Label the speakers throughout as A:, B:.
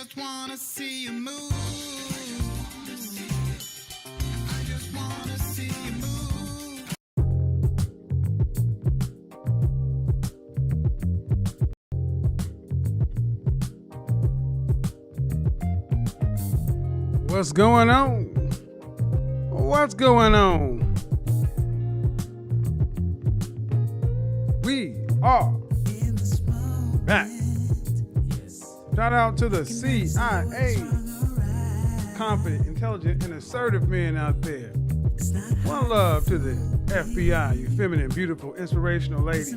A: just wanna see you move. I just wanna see you move.
B: What's going on? What's going on? We are back. Shout out to the CIA. Confident, intelligent, and assertive men out there. One love to the FBI, you feminine, beautiful, inspirational ladies.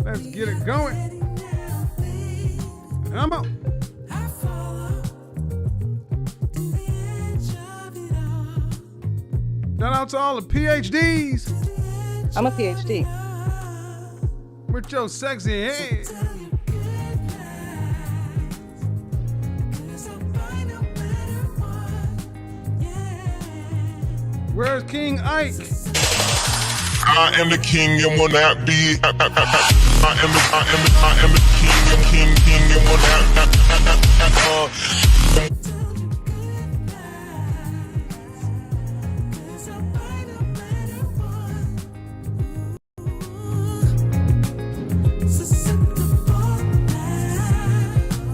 B: Let's get it going. Come on. Shout out to all the PhDs.
C: I'm a PhD.
B: With your sexy head. Where's King Ike?
D: I am the king and will not be. I am the king and will not.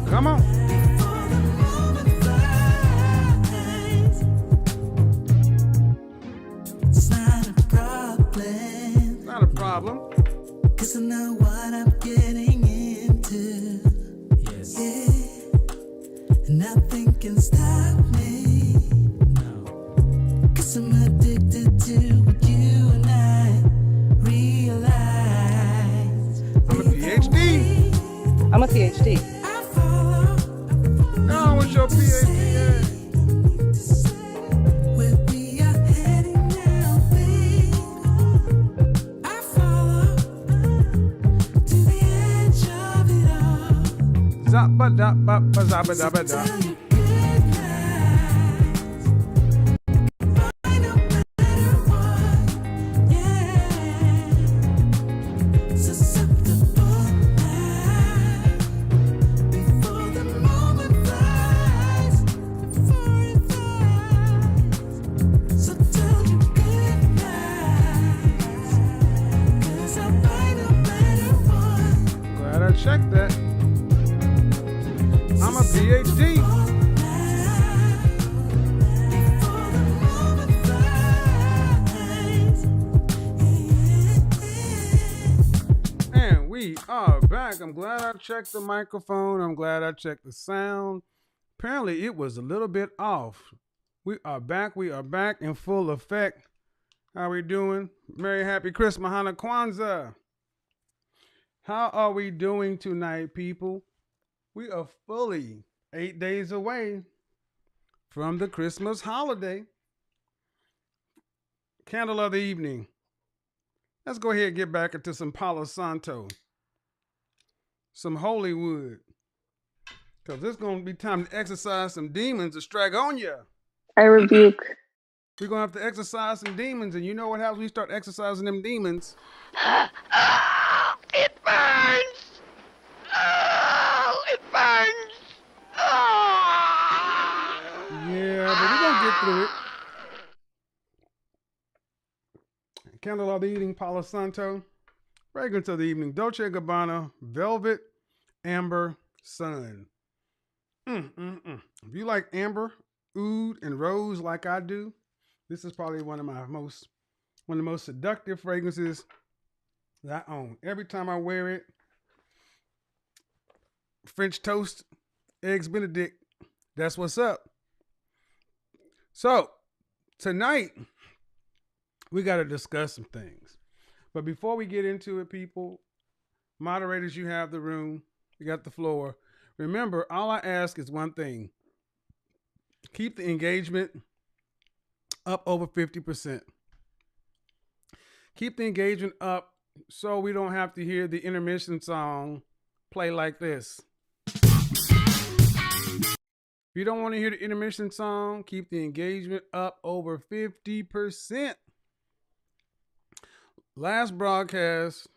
B: Come on.
A: It's not a problem.
B: Not a problem.
A: 'Cause I know what I'm getting into. Yes. Yeah. And nothing can stop me. No. 'Cause I'm addicted to what you and I realize.
B: I'm a PhD.
C: I'm a PhD.
B: Now what's your PhD at?
A: Where we are heading now, babe. I follow to the edge of it all.
B: Zabba-dabba-ba-zabba-dabba-da.
A: Tell you goodbyes. Why no matter what, yeah. Susceptible now. Before the moment flies, before it flies. So tell you goodbyes. 'Cause I'll buy no matter what.
B: Glad I checked that. I'm a PhD. And we are back. I'm glad I checked the microphone. I'm glad I checked the sound. Apparently it was a little bit off. We are back. We are back in full effect. How we doing? Merry Happy Christmas, Hana Kwanzaa. How are we doing tonight, people? We are fully 8 days away from the Christmas holiday. Candle of the evening. Let's go ahead and get back into some Palo Santo. Some Hollywood. Because it's going to be time to exercise some demons to strike on you.
C: I rebuke.
B: We're going to have to exercise some demons. And you know what happens when you start exercising them demons?
E: It burns! Oh, it burns! Oh.
B: Yeah, but we're going to get through it. Candle of the evening, Palo Santo. Fragrance of the evening, Dolce & Gabbana, Velvet Amber Sun. If you like amber, oud, and rose like I do, this is probably one of the most seductive fragrances that I own. Every time I wear it, French toast, eggs Benedict, that's what's up. So, tonight, we got to discuss some things. But before we get into it, people, moderators, you have the room. You got the floor. Remember, all I ask is one thing. Keep the engagement up over 50%. Keep the engagement up so we don't have to hear the intermission song play like this. If you don't want to hear the intermission song, keep the engagement up over 50%. Last broadcast,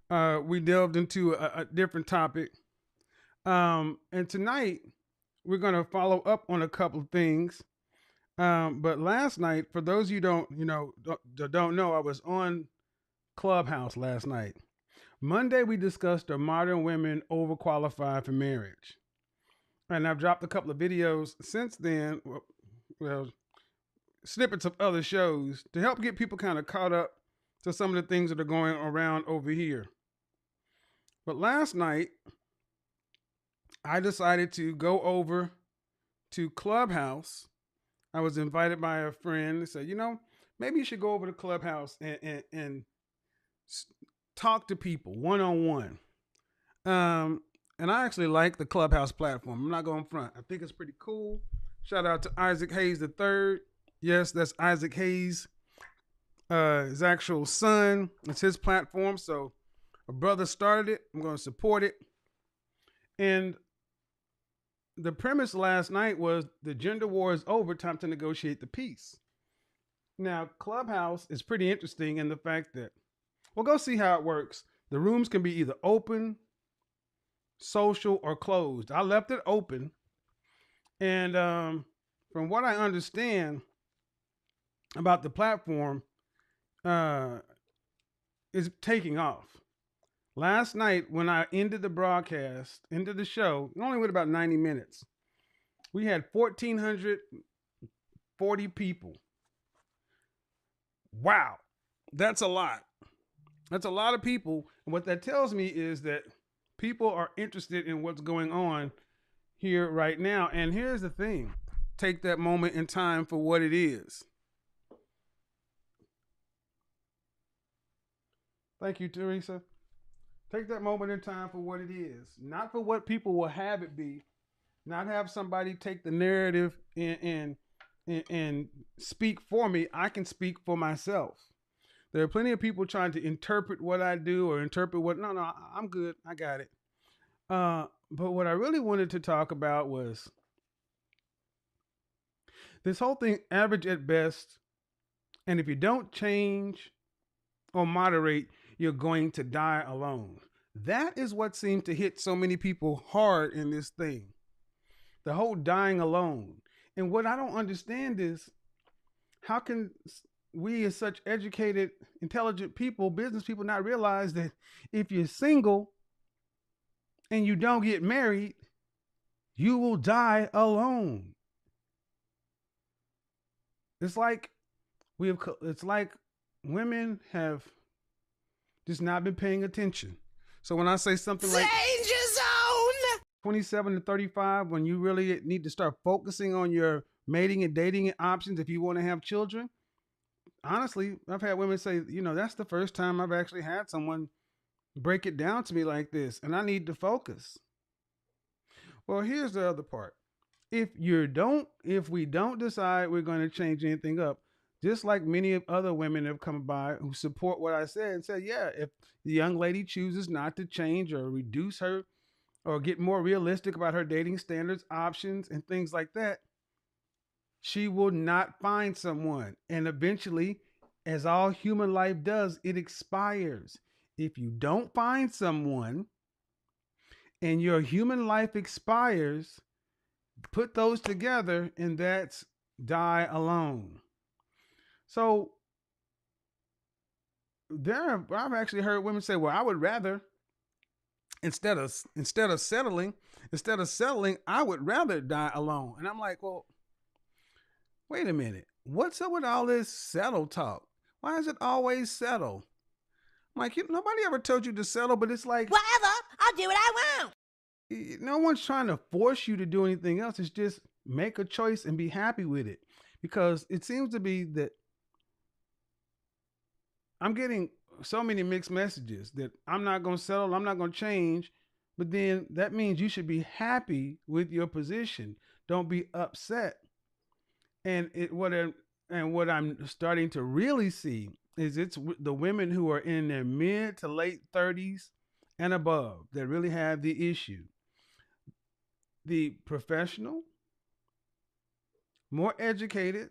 B: we delved into a different topic. And tonight, we're going to follow up on a couple of things. But last night, for those of you don't know, I was on Clubhouse last night. Monday, we discussed are modern women overqualified for marriage. And I've dropped a couple of videos since then, well, snippets of other shows to help get people kind of caught up to some of the things that are going around over here. But last night, I decided to go over to Clubhouse. I was invited by a friend and said, maybe you should go over to Clubhouse and talk to people one on one. And I actually like the Clubhouse platform. I'm not going front. I think it's pretty cool. Shout out to Isaac Hayes III. Yes, that's Isaac Hayes, his actual son. It's his platform. So a brother started it. I'm going to support it. And the premise last night was the gender war is over. Time to negotiate the peace. Now, Clubhouse is pretty interesting in the fact that, well, go see how it works. The rooms can be either open, social, or closed. I left it open. And from what I understand about the platform, is taking off. Last night, when I ended the broadcast, ended the show, it only went about 90 minutes. We had 1,440 people. Wow, that's a lot. That's a lot of people. And what that tells me is that people are interested in what's going on here right now. And here's the thing. Take that moment in time for what it is. Thank you, Teresa. Take that moment in time for what it is. Not for what people will have it be. Not have somebody take the narrative and speak for me. I can speak for myself. There are plenty of people trying to interpret what I do or interpret what. No, I'm good. I got it. But what I really wanted to talk about was this whole thing, average at best. And if you don't change or moderate, you're going to die alone. That is what seems to hit so many people hard in this thing. The whole dying alone. And what I don't understand is, how can we as such educated, intelligent people, business people, not realize that if you're single and you don't get married, you will die alone. It's like women have just not been paying attention. So when I say something like
A: Danger Zone!
B: 27 to 35, when you really need to start focusing on your mating and dating options if you want to have children, honestly, I've had women say, that's the first time I've actually had someone break it down to me like this, and I need to focus. Well, here's the other part. If we don't decide we're going to change anything up, just like many other women have come by who support what I said and said, yeah, if the young lady chooses not to change or reduce her or get more realistic about her dating standards, options, and things like that, she will not find someone. And eventually, as all human life does, it expires. If you don't find someone and your human life expires, put those together and that's die alone. So I've actually heard women say, well, I would rather, instead of settling, I would rather die alone. And I'm like, well, wait a minute. What's up with all this settle talk? Why is it always settle? I'm like, nobody ever told you to settle, but it's like,
A: Whatever, I'll do what I want.
B: No one's trying to force you to do anything else. It's just make a choice and be happy with it. Because it seems to be that I'm getting so many mixed messages that I'm not going to settle, I'm not going to change. But then that means you should be happy with your position. Don't be upset. And what I'm starting to really see is it's the women who are in their mid to late 30s and above that really have the issue. The professional, more educated,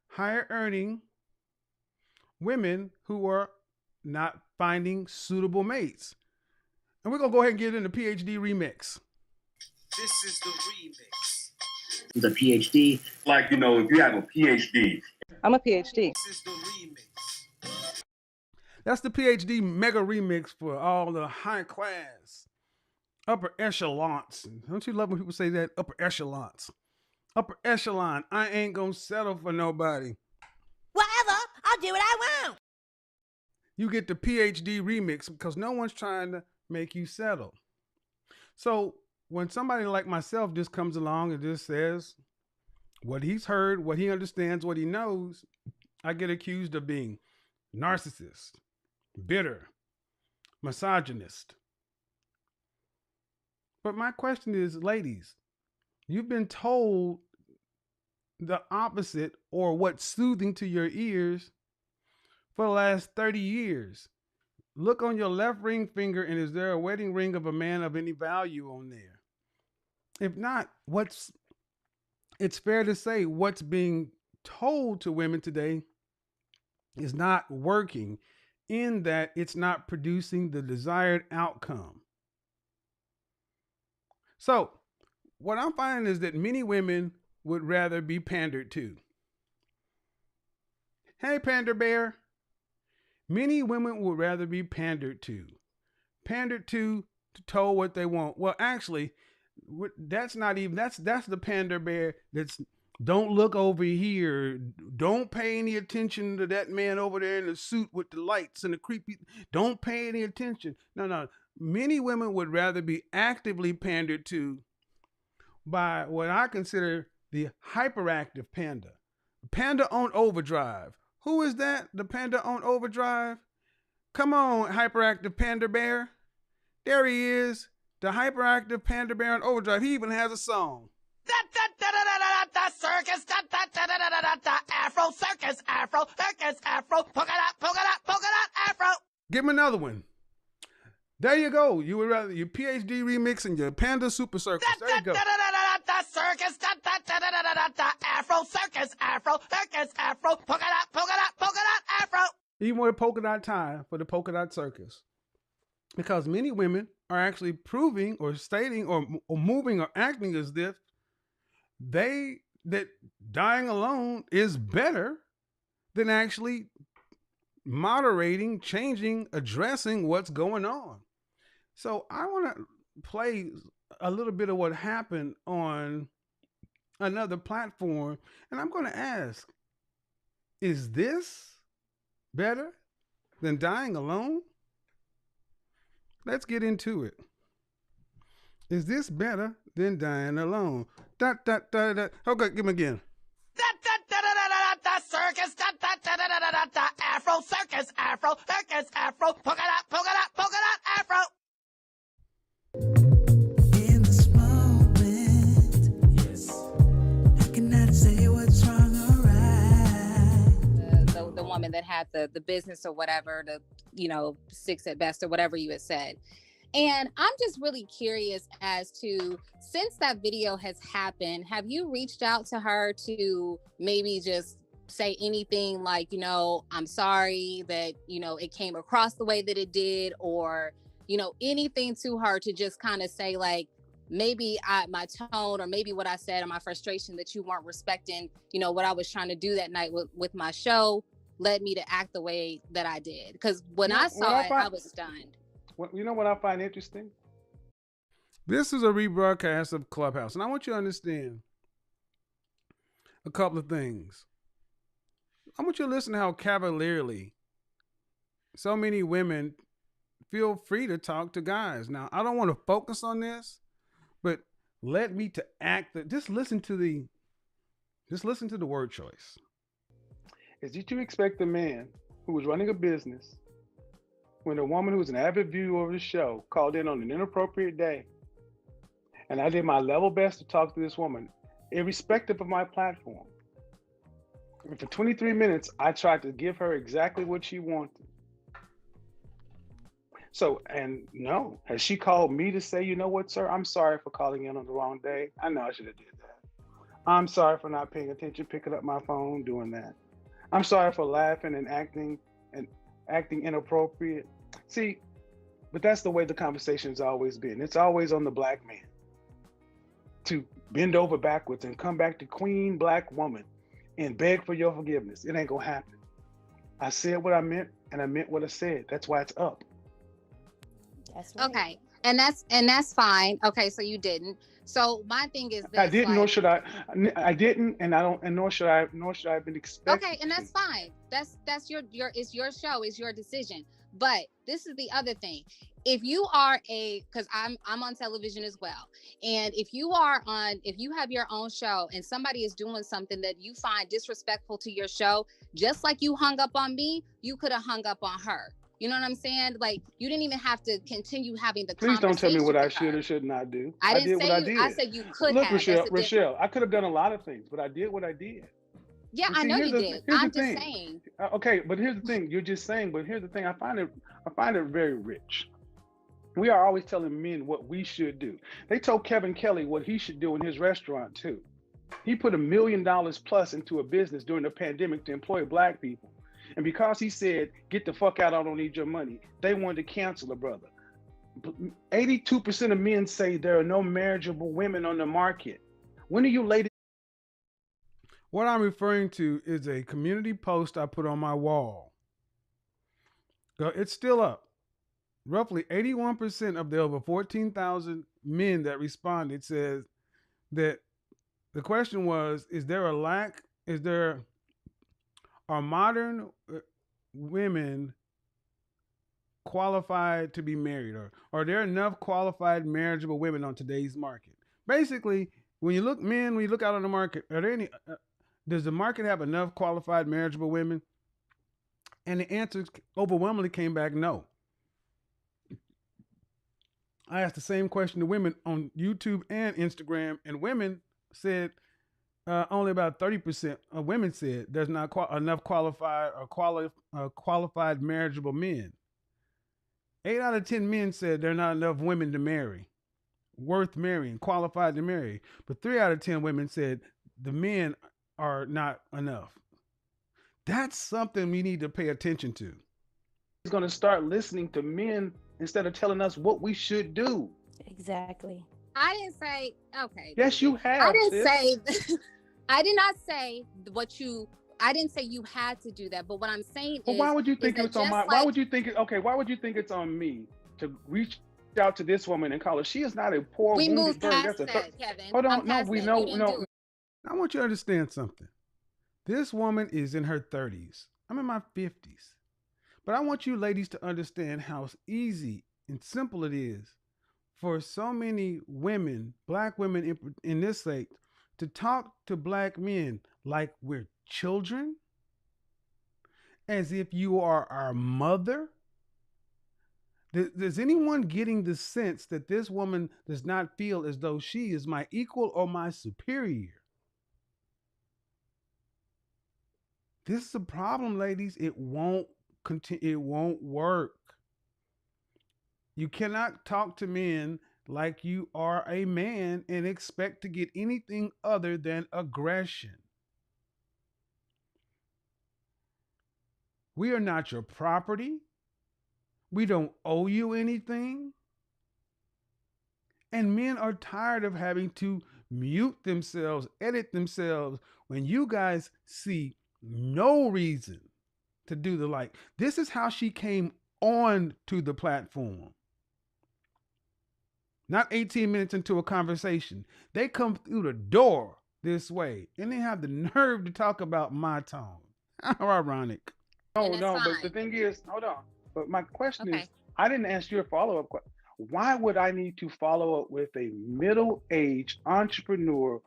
B: higher earning women who are not finding suitable mates. And we're going to go ahead and get into PhD remix.
F: This is the remix. The PhD.
G: Like, if you have a PhD.
C: I'm a PhD.
F: This is the remix.
B: That's the PhD mega remix for all the high class, upper echelons. Don't you love when people say that? Upper echelons. Upper echelon. I ain't gonna settle for nobody.
H: Whatever, I'll do what I want.
B: You get the PhD remix because no one's trying to make you settle. So when somebody like myself just comes along and just says what he's heard, what he understands, what he knows, I get accused of being narcissist, bitter, misogynist. But my question is, ladies, you've been told the opposite or what's soothing to your ears for the last 30 years. Look on your left ring finger, and is there a wedding ring of a man of any value on there? If not, it's fair to say what's being told to women today is not working, in that it's not producing the desired outcome. So what I'm finding is that many women would rather be pandered to. Hey, Panda Bear. Many women would rather be pandered to. Pandered to told what they want. Well, actually, that's not even, that's the Panda Bear that's, don't look over here. Don't pay any attention to that man over there in the suit with the lights and the creepy. Don't pay any attention. No. Many women would rather be actively pandered to by what I consider the hyperactive panda. Panda on overdrive. Who is that? The panda on overdrive? Come on, hyperactive Panda Bear. There he is. The hyperactive Panda Bear on overdrive. He even has a song.
H: Circus, Afro circus, Afro circus, Afro polka dot, Afro.
B: Give him another one. There you go. You would rather your PhD remix and your Panda Super Circus. There you go.
H: Circus, Afro circus, Afro circus, Afro polka dot, Afro.
B: Even with a polka dot tie for the polka dot circus. Because many women are actually proving or stating or moving or acting as if that dying alone is better than actually moderating, changing, addressing what's going on. So I want to play a little bit of what happened on another platform, and I'm going to ask, is this better than dying alone? Let's get into it. Is this better than dying alone? Okay, give me again.
H: Circus, Afro circus, Afro circus, Afro polka dot, Afro.
A: In this moment, yes, I cannot say what's wrong or right.
I: The woman that had the business or whatever, the 6 at best or whatever you had said. And I'm just really curious as to, since that video has happened, have you reached out to her to maybe just say anything like, I'm sorry that, it came across the way that it did, or, anything to her to just kind of say like, maybe my tone or maybe what I said or my frustration that you weren't respecting, what I was trying to do that night with my show led me to act the way that I did. Because when I saw it, I was stunned.
B: You know what I find interesting? This is a rebroadcast of Clubhouse, and I want you to understand a couple of things. I want you to listen to how cavalierly so many women feel free to talk to guys. Now, I don't want to focus on this, but let me to act. Just listen to the word choice.
J: Is it to expect a man who was running a business, when a woman who was an avid viewer of the show called in on an inappropriate day, and I did my level best to talk to this woman, irrespective of my platform. And for 23 minutes, I tried to give her exactly what she wanted. So, and no, has she called me to say, you know what, sir, I'm sorry for calling in on the wrong day. I know I should have did that. I'm sorry for not paying attention, picking up my phone, doing that. I'm sorry for laughing and acting inappropriate. See, but that's the way the conversation's always been. It's always on the black man to bend over backwards and come back to queen black woman and beg for your forgiveness. It ain't gonna happen. I said what I meant, and I meant what I said. That's why it's up.
I: That's right. Okay. And that's fine. Okay, so you didn't. So my thing is this,
J: I didn't,
I: like,
J: nor should I. I didn't, and I don't, and nor should I have been expected.
I: okay, and that's fine. That's your it's your show, it's your decision. But this is the other thing. If you are because I'm on television as well, and if you have your own show and somebody is doing something that you find disrespectful to your show, just like you hung up on me, you could have hung up on her. You know what I'm saying? Like, you didn't even have to continue having the
J: Please don't tell me what I
I: with
J: should
I: her.
J: or should not do.
I: I
J: did
I: didn't
J: what
I: say
J: I
I: you.
J: did.
I: I said you could
J: Look,
I: have.
J: Rochelle, I could have done a lot of things, but I did what I did.
I: Yeah,
J: And
I: I
J: see,
I: know
J: here's
I: you
J: the-
I: did.
J: here's the
I: I'm just
J: thing.
I: saying.
J: Okay, but here's the thing. You're just saying, but here's the thing. I find it very rich. We are always telling men what we should do. They told Kevin Kelly what he should do in his restaurant too. He put $1 million plus into a business during the pandemic to employ Black people. And because he said, get the fuck out, I don't need your money, they wanted to cancel a brother. 82% of men say there are no marriageable women on the market. When are you ladies?
B: What I'm referring to is a community post I put on my wall. It's still up. Roughly 81% of the over 14,000 men that responded says that the question was, are modern women qualified to be married, or are there enough qualified marriageable women on today's market? Basically, when you look out on the market, are there any does the market have enough qualified marriageable women? And the answer overwhelmingly came back no. I asked the same question to women on YouTube and Instagram, and women said only about 30% of women said there's not enough qualified or qualified marriageable men. 8 out of 10 men said there are not enough women to marry, worth marrying, qualified to marry. But 3 out of 10 women said the men are not enough. That's something we need to pay attention to.
J: Is going to start listening to men instead of telling us what we should do.
K: Exactly.
I: I didn't say, okay.
J: Yes, you have.
I: I didn't say, I did not say I didn't say you had to do that. But what I'm saying is,
J: why would you think it's on my, why would you think it's on me to reach out to this woman and call her? She is not a poor
I: we
J: wounded
I: moved
J: bird.
I: past that, Kevin.
J: Hold on, no, we know.
B: I want you to understand something. This woman is in her 30s. I'm in my 50s. But I want you ladies to understand how easy and simple it is for so many women, Black women in this state, to talk to Black men like we're children, as if you are our mother. Does anyone getting the sense that this woman does not feel as though she is my equal or my superior? This is a problem, ladies. It won't continue. It won't work. You cannot talk to men like you are a man and expect to get anything other than aggression. We are not your property. We don't owe you anything. And men are tired of having to mute themselves, edit themselves when you guys see no reason to do the like. This is how she came on to the platform. Not 18 minutes into a conversation. They come through the door this way and they have the nerve to talk about my tone. How ironic.
J: No, but the thing is, hold on. But my question is, I didn't ask you a follow-up question. Why would I need to follow up with a middle-aged entrepreneur,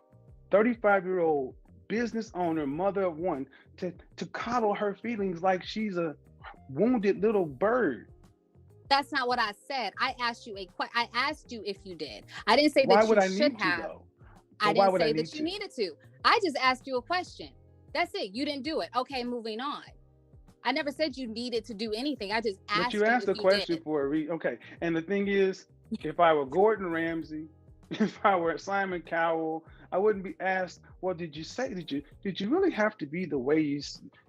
J: 35-year-old business owner, mother of one, to coddle her feelings like she's a wounded little bird?
I: That's not what I said. I asked you I asked you if you did. I didn't say that you should have. I didn't say that you needed to. I just asked you a question. That's it. You didn't do it. Okay, moving on. I never said you needed to do anything. I just asked you.
J: But you asked a question for a reason. Okay. And the thing is, if I were Gordon Ramsay, if I were Simon Cowell, I wouldn't be asked, well, did you really have to be the way you,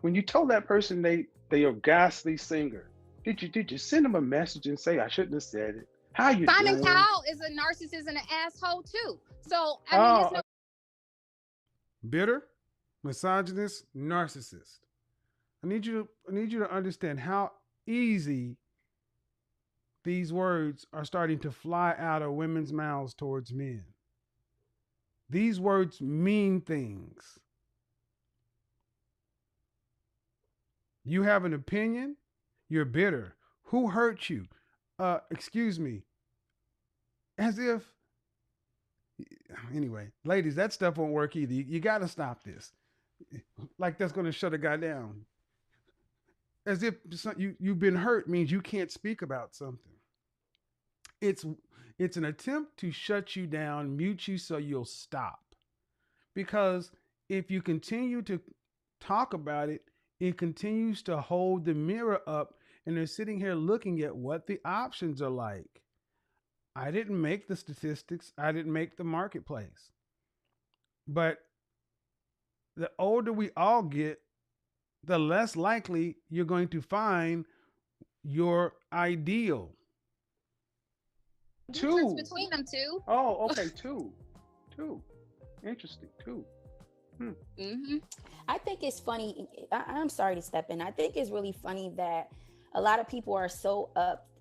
J: when you told that person they are a ghastly singer, did you send them a message and say, I shouldn't have said it? How you
I: Simon
J: doing?
I: Cowell is a narcissist and an asshole too. So, I mean, it's
B: bitter, misogynist, narcissist. I need you to understand how easy these words are starting to fly out of women's mouths towards men. These words mean things. You have an opinion, you're bitter. Who hurt you? Excuse me. As if, anyway, ladies, that stuff won't work either. You got to stop this. Like that's going to shut a guy down. As if you've been hurt means you can't speak about something. It's an attempt to shut you down, mute you so you'll stop. Because if you continue to talk about it, it continues to hold the mirror up, and they're sitting here looking at what the options are like. I didn't make the statistics. I didn't make the marketplace. But the older we all get, the less likely you're going to find your ideal.
J: Two.
I: Between them two.
J: Oh, okay. Two. Interesting. Two.
I: Mm-hmm.
K: I think it's funny. I'm sorry to step in. I think it's really funny that a lot of people are so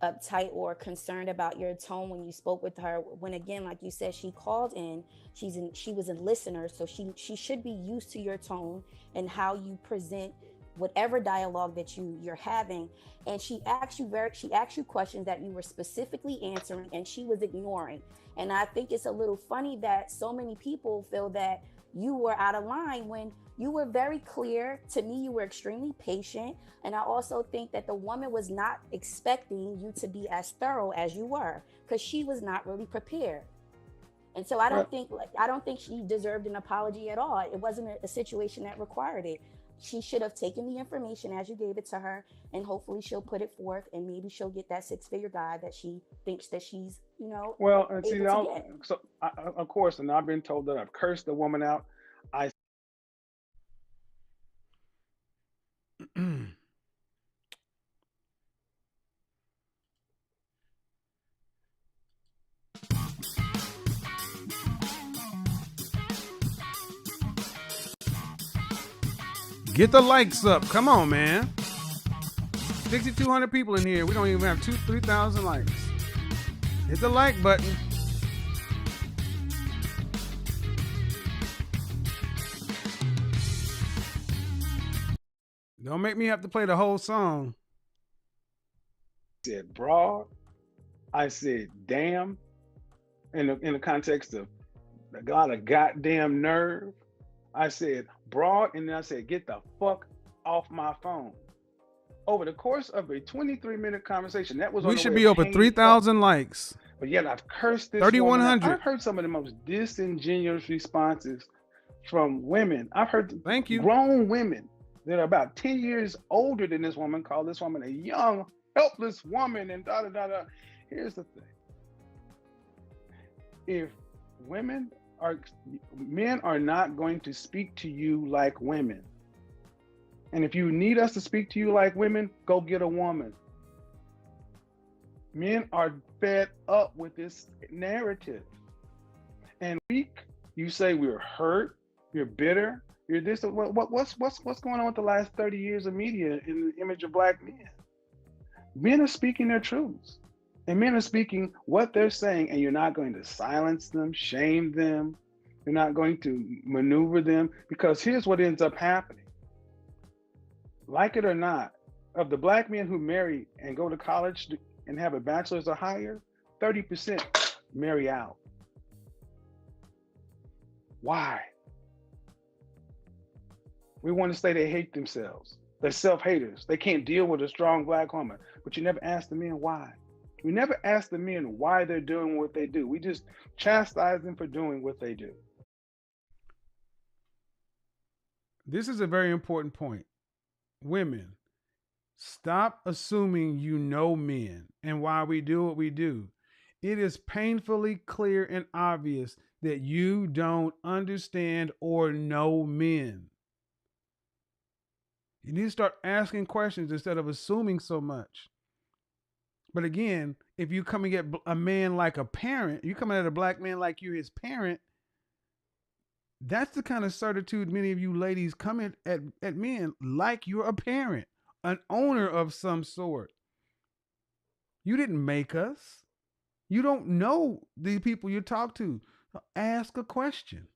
K: uptight or concerned about your tone when you spoke with her. When again, like you said, she called in. She was a listener, so she should be used to your tone and how you present whatever dialogue that you're having. And she asked you questions that you were specifically answering, and she was ignoring. And I think it's a little funny that so many people feel that you were out of line when you were very clear. To me, you were extremely patient. And I also think that the woman was not expecting you to be as thorough as you were, because she was not really prepared. And so I don't think she deserved an apology at all. It wasn't a situation that required it. She should have taken the information as you gave it to her, and hopefully she'll put it forth, and maybe she'll get that 6-figure guy that she thinks that she's,
J: Well, and see,
K: able to get.
J: so of course, and I've been told that I've cursed the woman out.
B: Get the likes up. Come on, man. 6,200 people in here. We don't even have 3,000 likes. Hit the like button. Don't make me have to play the whole song.
J: I said broad. I said damn. In the context of the God of goddamn nerve. I said broad, and then I said get the fuck off my phone. Over the course of a 23-minute conversation, that was
B: we should be over 3,000 likes.
J: But yet I've cursed this
B: 3,100.
J: I've heard some of the most disingenuous responses from women. I've heard grown women that are about 10 years older than this woman call this woman a young, helpless woman, and da da da da. Here's the thing: if men are not going to speak to you like women. And if you need us to speak to you like women, go get a woman. Men are fed up with this narrative. And you say we're hurt, you're bitter, you're this. What's going on with the last 30 years of media in the image of Black men? Men are speaking their truths. And men are speaking what they're saying, and you're not going to silence them, shame them. You're not going to maneuver them, because here's what ends up happening. Like it or not, of the Black men who marry and go to college and have a bachelor's or higher, 30% marry out. Why? We want to say they hate themselves. They're self-haters. They can't deal with a strong Black woman. But you never ask the men why. We never ask the men why they're doing what they do. We just chastise them for doing what they do.
B: This is a very important point. Women, stop assuming you know men and why we do what we do. It is painfully clear and obvious that you don't understand or know men. You need to start asking questions instead of assuming so much. But again, if you're coming at a man like a parent, you're coming at a Black man like you're his parent, that's the kind of certitude many of you ladies come at men like you're a parent, an owner of some sort. You didn't make us. You don't know the people you talk to. Ask a question.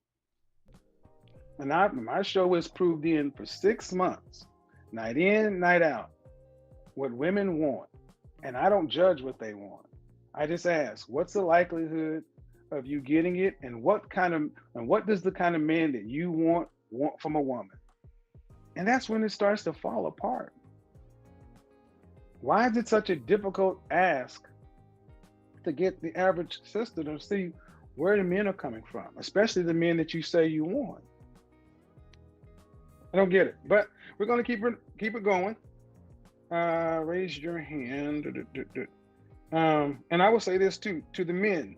J: And my show is proved in for 6 months, night in, night out, what women want. And I don't judge what they want. I just ask, what's the likelihood of you getting it, and what does the kind of man that you want from a woman? And that's when it starts to fall apart. Why is it such a difficult ask to get the average sister to see where the men are coming from, especially the men that you say you want? I don't get it, but we're going to keep it going. Raise your hand. And I will say this too to the men.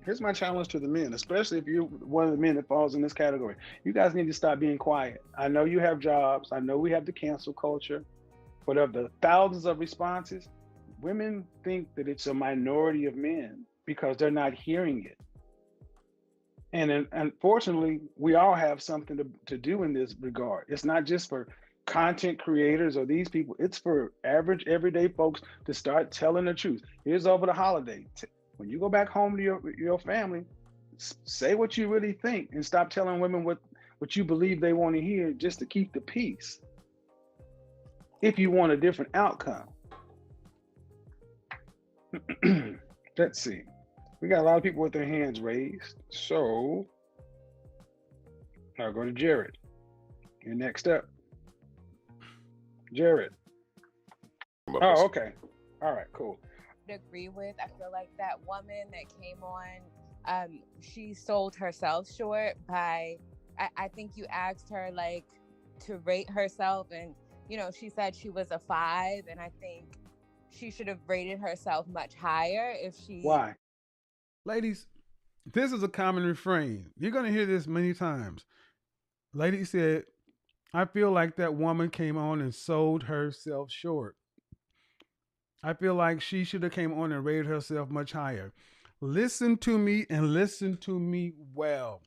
J: Here's my challenge to the men, especially if you're one of the men that falls in this category. You guys need to stop being quiet. I know you have jobs. I know we have the cancel culture. But of the thousands of responses, women think that it's a minority of men because they're not hearing it. And unfortunately, we all have something to do in this regard. It's not just for content creators or these people. It's for average, everyday folks to start telling the truth. Here's over the holiday. When you go back home to your family, say what you really think and stop telling women what you believe they want to hear just to keep the peace. If you want a different outcome. Let's see. We got a lot of people with their hands raised. So I'll go to Jared. You're next up. Jared. Oh, okay. All right, cool.
L: Agree with. I feel like that woman that came on, she sold herself short by, I think you asked her like to rate herself, and she said she was a 5, and I think she should have rated herself much higher if she.
J: Why?
B: Ladies, this is a common refrain. You're going to hear this many times. Lady said, I feel like that woman came on and sold herself short. I feel like she should have came on and rated herself much higher. Listen to me and listen to me well.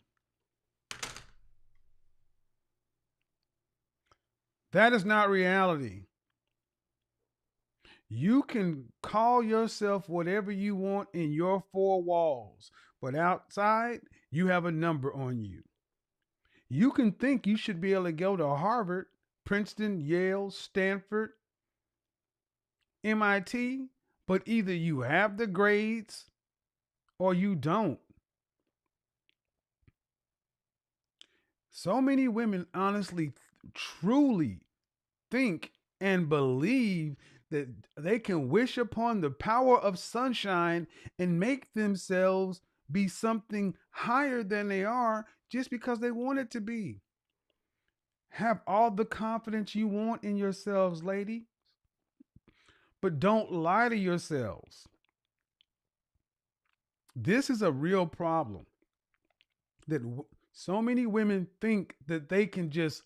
B: That is not reality. You can call yourself whatever you want in your 4 walls, but outside, you have a number on you. You can think you should be able to go to Harvard, Princeton, Yale, Stanford, MIT, but either you have the grades or you don't. So many women honestly, truly think and believe that they can wish upon the power of sunshine and make themselves be something higher than they are just because they want it to be. Have all the confidence you want in yourselves, lady, but don't lie to yourselves. This is a real problem that so many women think that they can just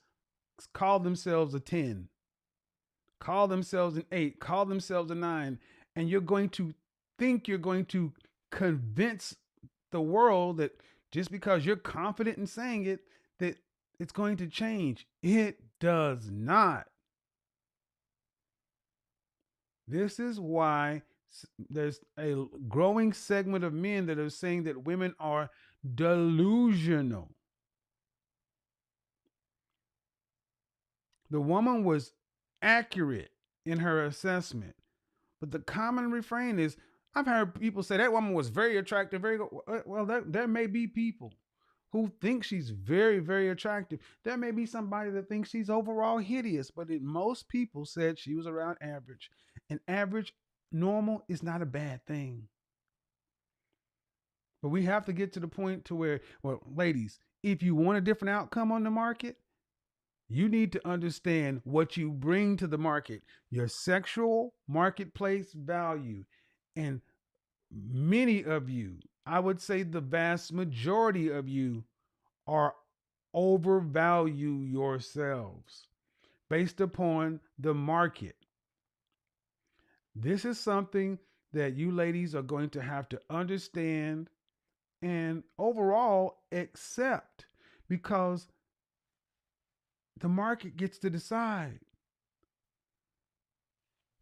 B: call themselves a 10, call themselves an 8, call themselves a 9, and you're going to think you're going to convince the world that just because you're confident in saying it, that it's going to change. It does not. This is why there's a growing segment of men that are saying that women are delusional. The woman was accurate in her assessment, but the common refrain is, I've heard people say that woman was very attractive, very well. There may be people who think she's very, very attractive. There may be somebody that thinks she's overall hideous, but most people said she was around average. And average, normal is not a bad thing. But we have to get to the point to where, well, ladies, if you want a different outcome on the market, you need to understand what you bring to the market, your sexual marketplace value. And many of you, I would say the vast majority of you, are overvalue yourselves based upon the market. This is something that you ladies are going to have to understand and overall accept, because the market gets to decide.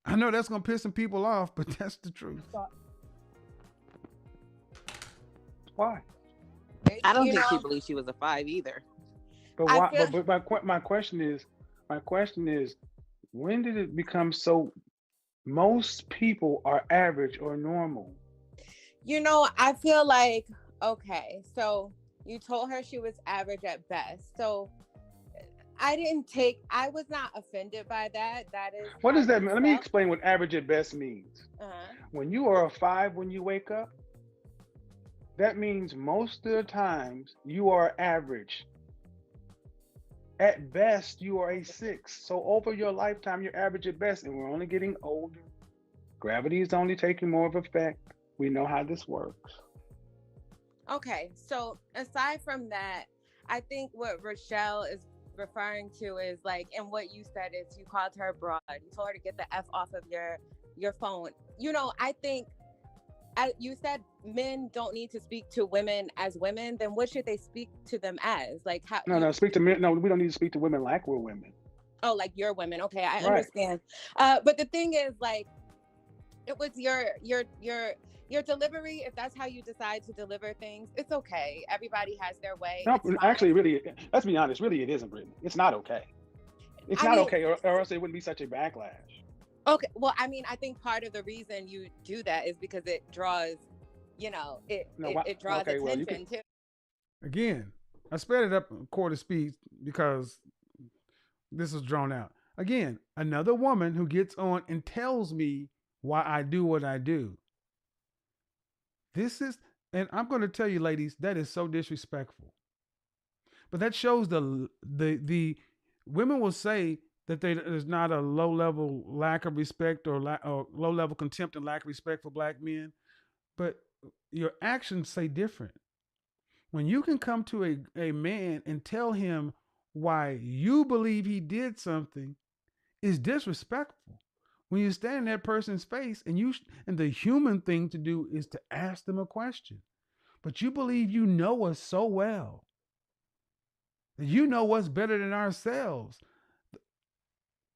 B: I know that's gonna piss some people off, but that's the truth.
J: Why?
M: I don't
L: You
M: think she
L: know,
M: believes she was a 5 either.
J: But
L: I
J: why?
L: feel
J: But my question is, when did it become so? Most people are average or normal.
L: I feel like, okay, so you told her she was average at best. So I was not offended by that. That is
J: What
L: how
J: does that
L: you
J: mean? Let me
L: felt.
J: explain what average at best means.
L: Uh-huh.
J: When you are a 5 when you wake up, that means most of the times you are average. At best, you are a 6. So over your lifetime, you're average at best, and we're only getting older. Gravity is only taking more of effect. We know how this works.
L: Okay, so aside from that, I think what Rochelle is referring to is like, and what you said is you called her broad. You told her to get the F off of your phone. I think you said men don't need to speak to women as women. Then what should they speak to them as? Like how?
J: No, speak to men. No, we don't need to speak to women like we're women.
L: Oh, like you're women. Okay, I
J: Right.
L: understand. But the thing is, like, it was your delivery. If that's how you decide to deliver things, it's okay. Everybody has their way.
J: No,
L: It's fine.
J: actually, really, let's be honest. Really, it isn't, Brittany. It's not okay. It's not okay, or else it wouldn't be such a backlash.
L: Okay, well, I mean, I think part of the reason you do that is because it draws, it draws attention too.
B: Again, I sped it up a quarter speed because this was drawn out. Again, another woman who gets on and tells me why I do what I do. And I'm going to tell you, ladies, that is so disrespectful. But that shows the women will say that there's not a low level lack of respect or low level contempt and lack of respect for black men, but your actions say different. When you can come to a man and tell him why you believe he did something, is disrespectful. When you stand in that person's face and the human thing to do is to ask them a question, but you believe you know us so well that you know what's better than ourselves.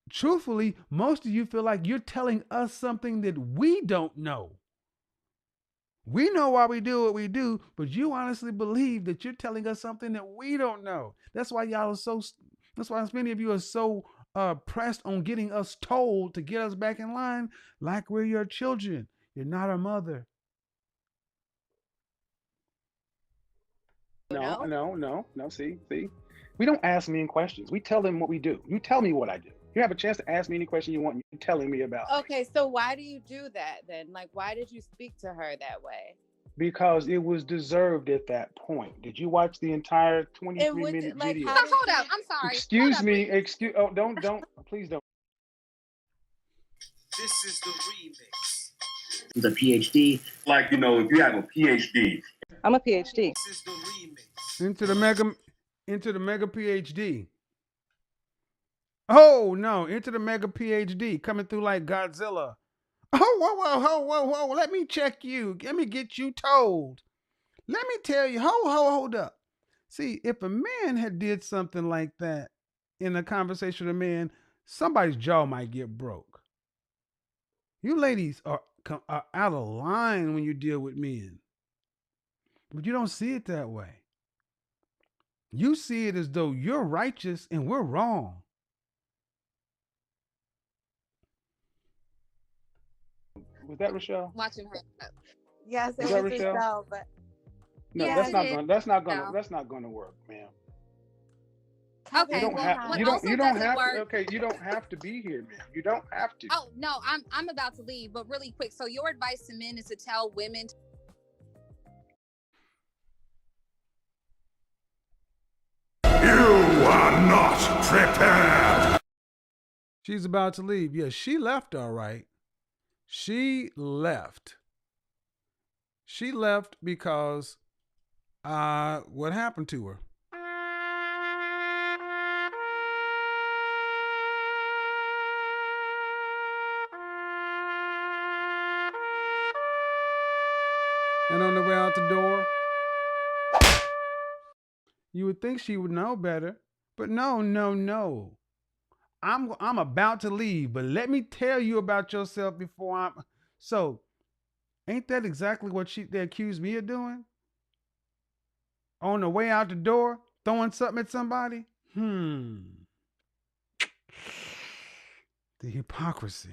B: Truthfully, most of you feel like you're telling us something that we don't know. We know why we do what we do, but you honestly believe that you're telling us something that we don't know. That's why that's why many of you are so pressed on getting us told to get us back in line like we're your children. You're not our mother.
J: No. See. We don't ask men questions. We tell them what we do. You tell me what I do. You have a chance to ask me any question you want. You're telling me about.
L: Okay, so why do you do that then? Like, why did you speak to her that way?
J: Because it was deserved at that point. Did you watch the entire 23-minute video?
I: Hold up. I'm sorry.
J: Excuse me. Oh, don't. Please don't.
F: This is the remix. The PhD.
G: Like, if you have a PhD.
C: I'm a PhD.
F: This is the remix.
B: Into the mega PhD. Oh no, into the mega PhD coming through like Godzilla. Oh, whoa, let me check you. Let me get you told. Let me tell you, hold up. See, if a man had did something like that in a conversation with a man, somebody's jaw might get broke. You ladies are out of line when you deal with men. But you don't see it that way. You see it as though you're righteous and we're wrong.
J: Was that Rochelle?
I: Watching her.
L: Yes, it
J: Was that
L: was
J: Rochelle?
L: Rochelle, but
J: No,
I: Yes,
J: that's not gonna work, ma'am.
I: Okay,
J: You don't
I: well,
J: have
I: what
J: you
I: also
J: don't
I: doesn't
J: have
I: work.
J: to, okay, you don't have to be here, ma'am. You don't have to.
I: Oh no, I'm about to leave, but really quick. So your advice to men is to tell women.
D: You are not prepared.
B: She's about to leave. Yeah, she left all right. She left. She left because what happened to her? And on the way out the door, you would think she would know better, but no. I'm about to leave, but let me tell you about yourself before I'm. So, ain't that exactly what they accused me of doing? On the way out the door, throwing something at somebody? The hypocrisy.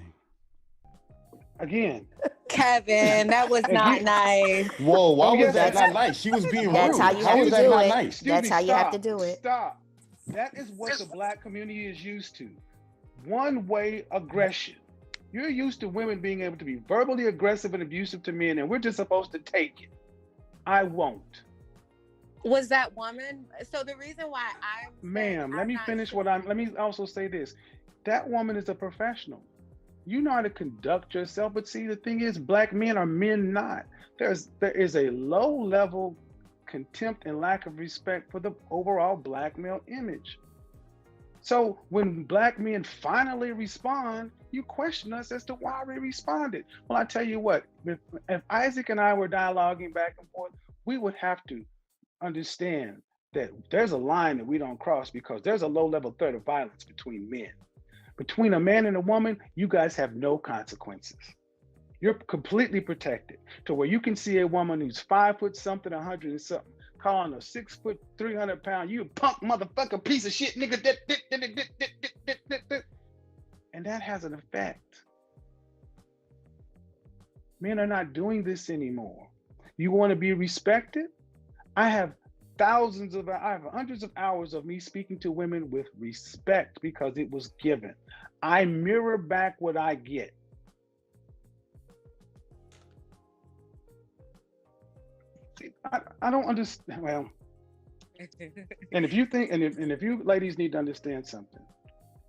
J: Again,
L: Kevin, that was
J: if
L: not
J: you,
L: nice.
N: Whoa, why
J: oh
N: was
J: yes,
N: that
J: it,
N: not nice? She was being
K: That's how
N: rude.
K: you
N: How
K: have to
N: was that
K: do
N: not
K: it.
N: nice?
J: excuse
K: That's
J: me,
K: how you have to
J: stop,
K: do it.
J: stop. That is what the black community is used to. One-way aggression. You're used to women being able to be verbally aggressive and abusive to men, and we're just supposed to take it. I won't.
L: Was that woman? So the reason why
J: Ma'am, let me
L: not
J: finish
L: sure.
J: let me also say this. That woman is a professional. You know how to conduct yourself, but see, the thing is, black men are men not. There is a low level contempt and lack of respect for the overall black male image. So when black men finally respond, you question us as to why we responded. Well, I tell you what, if Isaac and I were dialoguing back and forth, we would have to understand that there's a line that we don't cross because there's a low level threat of violence between men. Between a man and a woman, you guys have no consequences. You're completely protected to where you can see a woman who's 5 foot something, 100 and something, calling a 6 foot, 300 pound, you punk motherfucker, piece of shit, nigga. And that has an effect. Men are not doing this anymore. You want to be respected? I have hundreds of hours of me speaking to women with respect because it was given. I mirror back what I get. See, I don't understand. Well, and if you ladies need to understand something,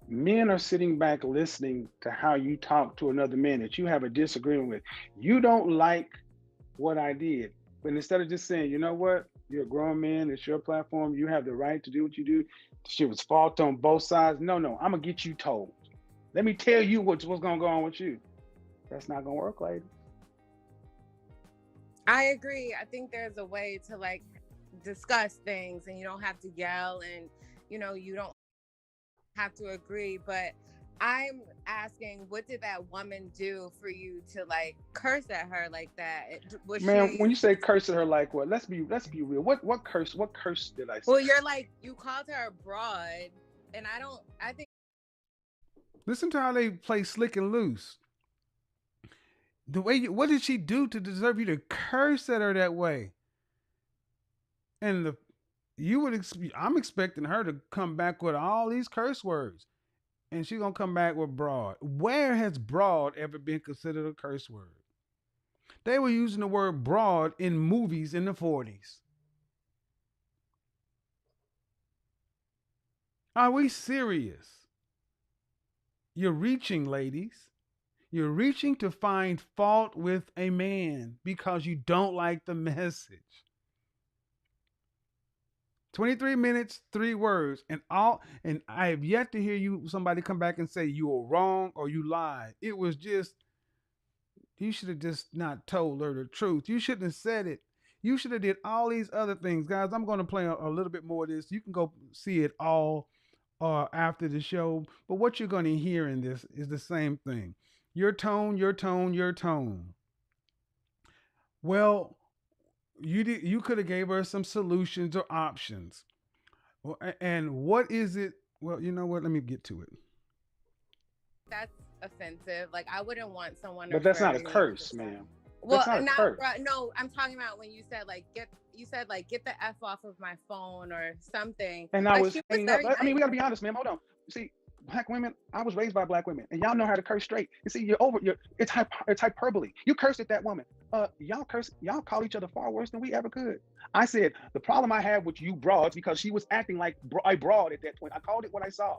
J: men are sitting back listening to how you talk to another man that you have a disagreement with. You don't like what I did, but instead of just saying, you know what, you're a grown man, it's your platform, you have the right to do what you do. Shit was fault on both sides. No, I'm gonna get you told. Let me tell you what's gonna go on with you. That's not gonna work, ladies.
L: I agree. I think there's a way to like discuss things and you don't have to yell and you don't have to agree, but I'm asking, what did that woman do for you to like curse at her like that?
J: Man, when you say curse at her like what? Let's be real. What curse did I say?
L: Well, you called her a broad, and I think
B: Listen to how they play slick and loose. The way what did she do to deserve you to curse at her that way? And I'm expecting her to come back with all these curse words. And she's gonna come back with broad. Where has broad ever been considered a curse word? They were using the word broad in movies in the 40s. Are we serious? You're reaching, ladies. You're reaching to find fault with a man because you don't like the message. 23 minutes, 3 words, and I have yet to hear somebody come back and say you were wrong or you lied. It was just, you should have just not told her the truth. You shouldn't have said it. You should have did all these other things. Guys, I'm going to play a little bit more of this. You can go see it all after the show. But what you're going to hear in this is the same thing. Your tone, your tone, your tone. Well, you could have gave her some solutions or options. And what is it? Well, you know what? Let me get to it.
L: that's offensive. Like, I wouldn't want someone.
J: But that's not a curse, ma'am.
L: Well,
J: that's not a curse.
L: No, I'm talking about when you said get the F off of my phone or something.
J: And
L: like,
J: I was hanging up. I mean, we gotta be honest, ma'am. Hold on. See, black women, I was raised by black women, and y'all know how to curse straight. You see, it's hyperbole. You cursed at that woman. Y'all call each other far worse than we ever could. I said the problem I had with you broads because she was acting like a broad at that point. I called it what I saw.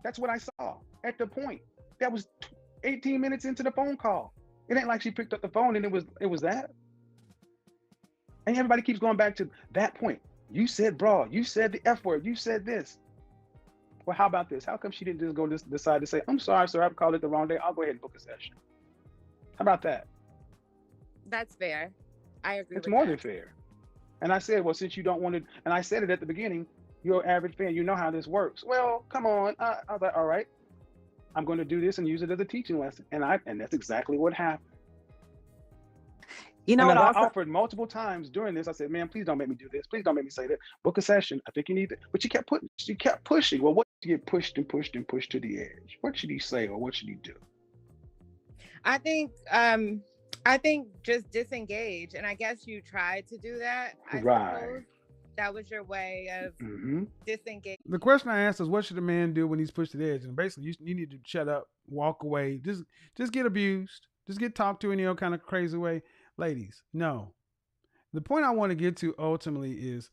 J: That's what I saw at the point. That was 18 minutes into the phone call. It ain't like she picked up the phone and it was that. And everybody keeps going back to that point. You said broad. You said the F word. You said this. Well, how about this? How come she didn't just decide to say, I'm sorry, sir, I've called it the wrong day. I'll go ahead and book a session. How about that?
L: That's fair. I agree.
J: It's more than fair. And I said, well, since you don't want to, and I said it at the beginning, you're an average fan. You know how this works. Well, come on. I was like, all right, I'm going to do this and use it as a teaching lesson. And that's exactly what happened.
M: You know
J: and
M: what?
J: I
M: Also,
J: offered multiple times during this. I said, "Man, please don't make me do this. Please don't make me say that. Book a session. I think you need it." But she kept pushing. Well, what did you get pushed and pushed and pushed to the edge? What should he say or what should he do?
L: I think just disengage, and I guess you tried to do that. I suppose that was your way of disengaging.
B: The question I asked is, what should a man do when he's pushed to the edge? And basically, you need to shut up, walk away, just get abused, just get talked to in your kind of crazy way. Ladies, no. The point I want to get to ultimately is,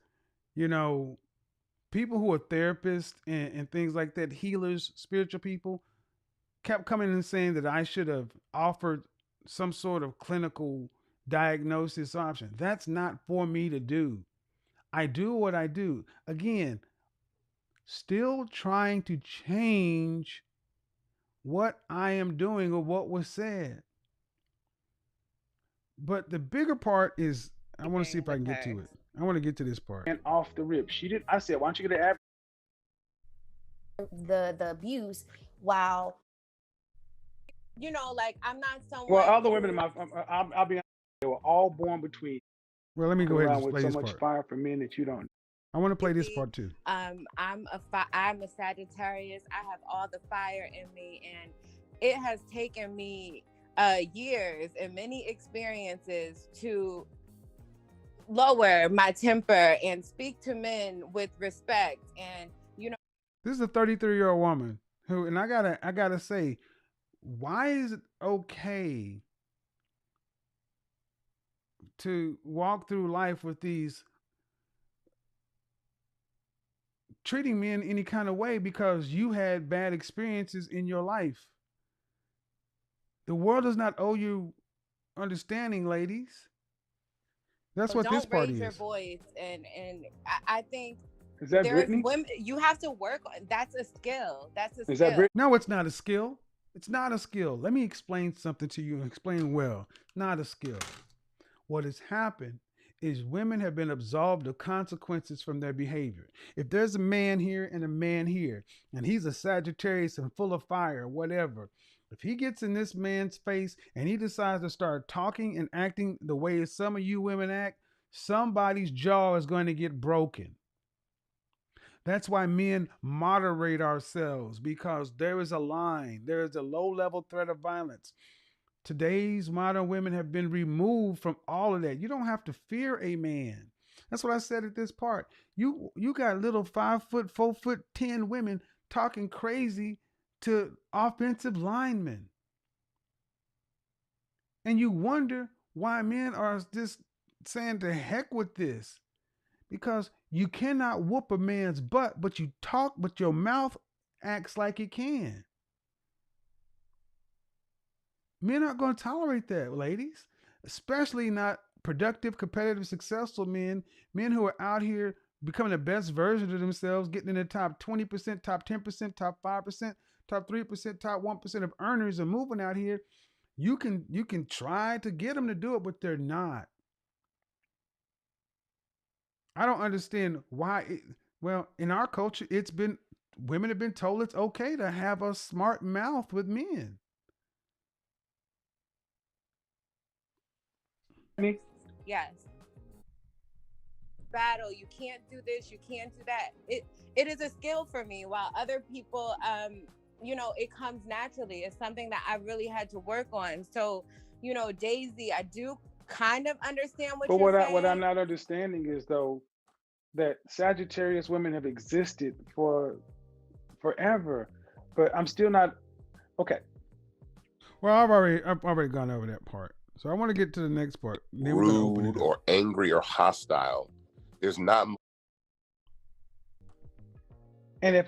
B: people who are therapists and things like that, healers, spiritual people, kept coming and saying that I should have offered some sort of clinical diagnosis option. That's not for me to do. I do what I do. Again, still trying to change what I am doing or what was said. But the bigger part is, I want to see if I can get to it. I want to get to this part.
J: And off the rip, she did. I said, "Why don't you get an
K: the abuse while
L: like I'm not someone."
J: Well, other women in I'll be honest, they were all born between.
B: Well, let me go ahead and
J: with
B: play
J: so
B: this
J: much
B: part.
J: fire for men that you don't.
B: I want to play this part too.
L: I'm a Sagittarius. I have all the fire in me, and it has taken me years and many experiences to lower my temper and speak to men with respect. And
B: this is a 33-year-old woman who, and I gotta say, why is it okay to walk through life with these treating men any kind of way because you had bad experiences in your life? The world does not owe you understanding, ladies. That's what this part is.
L: Don't raise your voice, and I think
J: is that
L: there's
J: Brittany?
L: women you have to work on. That's a skill. That's a
J: Is
L: skill.
J: that Brittany?
B: No, it's not a skill. It's not a skill. Let me explain something to you and explain well. Not a skill. What has happened is women have been absolved of consequences from their behavior. If there's a man here and a man here, and he's a Sagittarius and full of fire, whatever, if he gets in this man's face and he decides to start talking and acting the way some of you women act, somebody's jaw is going to get broken. That's why men moderate ourselves, because there is a line. There is a low-level threat of violence. Today's modern women have been removed from all of that. You don't have to fear a man. That's what I said at this part. You got little 5 foot, 4 foot 10 women talking crazy to offensive linemen. And you wonder why men are just saying to heck with this. Because you cannot whoop a man's butt, but you talk, but your mouth acts like it can. Men aren't going to tolerate that, ladies. Especially not productive, competitive, successful men. Men who are out here becoming the best version of themselves, getting in the top 20%, top 10%, top 5%, top 3%, top 1% of earners and moving out here. You can try to get them to do it, but they're not. I don't understand why. Well, in our culture, women have been told it's okay to have a smart mouth with men.
L: Yes. Battle. You can't do this. You can't do that. It is a skill for me. While other people, it comes naturally. It's something that I really had to work on. So, Daisy, I do kind of understand what you're saying.
J: What I'm not understanding is though that Sagittarius women have existed for forever, but I'm still not okay.
B: Well, I've already gone over that part, so I want to get to the next part. Then
N: rude or angry or hostile. There's not.
J: And if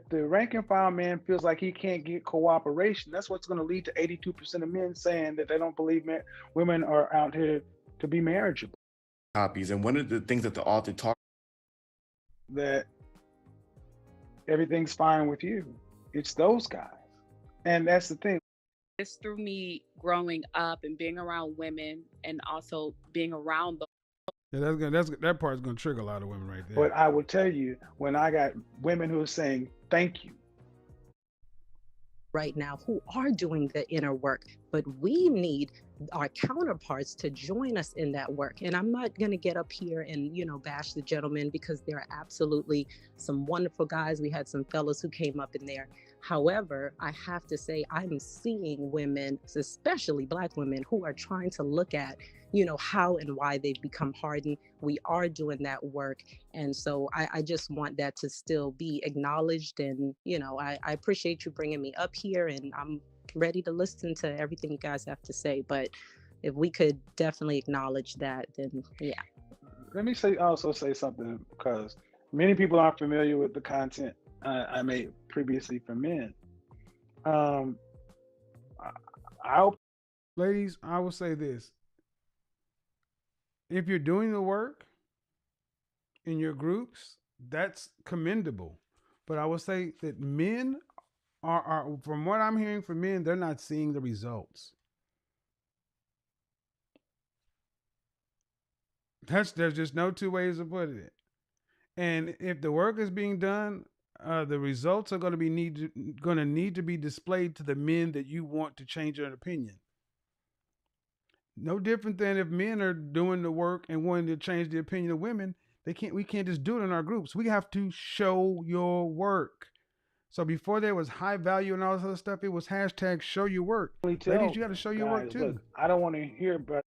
J: the rank and file man feels like he can't get cooperation, that's what's going to lead to 82% of men saying that they don't believe women are out here to be marriageable.
O: Copies, and one of the things that the author talked
J: that everything's fine with you. It's those guys, and that's the thing.
P: It's through me growing up and being around women, and also being around
B: Yeah, that part's gonna trigger a lot of women right there.
J: But I will tell you, when I got women who are saying thank you
P: right now who are doing the inner work, but we need our counterparts to join us in that work. And I'm not going to get up here and, bash the gentlemen, because there are absolutely some wonderful guys. We had some fellows who came up in there. However, I have to say, I'm seeing women, especially Black women, who are trying to look at, how and why they've become hardened. We are doing that work. And so I just want that to still be acknowledged. And, I appreciate you bringing me up here, and I'm ready to listen to everything you guys have to say. But if we could definitely acknowledge that, then yeah.
J: Let me also say something, because many people aren't familiar with the content I made previously for men.
B: Ladies, I will say this. If you're doing the work in your groups, that's commendable. But I will say that men are from what I'm hearing from men, they're not seeing the results. There's just no two ways of putting it. And if the work is being done, the results are going to need to be displayed to the men that you want to change their opinion. No different than if men are doing the work and wanting to change the opinion of women. We can't just do it in our groups. We have to show your work. So before there was high value and all this other stuff, it was hashtag show your work. Ladies, you got to show your work too.
J: Look, I don't want to hear, but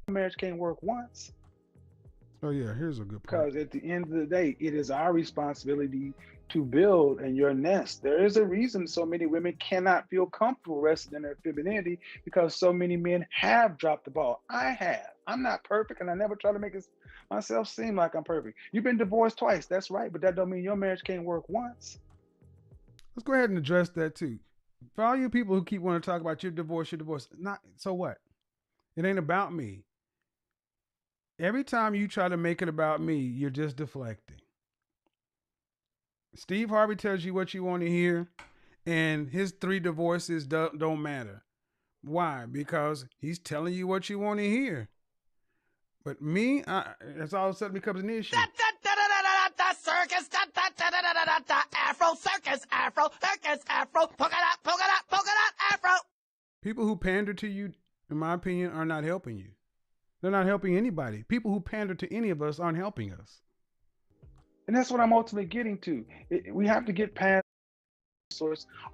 J: marriage can't work once.
B: Oh yeah, here's a good point.
J: Because at the end of the day, it is our responsibility to build in your nest. There is a reason so many women cannot feel comfortable resting in their femininity, because so many men have dropped the ball. I have. I'm not perfect, and I never try to make myself seem like I'm perfect. You've been divorced twice, that's right, but that don't mean your marriage can't work once.
B: Let's go ahead and address that too. For all you people who keep wanting to talk about your divorce, so what? It ain't about me. Every time you try to make it about me, you're just deflecting. Steve Harvey tells you what you want to hear, and his 3 divorces don't matter. Why? Because he's telling you what you want to hear. But me, that's all of a sudden becomes an issue.
H: Circus, Afro circus, Afro circus, Afro polka dot, Afro.
B: People who pander to you, in my opinion, are not helping you. They're not helping anybody. People who pander to any of us aren't helping us.
J: And that's what I'm ultimately getting to. We have to get past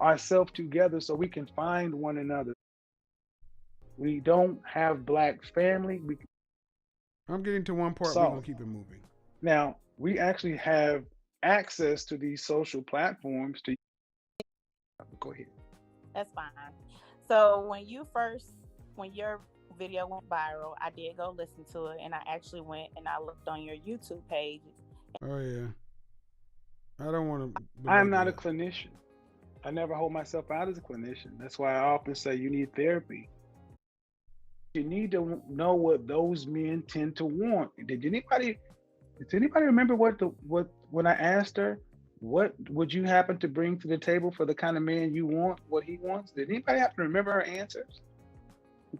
J: ourselves together so we can find one another. We don't have Black family.
B: I'm getting to one part. We're going to keep it moving.
J: Now, we actually have access to these social platforms to go ahead.
Q: That's fine. So when your video went viral, I did go listen to it, and I actually went and I looked on your YouTube page.
B: Oh yeah. I don't want to.
J: I'm not a clinician. I never hold myself out as a clinician. That's why I often say you need therapy. You need to know what those men tend to want. Does anybody remember when I asked her, what would you happen to bring to the table for the kind of man you want, what he wants? Did anybody happen to remember her answers?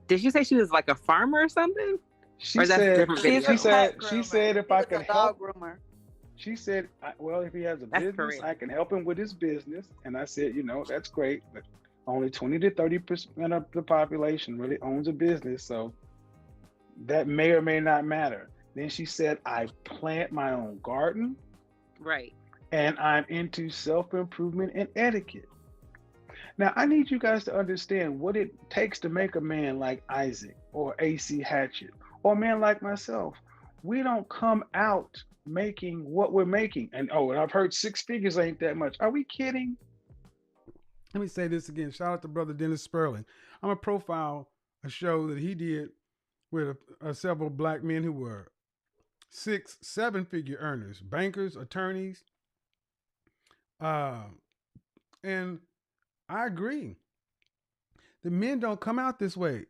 M: Did she say she was like a farmer or something?
J: She said if I could help. She said, well, if he has a business, I can help him with his business. And I said, that's great, but only 20 to 30% of the population really owns a business. So that may or may not matter. Then she said, I plant my own garden.
M: Right.
J: And I'm into self-improvement and etiquette. Now, I need you guys to understand what it takes to make a man like Isaac or AC Hatchett or a man like myself. We don't come out making what we're making. And I've heard 6 figures ain't that much. Are we kidding?
B: Let me say this again. Shout out to brother Dennis Sperling. I'm going to profile a show that he did with several Black men who were 6, 7-figure earners, bankers, attorneys. And I agree. The men don't come out this way.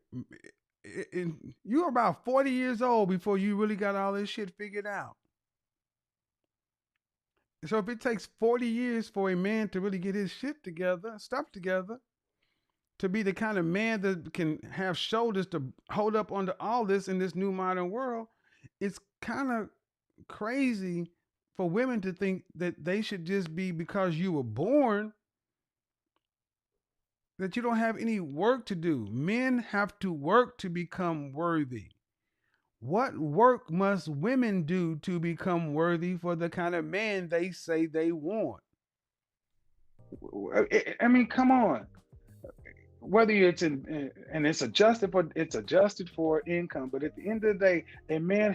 B: You're about 40 years old before you really got all this shit figured out. So if it takes 40 years for a man to really get his shit together, stuff together, to be the kind of man that can have shoulders to hold up under all this in this new modern world, it's kind of crazy for women to think that they should just be, because you were born, that you don't have any work to do. Men have to work to become worthy. What work must women do to become worthy for the kind of man they say they want?
J: I mean, come on. Whether it's and it's adjusted for income, but at the end of the day, men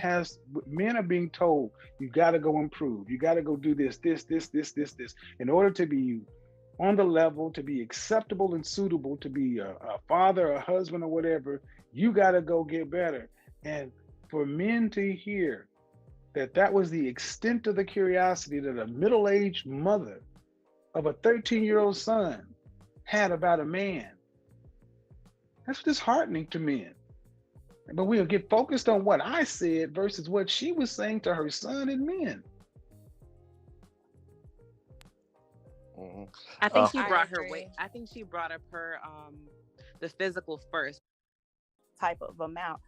J: are being told, you got to go improve, you got to go do this, in order to be on the level, to be acceptable and suitable, to be a father, a husband, or whatever. You got to go get better. And for men to hear that was the extent of the curiosity that a middle-aged mother of a 13-year-old son had about a man, that's disheartening to men. But we'll get focused on what I said versus what she was saying to her son and men.
M: I think she brought her weight. I think she brought up her the physical first.
Q: Type of amount.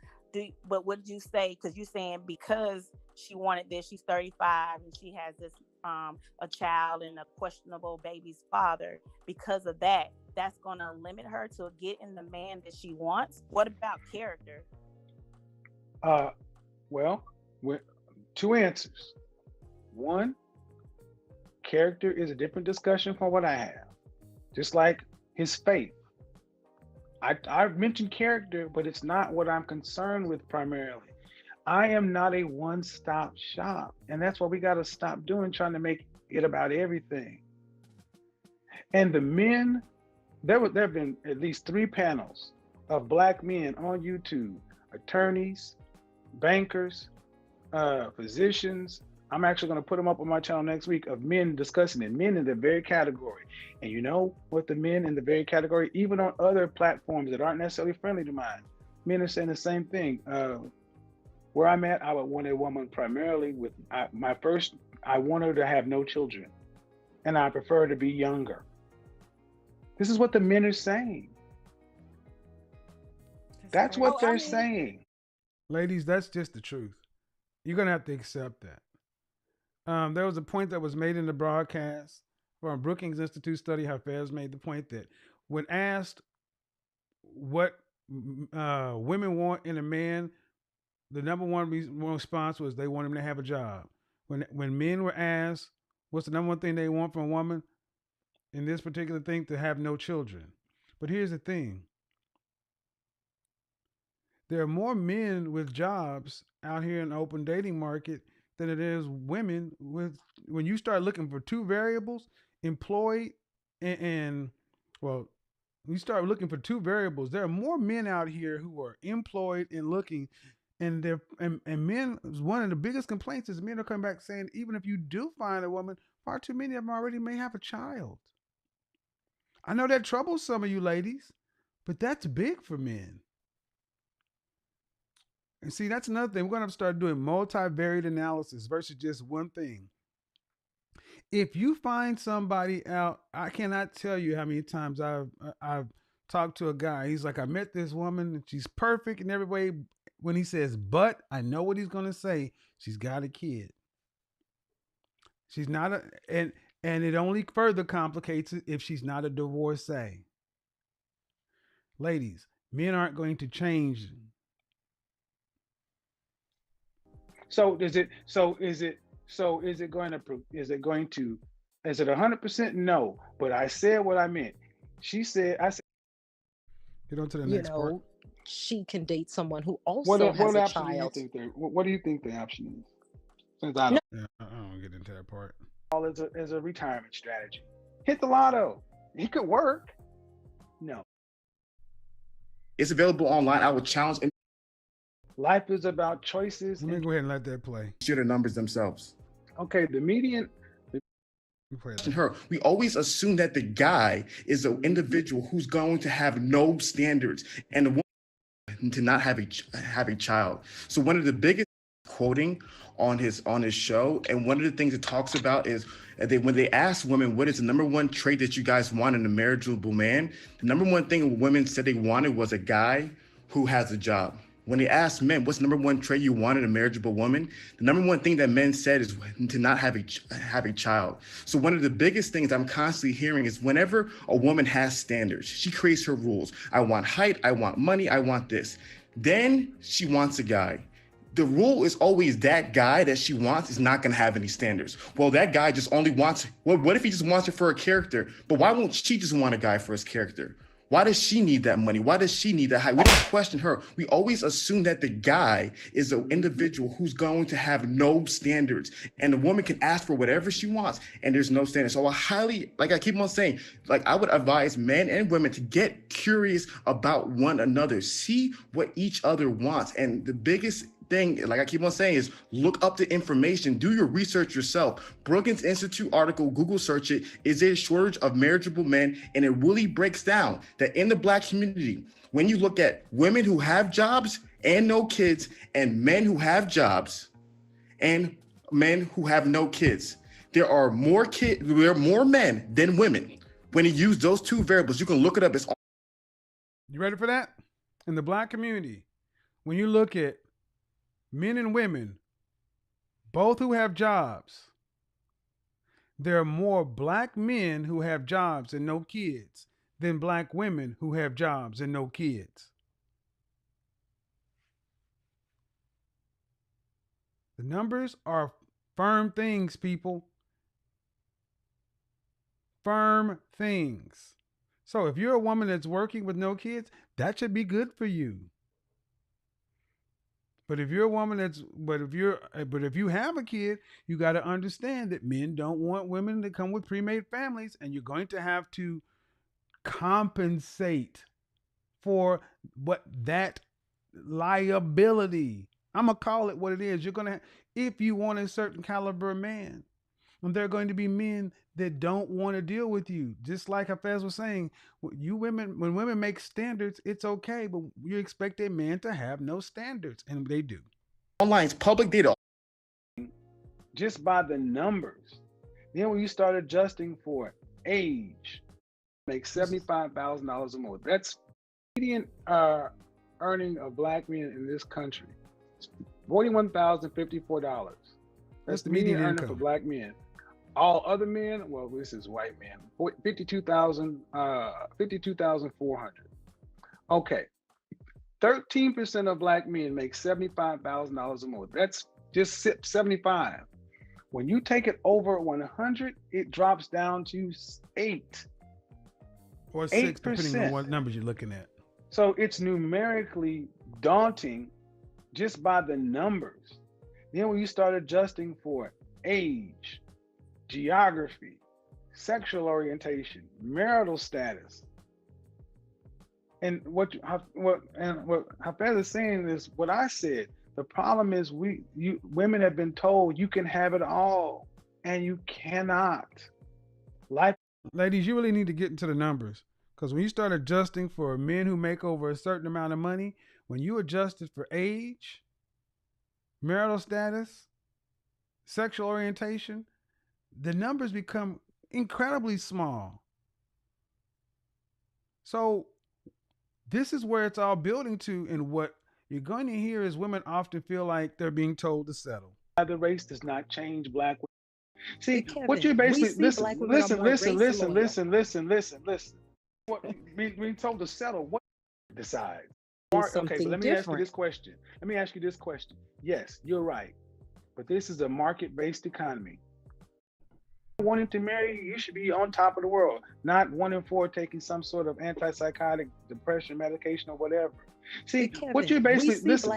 Q: But what did you say? Because you're saying because she wanted this, she's 35 and she has this a child and a questionable baby's father. Because of that, that's going to limit her to getting the man that she wants. What about character?
J: Well, two answers. One, character is a different discussion from what I have. Just like his faith. I've mentioned character, but it's not what I'm concerned with primarily. I am not a one-stop shop. And that's what we got to stop doing, trying to make it about everything. And the men, there have been at least 3 panels of Black men on YouTube, attorneys, bankers, physicians. I'm actually going to put them up on my channel next week, of men discussing it, men in the very category. And you know what, the men in the very category, even on other platforms that aren't necessarily friendly to mine, men are saying the same thing. Where I'm at, I would want a woman primarily with I want her to have no children, and I prefer to be younger. This is what the men are saying. That's what they're saying.
B: Ladies, that's just the truth. You're going to have to accept that. There was a point that was made in the broadcast from a Brookings Institute study. Hafez made the point that when asked what women want in a man, the number one response was they want him to have a job. When men were asked what's the number one thing they want from a woman, in this particular thing, to have no children. But here's the thing. There are more men with jobs out here in the open dating market than it is women with. When you start looking for 2 variables, employed and well, you start looking for 2 variables, there are more men out here who are employed and looking, and men, one of the biggest complaints is men are coming back saying, even if you do find a woman, far too many of them already may have a child. I know that troubles some of you ladies, but that's big for men. And see, that's another thing. We're going to start doing multivariate analysis versus just one thing. If you find somebody out, I cannot tell you how many times I've talked to a guy. He's like, I met this woman and she's perfect in every way. When he says, but, I know what he's going to say. She's got a kid. She's not and it only further complicates it if she's not a divorcee. Ladies, men aren't going to change.
J: So is it going to 100% no, but I said what I meant. I said,
B: get on to the next part.
P: She can date someone who also has a child.
J: What do you think the option is? Since I don't
B: get into that part.
J: As a retirement strategy. Hit the lotto. It could work. No.
O: It's available online. I would challenge.
J: Life is about choices.
B: Let me go ahead and let that play.
O: Share the numbers themselves.
J: Okay, the median.
O: We always assume that the guy is an individual who's going to have no standards and the woman to not have a child. So one of the biggest quoting on his show, and one of the things it talks about is when they ask women what is the number one trait that you guys want in a marriageable man, the number one thing women said they wanted was a guy who has a job. When they asked men, what's the number one trait you want in a marriageable woman? The number one thing that men said is to not have a child. So one of the biggest things I'm constantly hearing is whenever a woman has standards, she creates her rules. I want height, I want money, I want this. Then she wants a guy. The rule is always that guy that she wants is not going to have any standards. Well, that guy just only wants, what if he just wants her for a character? But why won't she just want a guy for his character? Why does she need that money? Why does she need that height? We don't question her. We always assume that the guy is an individual who's going to have no standards. And the woman can ask for whatever she wants, and there's no standards. So I highly, like I keep on saying, like I would advise men and women to get curious about one another. See what each other wants. And the biggest thing, like I keep on saying, is look up the information, do your research yourself. Brookings Institute article, Google search it, is there a shortage of marriageable men? And it really breaks down that in the Black community, when you look at women who have jobs and no kids, and men who have jobs and men who have no kids, there are more men than women. When you use those two variables, you can look it up.
B: You ready for that? In the Black community, when you look at men and women, both who have jobs, there are more Black men who have jobs and no kids than Black women who have jobs and no kids. The numbers are firm things, people. Firm things. So if you're a woman that's working with no kids, that should be good for you. But if you're a woman but if you have a kid, you got to understand that men don't want women to come with pre-made families, and you're going to have to compensate for what that liability. I'm gonna call it what it is. You're gonna, if you want a certain caliber man, and there are going to be men that don't want to deal with you. Just like Hafez was saying, you women, when women make standards, it's okay, but you expect a man to have no standards, and they do.
O: Online's public data.
J: Just by the numbers. Then when you start adjusting for age, make $75,000 or more. That's median earning of Black men in this country. $41,054. That's the median earning for Black men. All other men, well, this is white men, 52,400. Okay, 13% of Black men make $75,000 or more. That's just 75. When you take it over 100, it drops down to 8
B: or 6, depending on what numbers you're looking at.
J: So it's numerically daunting just by the numbers. Then when you start adjusting for age, geography, sexual orientation, marital status, and what Hafez is saying is what I said. The problem is women have been told you can have it all, and you cannot.
B: Ladies, you really need to get into the numbers, because when you start adjusting for men who make over a certain amount of money, when you adjust it for age, marital status, sexual orientation, the numbers become incredibly small. So this is where it's all building to, and what you're going to hear is women often feel like they're being told to settle.
J: The race does not change Black women. See, Kevin, what you basically listen. What being told to settle? What decide? Okay, but let me ask you this question. Yes, you're right, but this is a market-based economy. Wanting to marry, you should be on top of the world, not 1 in 4 taking some sort of antipsychotic depression medication or whatever. See, Kevin, what you're basically listen.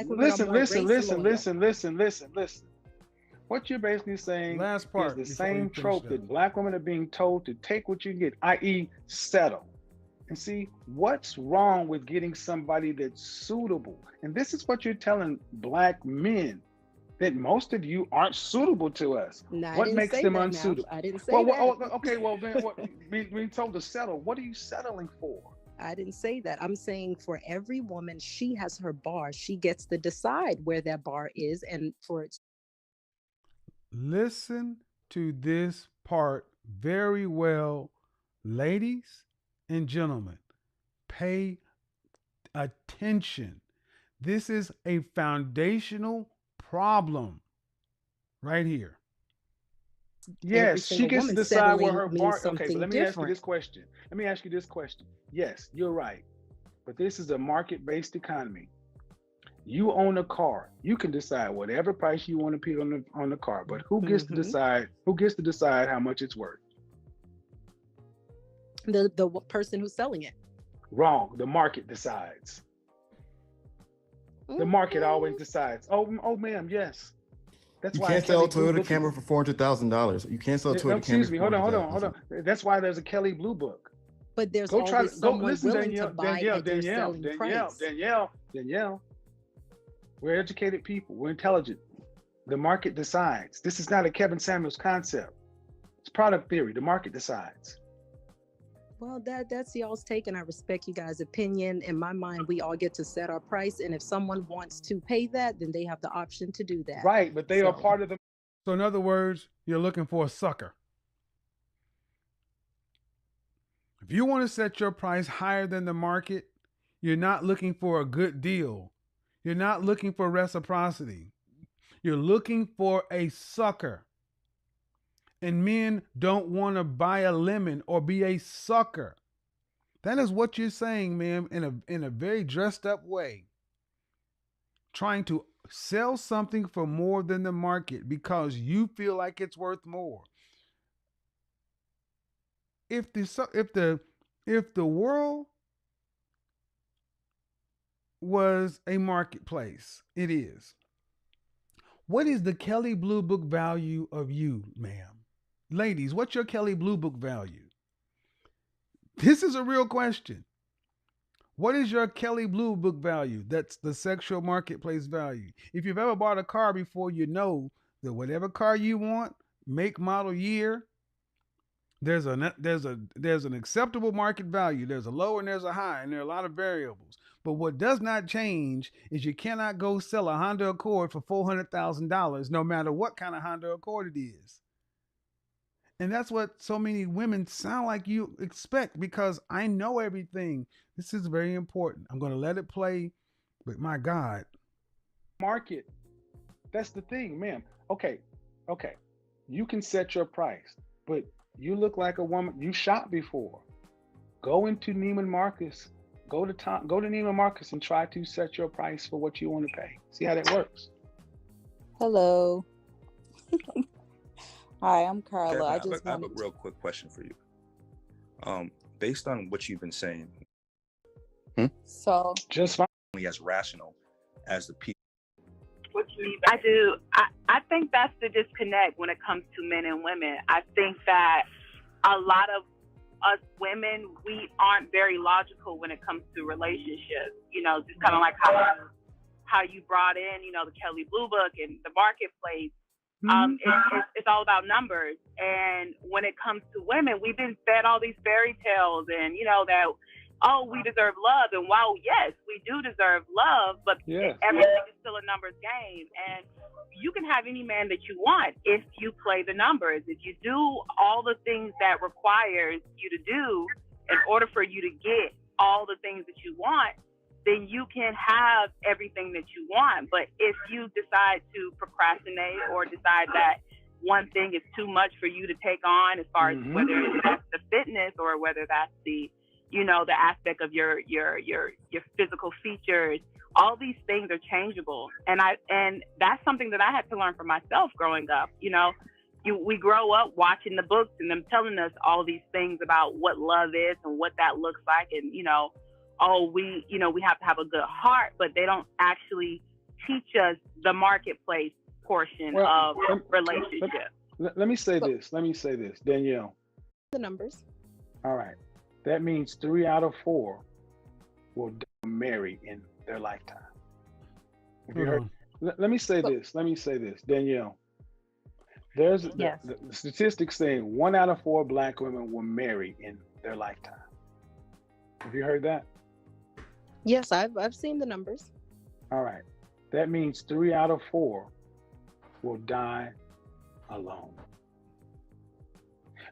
J: What you're basically saying is the same trope that Black women are being told to take what you get, i.e., settle. And see, what's wrong with getting somebody that's suitable? And this is what you're telling Black men, that most of you aren't suitable to us.
P: No,
J: what makes them unsuitable?
P: I didn't say that.
J: Okay, well then, being told to settle, what are you settling for?
P: I didn't say that. I'm saying for every woman, she has her bar. She gets to decide where that bar is, and for it.
B: Listen to this part very well, ladies and gentlemen. Pay attention. This is a foundational problem right here.
J: Yes, she
P: single
J: gets to
P: woman
J: decide where
P: settling
J: her
P: means
J: bar. Okay,
P: something
J: but let me ask you
P: different.
J: this question. Let me ask you this question. Yes, you're right. But this is a market-based economy. You own a car. You can decide whatever price you want to put on the car. But who gets to decide? Who gets to decide how much it's worth?
P: The person who's selling it.
J: Wrong. The market decides. The market always decides. Oh, ma'am, yes. That's
O: You
J: why
O: can't sell a
J: Kelly Blue
O: Toyota
J: Book
O: Camry for $400,000. You can't sell a Toyota Camry
J: Excuse me.
O: for
J: Hold
O: $400,000.
J: on. That's why there's a Kelly Blue Book.
P: But there's
J: Go
P: always someone
J: listen,
P: willing
J: Danielle,
P: to buy at your selling price.
J: Danielle. We're educated people. We're intelligent. The market decides. This is not a Kevin Samuels concept. It's product theory. The market decides.
P: Well, that's y'all's take, and I respect you guys' opinion. In my mind, we all get to set our price, and if someone wants to pay that, then they have the option to do that.
J: Right, but they are part of the...
B: So in other words, you're looking for a sucker. If you want to set your price higher than the market, you're not looking for a good deal. You're not looking for reciprocity. You're looking for a sucker. And men don't want to buy a lemon or be a sucker. That is what you're saying, ma'am, in a very dressed up way. Trying to sell something for more than the market because you feel like it's worth more. If the world was a marketplace, it is. What is the Kelly Blue Book value of you, ma'am? Ladies, what's your Kelly Blue Book value? This is a real question. What is your Kelly Blue Book value? That's the sexual marketplace value. If you've ever bought a car before, you know that whatever car you want, make, model, year, there's an acceptable market value. There's a low and there's a high, and there are a lot of variables. But what does not change is you cannot go sell a Honda Accord for $400,000, no matter what kind of Honda Accord it is. And that's what so many women sound like you expect, because I know everything. This is very important. I'm going to let it play, but my God.
J: Market. That's the thing, ma'am. Okay. You can set your price, but you look like a woman. You shop before. Go into Neiman Marcus. Go to Neiman Marcus and try to set your price for what you want to pay. See how that works.
R: Hello. Hi, I'm Carla.
S: Kevin, I have a real quick question for you. Based on what you've been saying,
R: so
J: just fine.
S: As rational as the people.
Q: I think that's the disconnect when it comes to men and women. I think that a lot of us women, we aren't very logical when it comes to relationships. You know, just kind of like how you brought in, you know, the Kelly Blue Book and the marketplace. It's all about numbers. And when it comes to women, we've been fed all these fairy tales and, you know, that, oh, we deserve love. And while, yes, we do deserve love, but everything is still a numbers game. And you can have any man that you want if you play the numbers. If you do all the things that requires you to do in order for you to get all the things that you want, then you can have everything that you want. But if you decide to procrastinate or decide that one thing is too much for you to take on, as far as whether that's the fitness or whether that's the, you know, the aspect of your physical features, all these things are changeable. And that's something that I had to learn for myself growing up. You know, we grow up watching the books and them telling us all these things about what love is and what that looks like. And, you know, we have to have a good heart, but they don't actually teach us the marketplace portion of relationship.
J: Let me say this, Danielle.
P: The numbers.
J: All right. That means 3 out of 4 will marry in their lifetime. Have you heard? Let me say this, Danielle. There's the statistics saying 1 out of 4 Black women will marry in their lifetime. Have you heard that?
P: Yes, I've seen the numbers.
J: All right. That means 3 out of 4 will die alone.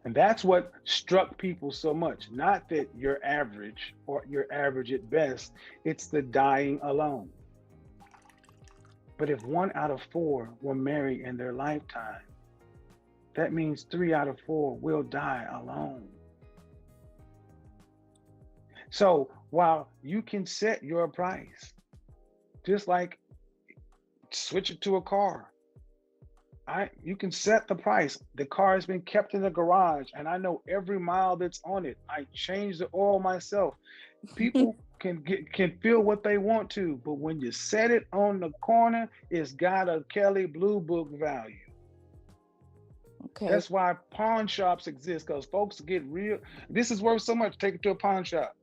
J: And that's what struck people so much. Not that you're average or you're average at best. It's the dying alone. But if 1 out of 4 will marry in their lifetime, that means 3 out of 4 will die alone. So while you can set your price, just like switch it to a car, you can set the price. The car has been kept in the garage, and I know every mile that's on it. I change the oil myself. People can feel what they want to, but when you set it on the corner, it's got a Kelly Blue Book value.
R: Okay.
J: That's why pawn shops exist, because folks get real. This is worth so much. Take it to a pawn shop.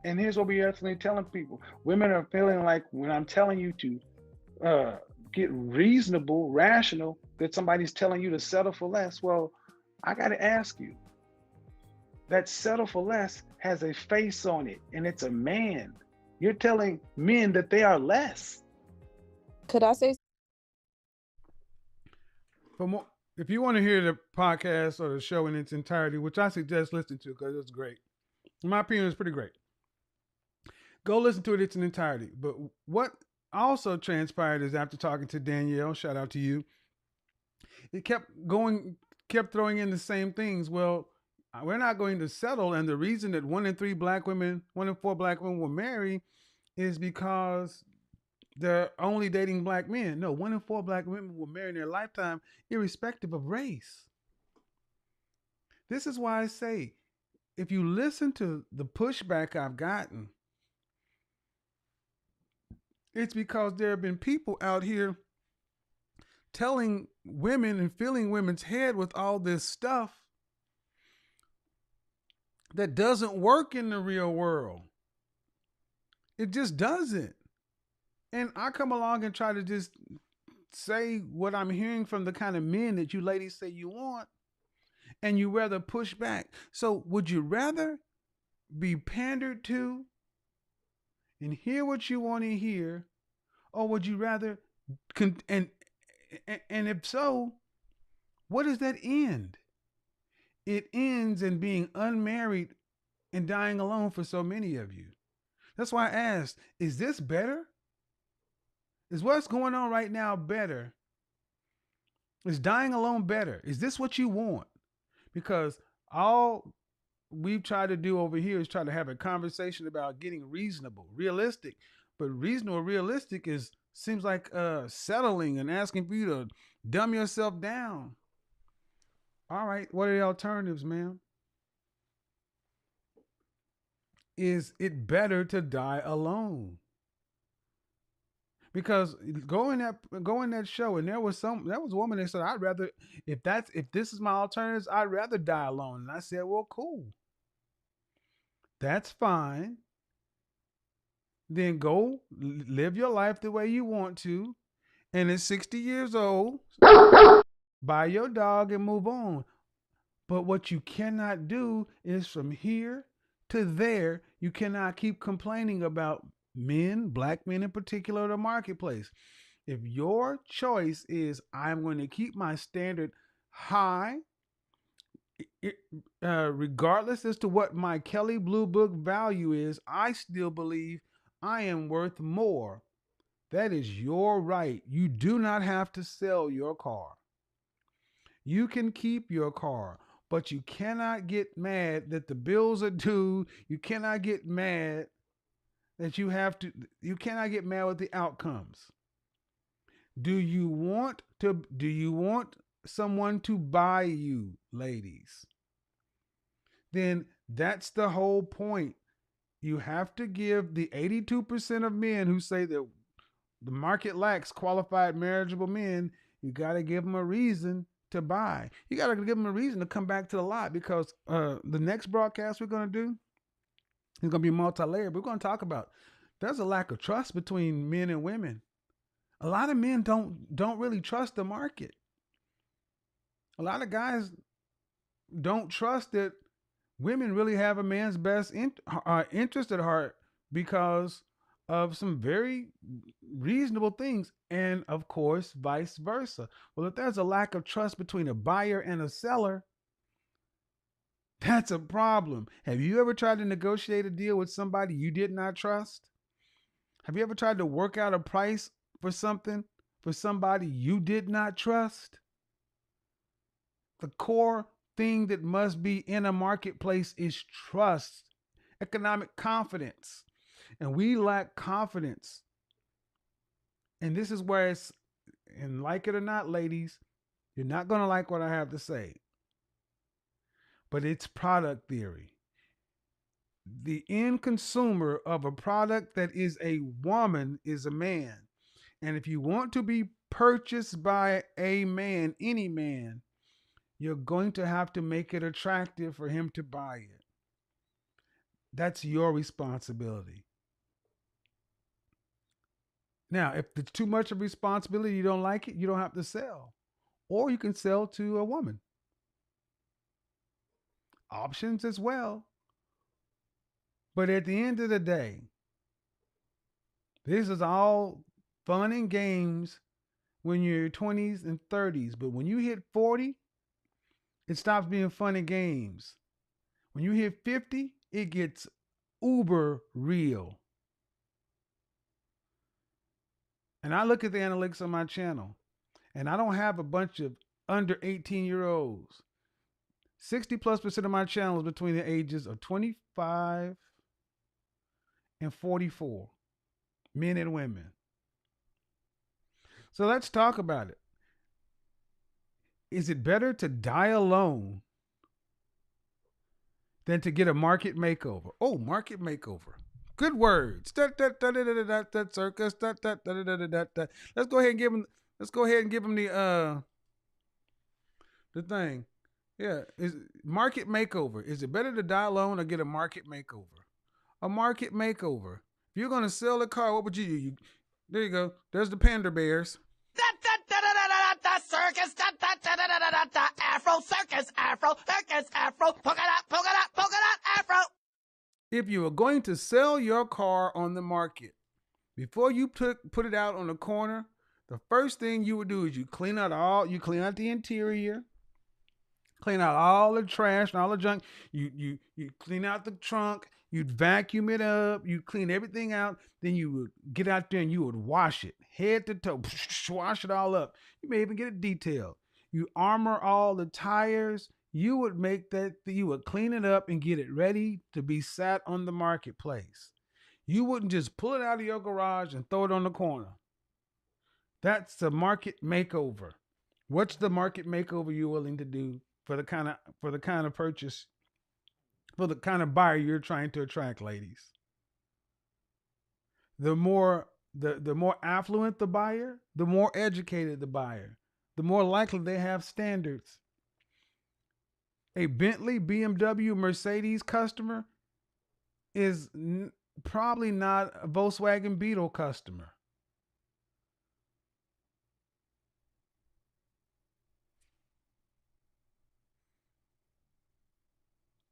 J: And here's what we're actually telling people. Women are feeling like when I'm telling you to get reasonable, rational, that somebody's telling you to settle for less. Well, I got to ask you, that settle for less has a face on it, and it's a man. You're telling men that they are less.
R: Could I say?
B: For more, if you want to hear the podcast or the show in its entirety, which I suggest listening to because it's great. In my opinion, it's pretty great. Go listen to it in its entirety. But what also transpired is after talking to Danielle, shout out to you, it kept throwing in the same things. Well, we're not going to settle. And the reason that 1 in 4 black women will marry is because they're only dating black men. No, 1 in 4 black women will marry in their lifetime, irrespective of race. This is why I say, if you listen to the pushback I've gotten, it's because there have been people out here telling women and filling women's head with all this stuff that doesn't work in the real world. It just doesn't. And I come along and try to just say what I'm hearing from the kind of men that you ladies say you want, and you rather push back. So would you rather be pandered to and hear what you want to hear, or would you rather and if so, what does that end? It ends in being unmarried and dying alone for so many of you. That's why I asked, is this better? Is what's going on right now better? Is dying alone better? Is this what you want? Because all we've tried to do over here is try to have a conversation about getting reasonable, realistic. But reasonable, realistic seems like settling and asking for you to dumb yourself down. All right, what are the alternatives, ma'am? Is it better to die alone? Because go in that show, and there was a woman that said, I'd rather, if this is my alternatives, I'd rather die alone. And I said, well, cool. That's fine. Then go live your life the way you want to. And at 60 years old, buy your dog and move on. But what you cannot do is from here to there, you cannot keep complaining about men, black men in particular, the marketplace. If your choice is, I'm going to keep my standard high, regardless as to what my Kelly Blue Book value is, I still believe I am worth more. That is your right. You do not have to sell your car. You can keep your car, but you cannot get mad that the bills are due. You cannot get mad that you cannot get mad with the outcomes. Do you want someone to buy you, ladies? Then that's the whole point. You have to give the 82% of men who say that the market lacks qualified marriageable men, you got to give them a reason to buy. You got to give them a reason to come back to the lot, because the next broadcast we're going to do is going to be multi-layered. We're going to talk about there's a lack of trust between men and women. A lot of men don't really trust the market. A lot of guys don't trust that women really have a man's best interest at heart because of some very reasonable things, and of course, vice versa. Well, if there's a lack of trust between a buyer and a seller, that's a problem. Have you ever tried to negotiate a deal with somebody you did not trust? Have you ever tried to work out a price for something for somebody you did not trust? The core thing that must be in a marketplace is trust, economic confidence. And we lack confidence. And this is where it's, and like it or not, ladies, you're not going to like what I have to say, but it's product theory. The end consumer of a product that is a woman is a man. And if you want to be purchased by a man, any man, you're going to have to make it attractive for him to buy it. That's your responsibility. Now, if it's too much of responsibility, you don't like it, you don't have to sell. Or you can sell to a woman. Options as well. But at the end of the day, this is all fun and games when you're 20s and 30s. But when you hit 40, it stops being fun and games. When you hit 50, it gets uber real. And I look at the analytics on my channel, and I don't have a bunch of under 18-year-olds. 60+% of my channel is between the ages of 25 and 44, men and women. So let's talk about it. Is it better to die alone than to get a market makeover? Oh, market makeover. Good words. That circus. Let's go ahead and give him. Let's go ahead and give him the thing. Yeah, is market makeover. Is it better to die alone or get a market makeover? A market makeover. If you're gonna sell a car, what would you do? There you go. There's the Panda Bears.
H: Circus, Afro circus, Afro circus, Afro polka dot, Afro.
B: If you are going to sell your car on the market, before you put it out on the corner, the first thing you would do is you clean out the interior, clean out all the trash and all the junk. You clean out the trunk, you'd vacuum it up, you clean everything out, then you would get out there and you would wash it head to toe, wash it all up. You may even get it detailed. You armor all the tires. You would clean it up and get it ready to be sat on the marketplace. You wouldn't just pull it out of your garage and throw it on the corner. That's the market makeover. What's the market makeover you're willing to do for the kind of purchase, for the kind of buyer you're trying to attract, ladies? The more affluent the buyer, the more educated the buyer, the more likely they have standards. A Bentley, BMW, Mercedes customer is probably not a Volkswagen Beetle customer.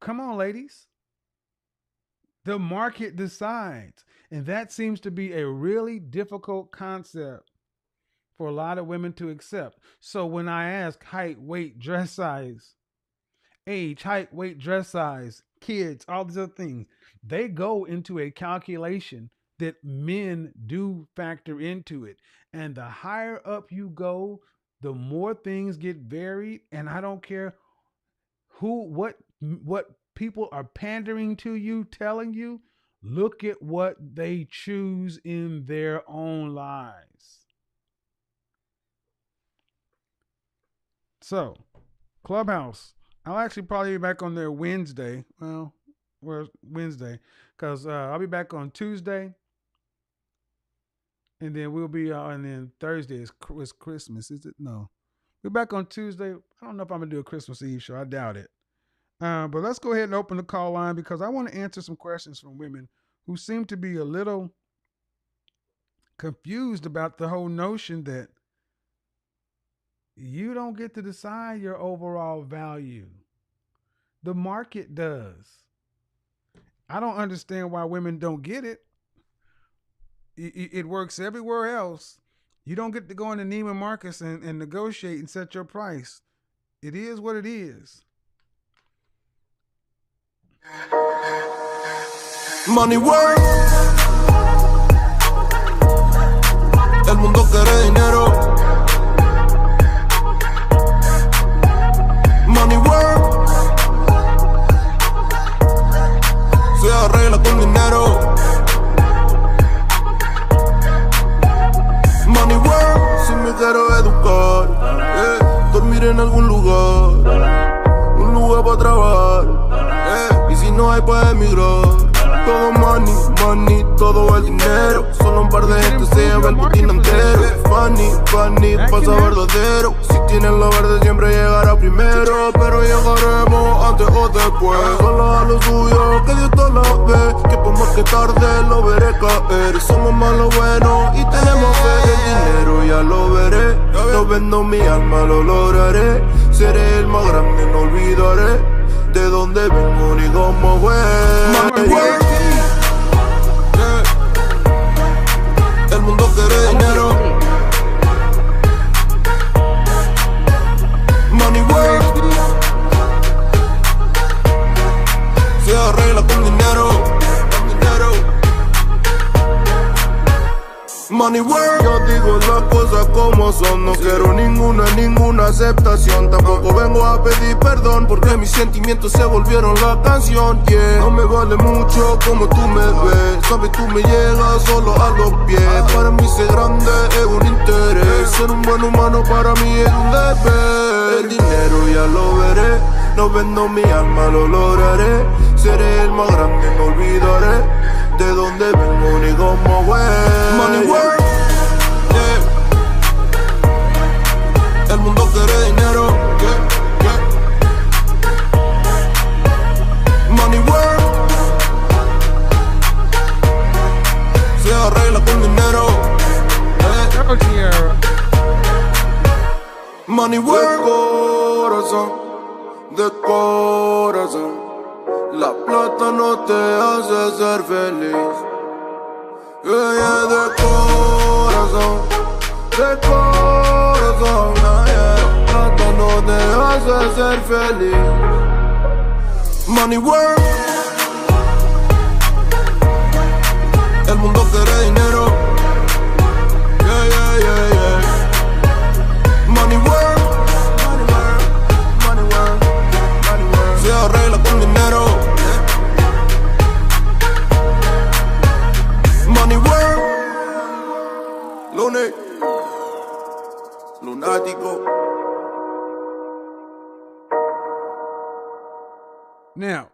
B: Come on, ladies. The market decides. And that seems to be a really difficult concept for a lot of women to accept. So when I ask height, weight, dress size, age, height, weight, dress size, kids, all these other things, they go into a calculation that men do factor into it. And the higher up you go, the more things get varied. And I don't care what people are pandering to you, telling you, look at what they choose in their own lives. So, Clubhouse, I'll actually probably be back on there Wednesday. Well, Wednesday, because I'll be back on Tuesday, and then we'll be and then Thursday is Christmas, is it? No, we're back on Tuesday. I don't know if I'm gonna do a Christmas Eve show. I doubt it. But let's go ahead and open the call line because I want to answer some questions from women who seem to be a little confused about the whole notion that you don't get to decide your overall value. The market does. I don't understand why women don't get it. It works everywhere else. You don't get to go into Neiman Marcus and negotiate and set your price. It is what it is.
A: Money work, mundo quiere dinero. Money work. Se arregla con dinero. Money work. Si me quiero educar, dormir en algún lugar, un lugar para trabajar, y si no hay para emigrar. Todo money, money, todo el dinero. Solo un par de gente se lleva el putín entero. Funny, funny, pasa verdadero. Si tienen lo verde siempre llegará primero. Pero llegaremos antes o después. Solo a lo suyo, que Dios te lo ve. Que por más que tarde lo veré caer. Somos más lo bueno y tenemos fe. El dinero ya lo veré. No vendo mi alma, lo lograré. Seré el más grande, no olvidaré de dónde vengo ni cómo fue. El mundo quiere dinero. Money work. Se arregla con dinero. Money work. Yo digo las cosas como son. No quiero ninguna aceptación. Tampoco vengo a pedir perdón, porque mis sentimientos se volvieron la canción. Yeah, no me vale mucho como tú me ves. Sabes, tú me llegas solo a los pies. Para mí ser grande es un interés. Ser un buen humano para mí es un deber. El dinero ya lo veré. No vendo mi alma, lo lograré. Seré el más grande, no olvidaré de dónde vengo ni cómo fue. Money work, yeah. El mundo quiere dinero, yeah, yeah. Money work. Se arregla con dinero, Money work. Corazón, de corazón. La plata no te hace ser feliz. Yeah, de corazón, yeah. La plata no te hace ser feliz. Money work. El mundo quiere dinero. Yeah, yeah, yeah, yeah. Money work. Money work. Money work. Money work. Se arregla con dinero. Money work. Lunes. Lunático.
B: Now,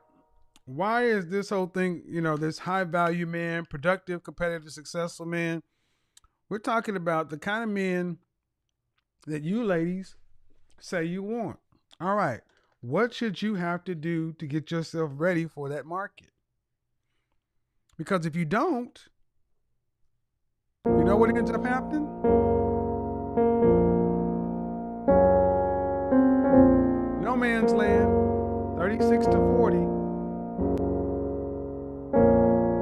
B: why is this whole thing, this high value man, productive, competitive, successful man? We're talking about the kind of men that you ladies say you want. All right. What should you have to do to get yourself ready for that market? Because if you don't, you know what ends up happening? No man's land, 36 to 40.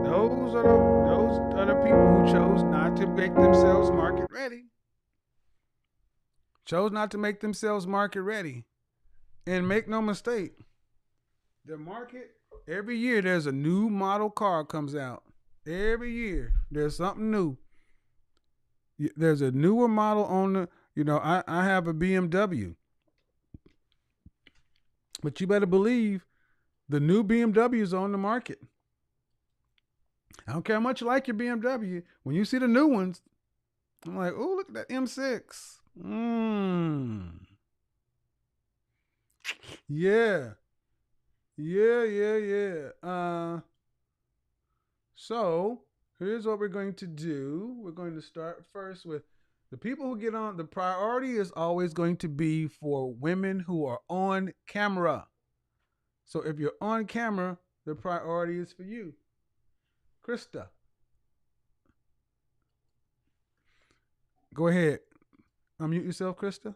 B: Those are the people who chose not to make themselves market ready. Chose not to make themselves market ready. And make no mistake, the market, every year there's a new model car comes out. Every year there's something new. There's a newer model on the, I have a BMW. But you better believe the new BMW is on the market. I don't care how much you like your BMW. When you see the new ones, I'm like, oh, look at that M6. Yeah. So here's what we're going to do. We're going to start first with the people who get on. The priority is always going to be for women who are on camera. So if you're on camera, the priority is for you. Krista. Go ahead. Unmute yourself, Krista.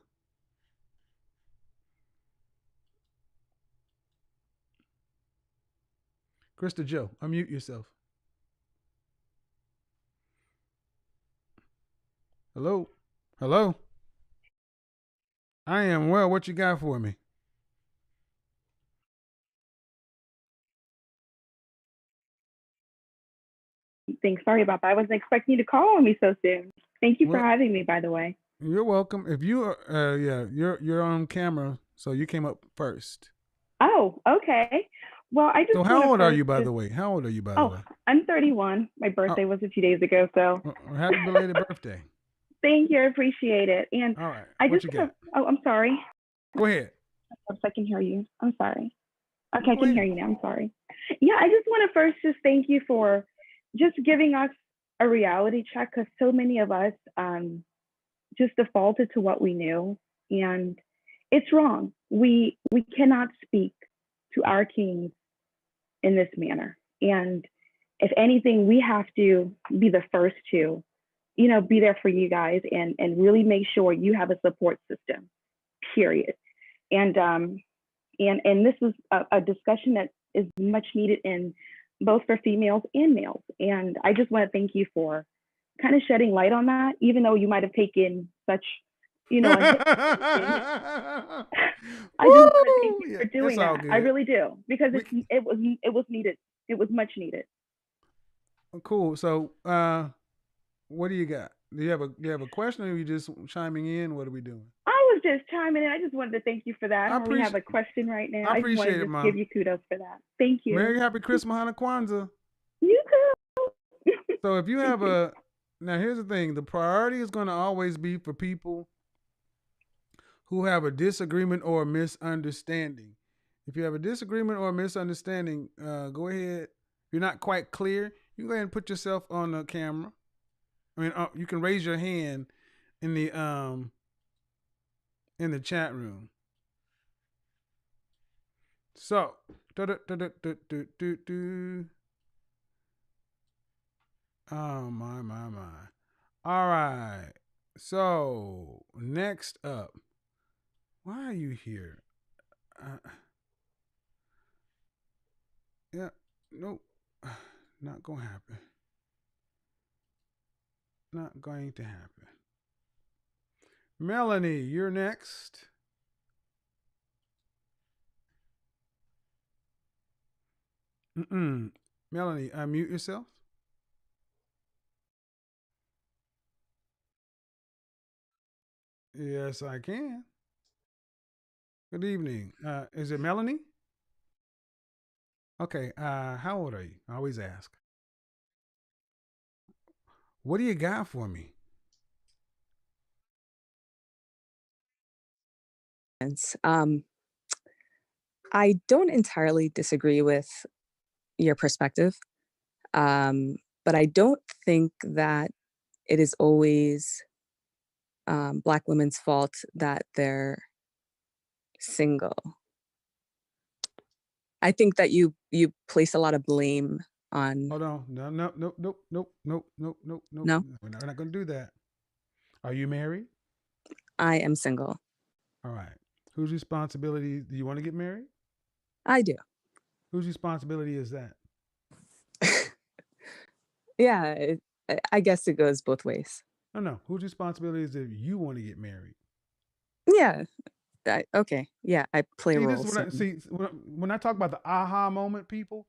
B: Krista Joe, unmute yourself. Hello? Hello? I am well. What you got for me?
C: Thanks. Sorry about that. I wasn't expecting you to call on me so soon.
T: Thank you for
B: Well,
T: having me, by the way.
B: you're welcome. If you are, yeah, you're on camera, so you came up first.
T: Oh, okay. Well, I
B: So
T: just want
B: how
T: to
B: old are
T: first
B: you, by
T: just.
B: the way? How old are you, by the
T: Oh,
B: way?
T: I'm 31. My
B: Oh,
T: birthday was a few days ago, so
B: happy belated birthday.
T: thank you. I appreciate it. And
B: All right,
T: I
B: what
T: just
B: you
T: want
B: got?
T: to. Oh, I'm sorry.
B: Go ahead.
T: I can hear you. I'm sorry. Okay, I
B: Go
T: can hear
B: ahead.
T: you now. I'm sorry. Yeah, I just want to first just thank you for just giving us a reality check, because so many of us just defaulted to what we knew, and it's wrong. We cannot speak to our kings in this manner, and if anything, we have to be the first to, be there for you guys, and really make sure you have a support system. Period. And and this was a discussion that is much needed in both for females and males. And I just want to thank you for kind of shedding light on that, even though you might have taken such, a hit. I just want to thank
B: Woo!
T: you
B: Yeah,
T: for
B: it's
T: doing
B: all
T: that. I
B: good.
T: really do, because
B: We
T: it was needed. It was much needed.
B: cool. So, what do you got? Do you have a question, or are you just chiming in? What are we doing?
T: I was just chiming in. I just wanted to thank you for that. I
B: I
T: don't really have
B: appreciate
T: a question right now.
B: I
T: I just wanted
B: appreciate
T: to
B: it,
T: just
B: Ma.
T: give you kudos for that. Thank you.
B: Merry Happy Christmas, Hana Kwanzaa.
T: You too.
B: So if you
T: Thank
B: have
T: you.
B: now here's the thing: the priority is going to always be for people who have a disagreement or a misunderstanding. If you have a disagreement or a misunderstanding, go ahead. If you're not quite clear, you can go ahead and put yourself on the camera. I mean, you can raise your hand in the chat room. So, oh my. All right. So next up, why are you here? Yeah, nope, not gonna happen. Not going to happen. Melanie, you're next. Melanie, unmute yourself. Yes, I can. Good evening. Is it Melanie? Okay. How old are you? I always ask. What do you got for me?
S: Um, I don't entirely disagree with your perspective, but I don't think that it is always Black women's fault that they're single. I think that you place a lot of blame on.
B: Hold on. No, no, nope, nope, nope, nope, nope, nope, nope.
S: No,
B: We're not going to do that. Are you married?
S: I am single.
B: All right. Whose responsibility? Do you want to get married?
S: I do.
B: Whose responsibility is that?
S: Yeah, I guess it goes both ways.
B: No. Whose responsibility is it if you want to get married?
S: Yeah. Okay. Yeah, I play
B: See, this is
S: roles.
B: what I see. When I talk about the aha moment, people,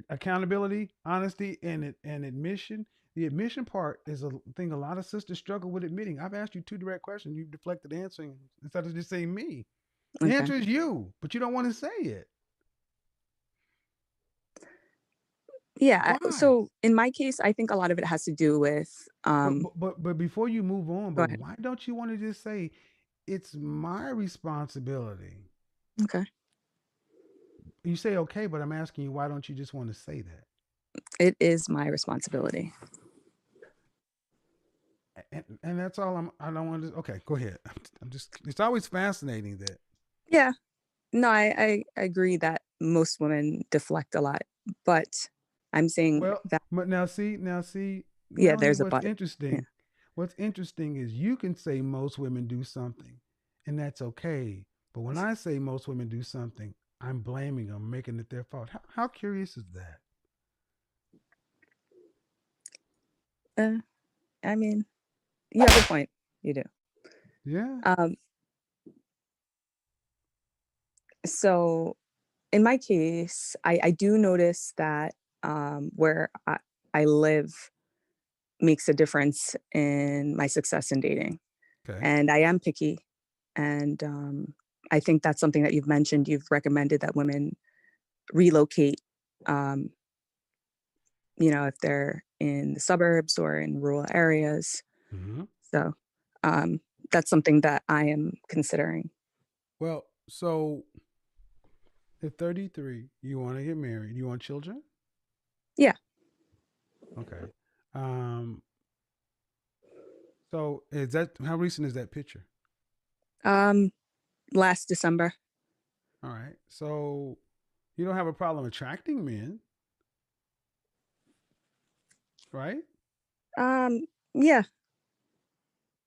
B: accountability, honesty, and admission. The admission part is a thing a lot of sisters struggle with admitting. I've asked you two direct questions. You've deflected answering instead of just saying me. The
S: Okay.
B: answer is you, but you don't want to say it.
S: Yeah.
B: Why?
S: So in my case, I think a lot of it has to do with.
B: But before you move on,
S: Go
B: but
S: ahead.
B: why don't you want to just say it's my responsibility?
S: Okay.
B: You say okay, but I'm asking you, why don't you just want to say that?
S: It is my responsibility.
B: And that's all I don't want to. Okay, go ahead. I'm just. It's always fascinating that.
S: Yeah. No, I agree that most women deflect a lot, but I'm saying
B: Well,
S: that.
B: but now see,
S: Yeah,
B: Melanie,
S: there's a
B: what's
S: but.
B: interesting?
S: Yeah.
B: What's interesting is you can say most women do something, and that's okay. But when I say most women do something, I'm blaming them, making it their fault. How curious is that?
S: I mean, you have a point. You do.
B: Yeah.
S: So in my case, I do notice that where I live, makes a difference in my success in dating.
B: Okay.
S: And I am picky. And I think that's something that you've mentioned. You've recommended that women relocate, if they're in the suburbs or in rural areas.
B: Mm-hmm.
S: So that's something that I am considering.
B: Well, so at 33, you want to get married. You want children?
S: Yeah.
B: Okay. So how recent is that picture?
S: Last December.
B: All right. So you don't have a problem attracting men, right?
S: Yeah.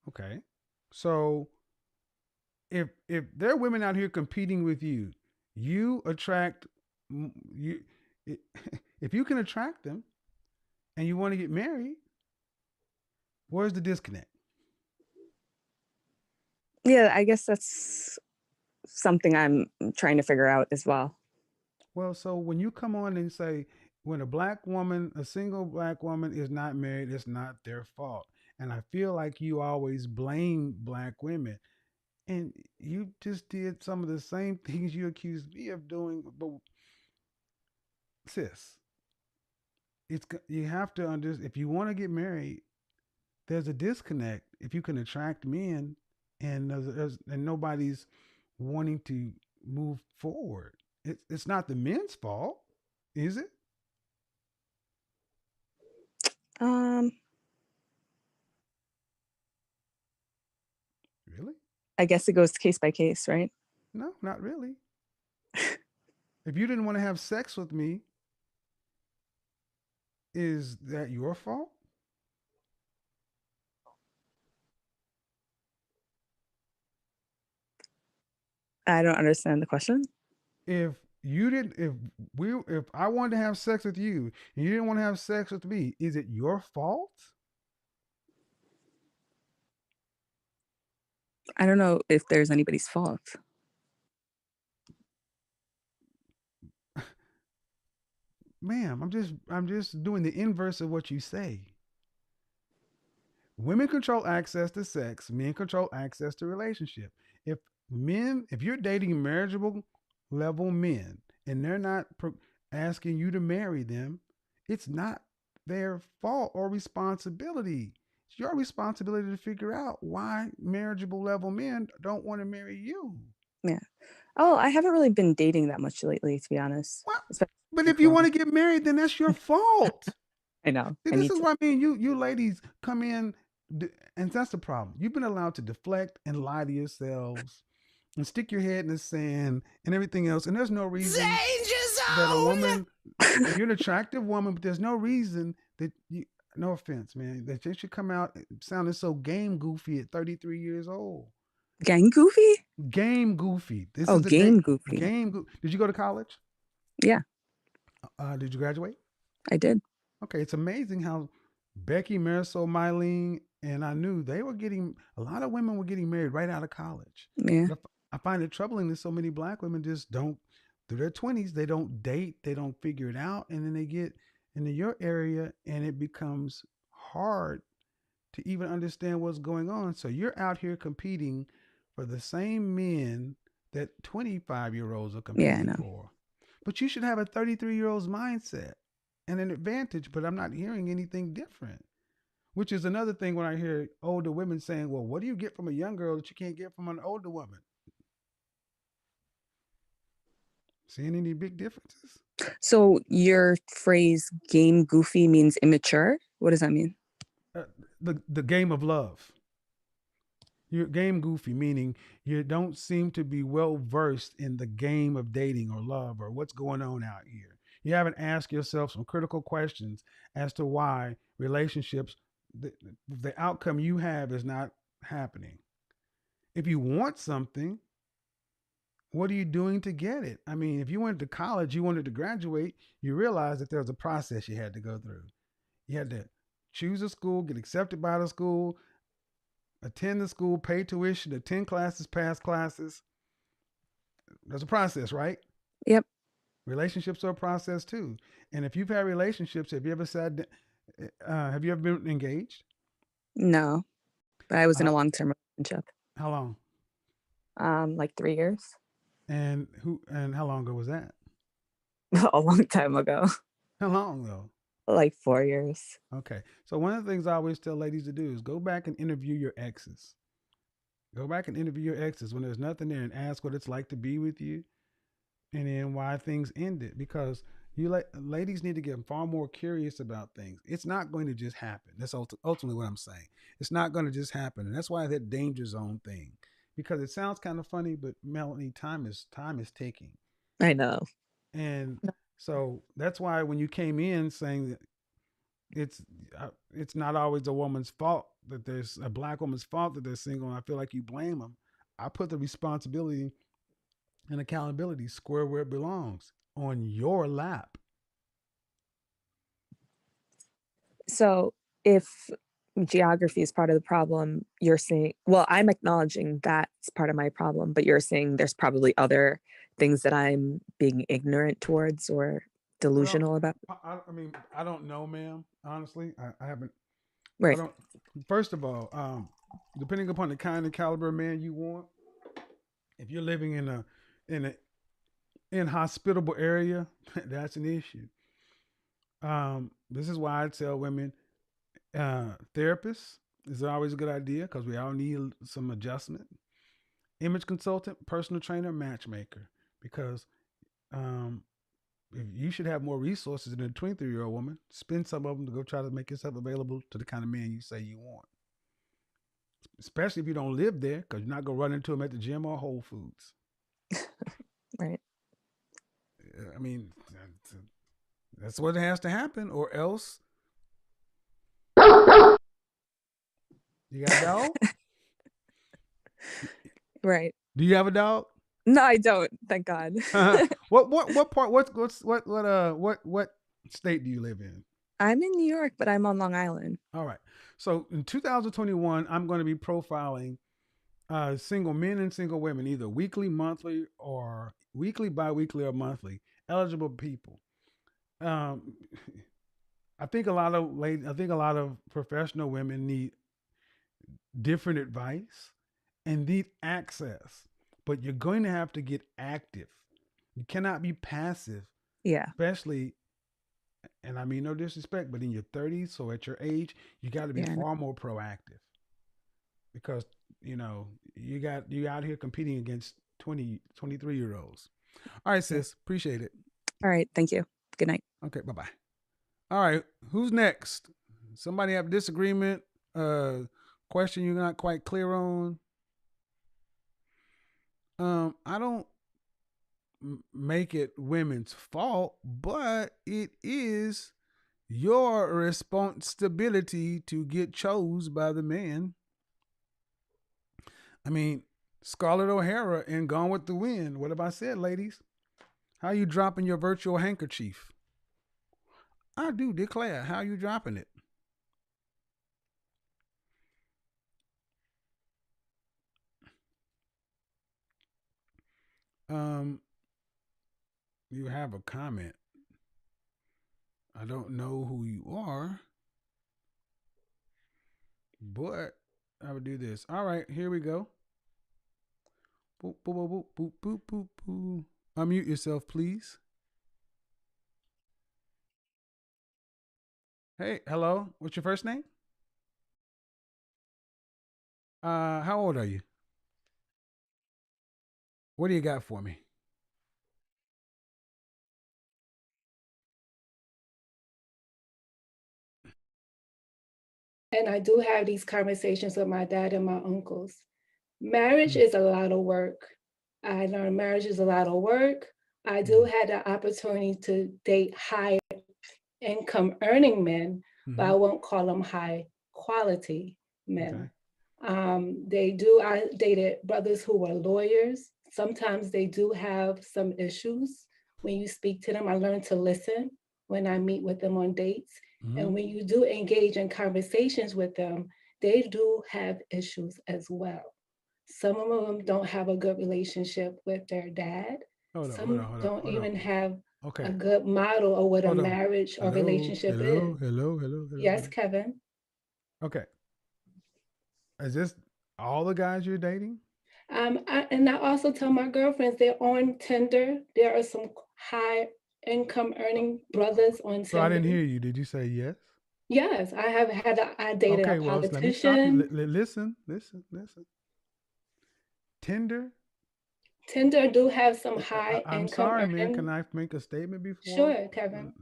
B: Okay. So if there are women out here competing with you, you attract you if you can attract them and you want to get married, where's the disconnect?
S: Yeah, I guess that's something I'm trying to figure out as well.
B: Well, so when you come on and say when a single black woman is not married, it's not their fault. And I feel like you always blame black women. And you just did some of the same things you accused me of doing. But sis, you have to understand if you want to get married, there's a disconnect. If you can attract men, and and nobody's wanting to move forward, it's not the men's fault, is it?
S: Um,
B: Really?
S: I guess it goes case by case, right?
B: No, not really. If you didn't want to have sex with me, is that your fault?
S: I don't understand the question.
B: If you didn't, if I wanted to have sex with you and you didn't want to have sex with me, is it your fault?
S: I don't know if there's anybody's fault.
B: Ma'am, I'm just doing the inverse of what you say. Women control access to sex, men control access to relationship. If you're dating marriageable level men and they're not asking you to marry them, it's not their fault or responsibility. It's your responsibility to figure out why marriageable level men don't want to marry you.
S: Yeah. Oh, I haven't really been dating that much lately, to be honest.
B: What?
S: Especially
B: But if you want to get married, then that's your fault.
S: I know.
B: See,
S: I
B: this
S: need
B: is
S: to.
B: what I mean. You ladies come in, and that's the problem. You've been allowed to deflect and lie to yourselves, and stick your head in the sand and everything else. And there's no reason that a woman, you're an attractive woman, but there's no reason that you. No offense, man, that you should come out sounding so game goofy at 33 years old.
S: Gang goofy?
B: Game goofy. This
S: Oh,
B: is the
S: game goofy.
B: Did you go to college?
S: Yeah,
B: Did you graduate?
S: I did.
B: Okay, it's amazing how Becky, Marisol, Mylene, and I knew they were getting a lot of women were getting married right out of college.
S: Yeah.
B: But I find it troubling that so many black women just don't through their 20s, they don't date, they don't figure it out, and then they get into your area and it becomes hard to even understand what's going on. So you're out here competing for the same men that 25-year-olds are
S: Yeah, I
B: competing
S: know.
B: for. But you should have a 33-year-old's mindset and an advantage, but I'm not hearing anything different. Which is another thing when I hear older women saying, well, what do you get from a young girl that you can't get from an older woman? Seeing any big differences?
S: So your phrase game goofy means immature? What does that mean?
B: The game of love. You're game goofy, meaning you don't seem to be well versed in the game of dating or love or what's going on out here. You haven't asked yourself some critical questions as to why relationships, the outcome you have is not happening. If you want something, what are you doing to get it? I mean, if you went to college, you wanted to graduate, you realize that there was a process you had to go through. You had to choose a school, get accepted by the school, attend the school, pay tuition, attend classes, pass classes. There's a process, right?
S: Yep.
B: Relationships are a process too. And if you've had relationships, have you ever said, Have you ever been engaged?
S: No, but I was in a
B: Uh,
S: long-term relationship.
B: how long?
S: Like 3 years.
B: And how long ago was that?
S: A long time ago.
B: How long though?
S: Like 4 years.
B: Okay. So one of the things I always tell ladies to do is go back and interview your exes. Go back and interview your exes when there's nothing there and ask what it's like to be with you and then why things ended. Because ladies need to get far more curious about things. It's not going to just happen. That's ultimately what I'm saying. It's not going to just happen. And that's why that danger zone thing. Because it sounds kind of funny, but Melanie, time is ticking.
S: I know.
B: And so that's why when you came in saying that it's not always a woman's fault that there's a black woman's fault that they're single, and I feel like you blame them. I put the responsibility and accountability square where it belongs, on your lap.
S: So if geography is part of the problem, you're saying, well, I'm acknowledging that's part of my problem, but you're saying there's probably other things that I'm being ignorant towards or delusional
B: Well,
S: about.
B: I mean, I don't know, ma'am. Honestly, I haven't. I
S: Right.
B: don't. First of all, depending upon the kind of caliber of man you want, if you're living in a inhospitable area, that's an issue. This is why I tell women, therapists is always a good idea because we all need some adjustment. Image consultant, personal trainer, matchmaker, because um, if you should have more resources than a 23-year-old woman. Spend some of them to go try to make yourself available to the kind of man you say you want. Especially if you don't live there, because you're not gonna run into them at the gym or Whole Foods.
S: Right.
B: I mean, that's what has to happen, or else. You got a dog?
S: Right.
B: Do you have a dog?
S: No, I don't. Thank God.
B: What part? What state do you live in?
S: I'm in New York, but I'm on Long Island.
B: All right. So in 2021, I'm going to be profiling single men and single women, either weekly, monthly, or weekly, bi-weekly, or monthly eligible people. Um, I think a lot of professional women need different advice and need access, but you're going to have to get active. You cannot be passive.
S: Yeah.
B: Especially, and I mean no disrespect, but in your 30s, so at your age, you got to be far more proactive because you out here competing against 23-year-olds. All right, sis, appreciate it.
S: All right, thank you. Good night.
B: Okay, bye-bye. All right, who's next? Somebody have disagreement, question you're not quite clear on? I don't make it women's fault, but it is your responsibility to get chose by the man. I mean, Scarlett O'Hara in Gone with the Wind. What have I said, ladies? How you dropping your virtual handkerchief? I do declare. How you dropping it? You have a comment. I don't know who you are, but I would do this. All right, here we go. Boop, boop, boop, boop, boop, boop, boop. Unmute yourself, please. Hey, hello. What's your first name? How old are you? What do you got for me?
S: And I do have these conversations with my dad and my uncles. Marriage is a lot of work. I learned marriage is a lot of work. I do have the opportunity to date high income earning men, but I won't call them high quality men. I dated brothers who were lawyers. Sometimes they do have some issues. When you speak to them, I learned to listen when I meet with them on dates. And when you do engage in conversations with them, they do have issues as well. Some of them don't have a good relationship with their dad. Some don't even have a good model of what
B: Hold
S: a
B: on.
S: marriage or relationship is.
B: Hello.
S: Yes, Kevin.
B: Okay. Is this all the guys you're dating?
S: And I also tell my girlfriends they're on Tinder. There are some high income earning brothers on Tinder.
B: So I didn't hear you. Did you say yes?
S: Yes, I dated a
B: well, let me stop you.
S: politician.
B: Listen. Tinder?
S: Tinder do have some high
B: I'm
S: income
B: sorry, man.
S: earning.
B: Can I make a statement before?
S: Sure, Kevin.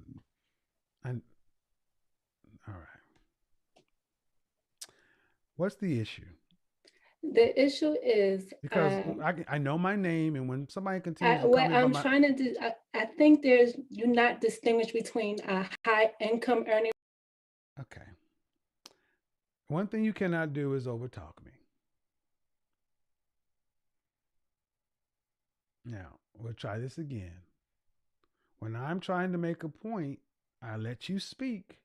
B: All right. What's the issue?
S: The issue is
B: Because I know my name, and when somebody continues to
S: what
B: call me
S: I'm
B: by
S: trying to do, I think you're not distinguish between a high income earning.
B: Okay. One thing you cannot do is overtalk me. Now, we'll try this again. When I'm trying to make a point, I let you speak.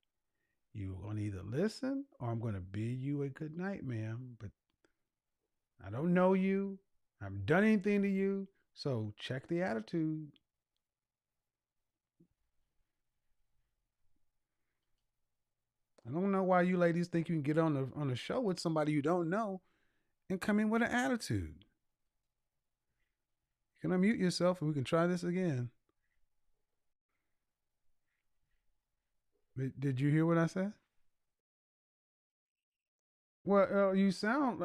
B: You're going to either listen or I'm going to bid you a good night, ma'am. But I don't know you. I haven't done anything to you. So check the attitude. I don't know why you ladies think you can get on a show with somebody you don't know and come in with an attitude. You can unmute yourself and we can try this again. Did you hear what I said? Well, you sound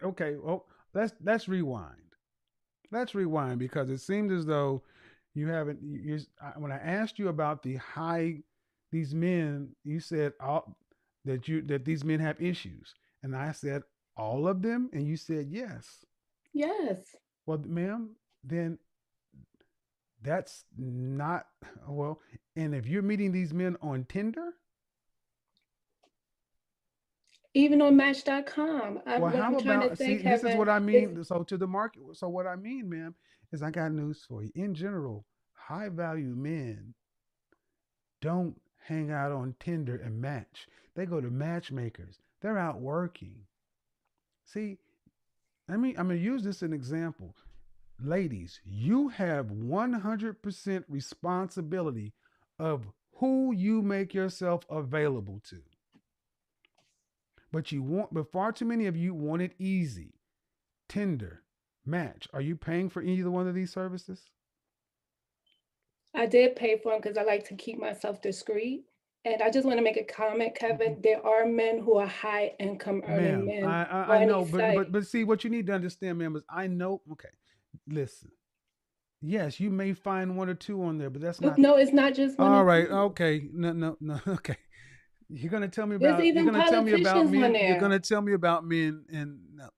B: okay. Well, let's rewind. Let's rewind because it seemed as though you haven't. When I asked you about these men, you said that these men have issues, and I said all of them, and you said yes.
S: Yes.
B: Well, ma'am, then that's not well. And if you're meeting these men on Tinder,
S: even on Match.com,
B: well, how
S: I'm trying to
B: about
S: say,
B: see? This is
S: Kevin,
B: what I mean. So to the market. So what I mean, ma'am, is I got news for you. In general, high value men don't hang out on Tinder and match. They go to matchmakers. They're out working. See, I'm gonna use this as an example. Ladies, you have 100% responsibility of who you make yourself available to. But far too many of you want it easy. Tinder, Match. Are you paying for either one of these services?
S: I did pay for them because I like to keep myself discreet. And I just want to make a comment, Kevin. There are men who are high income earning men.
B: I know, but see, what you need to understand, ma'am, is I know. Okay, listen. Yes, you may find one or two on there, but that's not.
S: No, it's not just one.
B: All right, okay, no, okay. You're gonna tell me about.
S: There's even politicians
B: men.
S: on there.
B: You're gonna tell me about men, and no.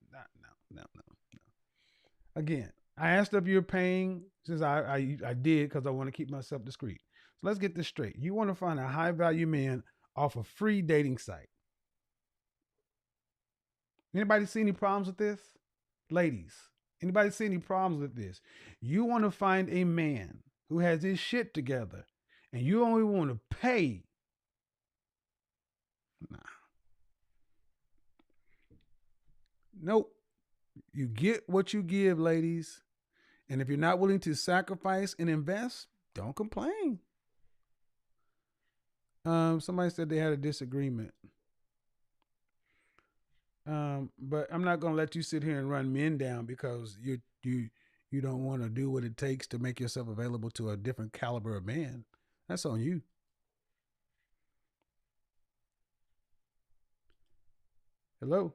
B: Again, I asked if you're paying. Since I did because I want to keep myself discreet. So let's get this straight. You want to find a high value man off a free dating site. Anybody see any problems with this? Ladies, anybody see any problems with this? You want to find a man who has his shit together and you only want to pay. Nah. Nope. You get what you give, ladies. And if you're not willing to sacrifice and invest, don't complain. Somebody said they had a disagreement. But I'm not gonna let you sit here and run men down because you don't want to do what it takes to make yourself available to a different caliber of man. That's on you. Hello.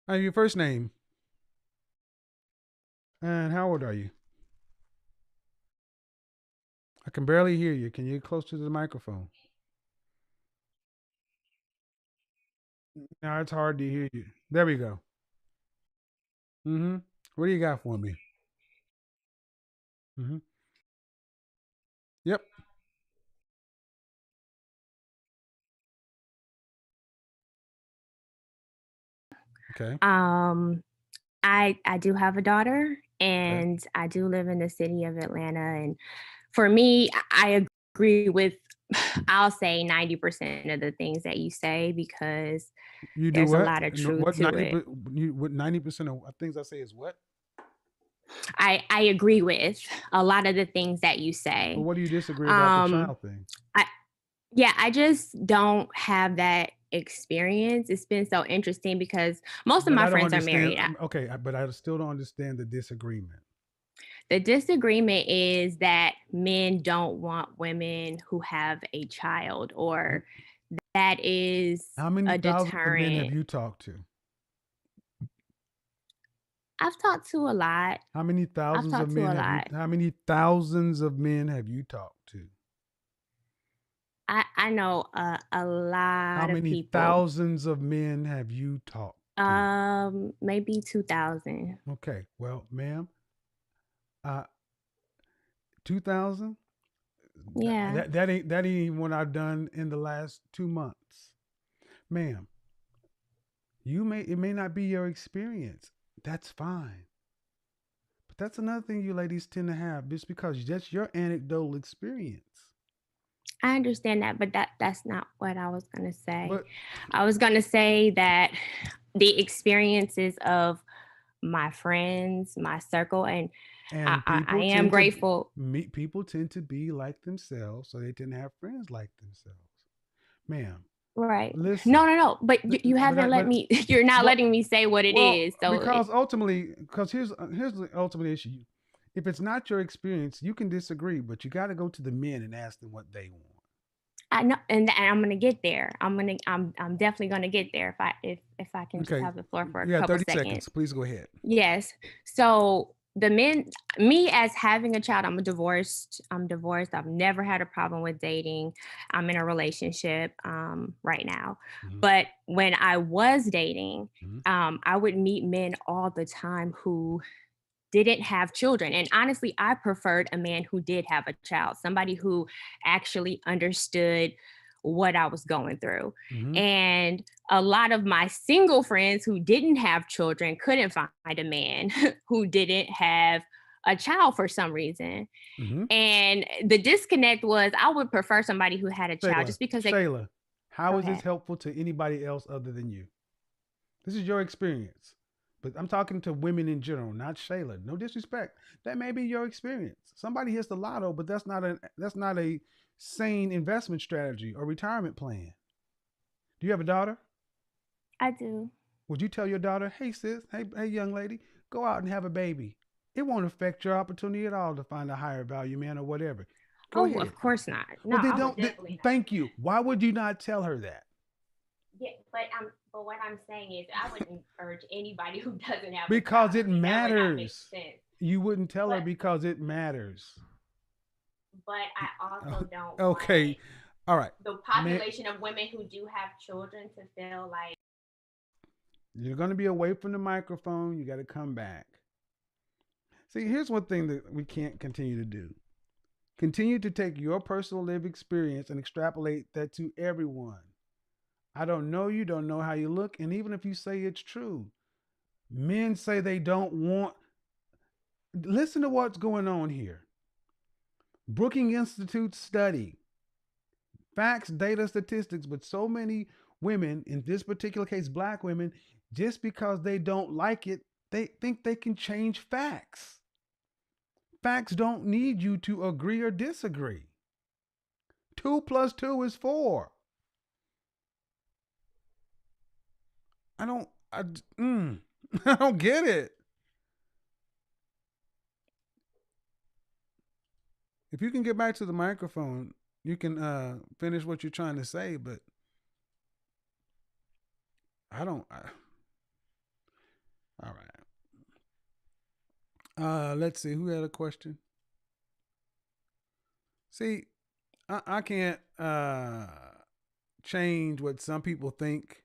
B: Your first name. And how old are you? I can barely hear you. Can you get close to the microphone? Now it's hard to hear you. There we go. Mm-hmm. What do you got for me? Mm-hmm. Yep. Okay.
S: I do have a daughter, and I do live in the city of Atlanta. And for me, I agree with, I'll say 90% of the things that you say because
B: You do
S: there's
B: what?
S: a lot of truth
B: What
S: to it.
B: 90%? What 90% of things I say is what?
S: I agree with a lot of the things that you say.
B: But what do you disagree about the child thing?
S: I just don't have that experience. It's been so interesting because most of
B: But
S: my
B: I don't
S: friends are
B: understand.
S: married.
B: Okay, but I still don't understand the disagreement.
S: The disagreement is that men don't want women who have a child, or that is
B: How many
S: a
B: thousands of men have
S: deterrent.
B: you talked to?
S: I've talked to a lot.
B: How many
S: I've
B: thousands of
S: talked to
B: men
S: a
B: have you?
S: lot.
B: How many thousands of men have you talked to?
S: I know a
B: How
S: lot of
B: many
S: people.
B: thousands of men have you talked to?
S: Maybe 2,000.
B: Okay, well, ma'am, 2,000.
S: Yeah.
B: That ain't even what I've done in the last 2 months, ma'am. It may not be your experience. That's fine. But that's another thing you ladies tend to have, just because that's your anecdotal experience.
S: I understand that, but that's not what I was going to say.
B: But
S: I was going to say that the experiences of my friends, my circle, and I am grateful.
B: People tend to be like themselves, so they tend to have friends like themselves. Ma'am,
S: Right.
B: listen.
S: No. But you haven't let me. You're not letting me say what it is. So
B: because ultimately, here's the ultimate issue. If it's not your experience, you can disagree, but you got to go to the men and ask them what they want.
S: I know, and I'm gonna get there. I'm definitely gonna get there if I can just have the floor for a couple
B: 30
S: seconds.
B: seconds. Please go ahead.
S: Yes. So the men, me as having a child, I'm divorced. I've never had a problem with dating. I'm in a relationship right now.
B: Mhm.
S: But when I was dating,
B: Mhm.
S: I would meet men all the time who didn't have children. And honestly, I preferred a man who did have a child, somebody who actually understood what I was going through.
B: Mhm.
S: And a lot of my single friends who didn't have children couldn't find a man who didn't have a child for some reason.
B: Mhm.
S: And the disconnect was I would prefer somebody who had a child just because
B: Shayla, how
S: Go
B: is this
S: ahead.
B: helpful to anybody else other than you? This is your experience. But I'm talking to women in general, not Shayla. No disrespect. That may be your experience. Somebody hits the lotto, but that's not a sane investment strategy or retirement plan. Do you have a daughter?
S: I do.
B: Would you tell your daughter, "Hey sis, hey young lady, go out and have a baby"? It won't affect your opportunity at all to find a higher value man or whatever. Go ahead.
S: Of course not. No,
B: Well, then
S: I would
B: don't.
S: definitely not.
B: Thank you. Why would you not tell her that?
S: Yeah, but what I'm saying is I wouldn't urge anybody who doesn't have
B: Because
S: a child.
B: it
S: I mean, that would not make
B: matters.
S: sense.
B: You wouldn't tell her
S: But
B: because it matters.
S: but I also don't
B: Okay.
S: want
B: All right.
S: the population of women who do have children to feel like
B: You're going to be away from the microphone. You got to come back. See, here's one thing that we can't continue to do. Continue to take your personal lived experience and extrapolate that to everyone. I don't know you, don't know how you look, and even if you say it's true, men say they don't want. Listen to what's going on here. Brookings Institute study, facts, data, statistics, but so many women, in this particular case, black women, just because they don't like it, they think they can change facts. Facts don't need you to agree or disagree. 2 plus 2 is 4. I don't, I, I don't get it. If you can get back to the microphone, you can finish what you're trying to say, but I don't. All right. Let's see. Who had a question? See, I can't change what some people think.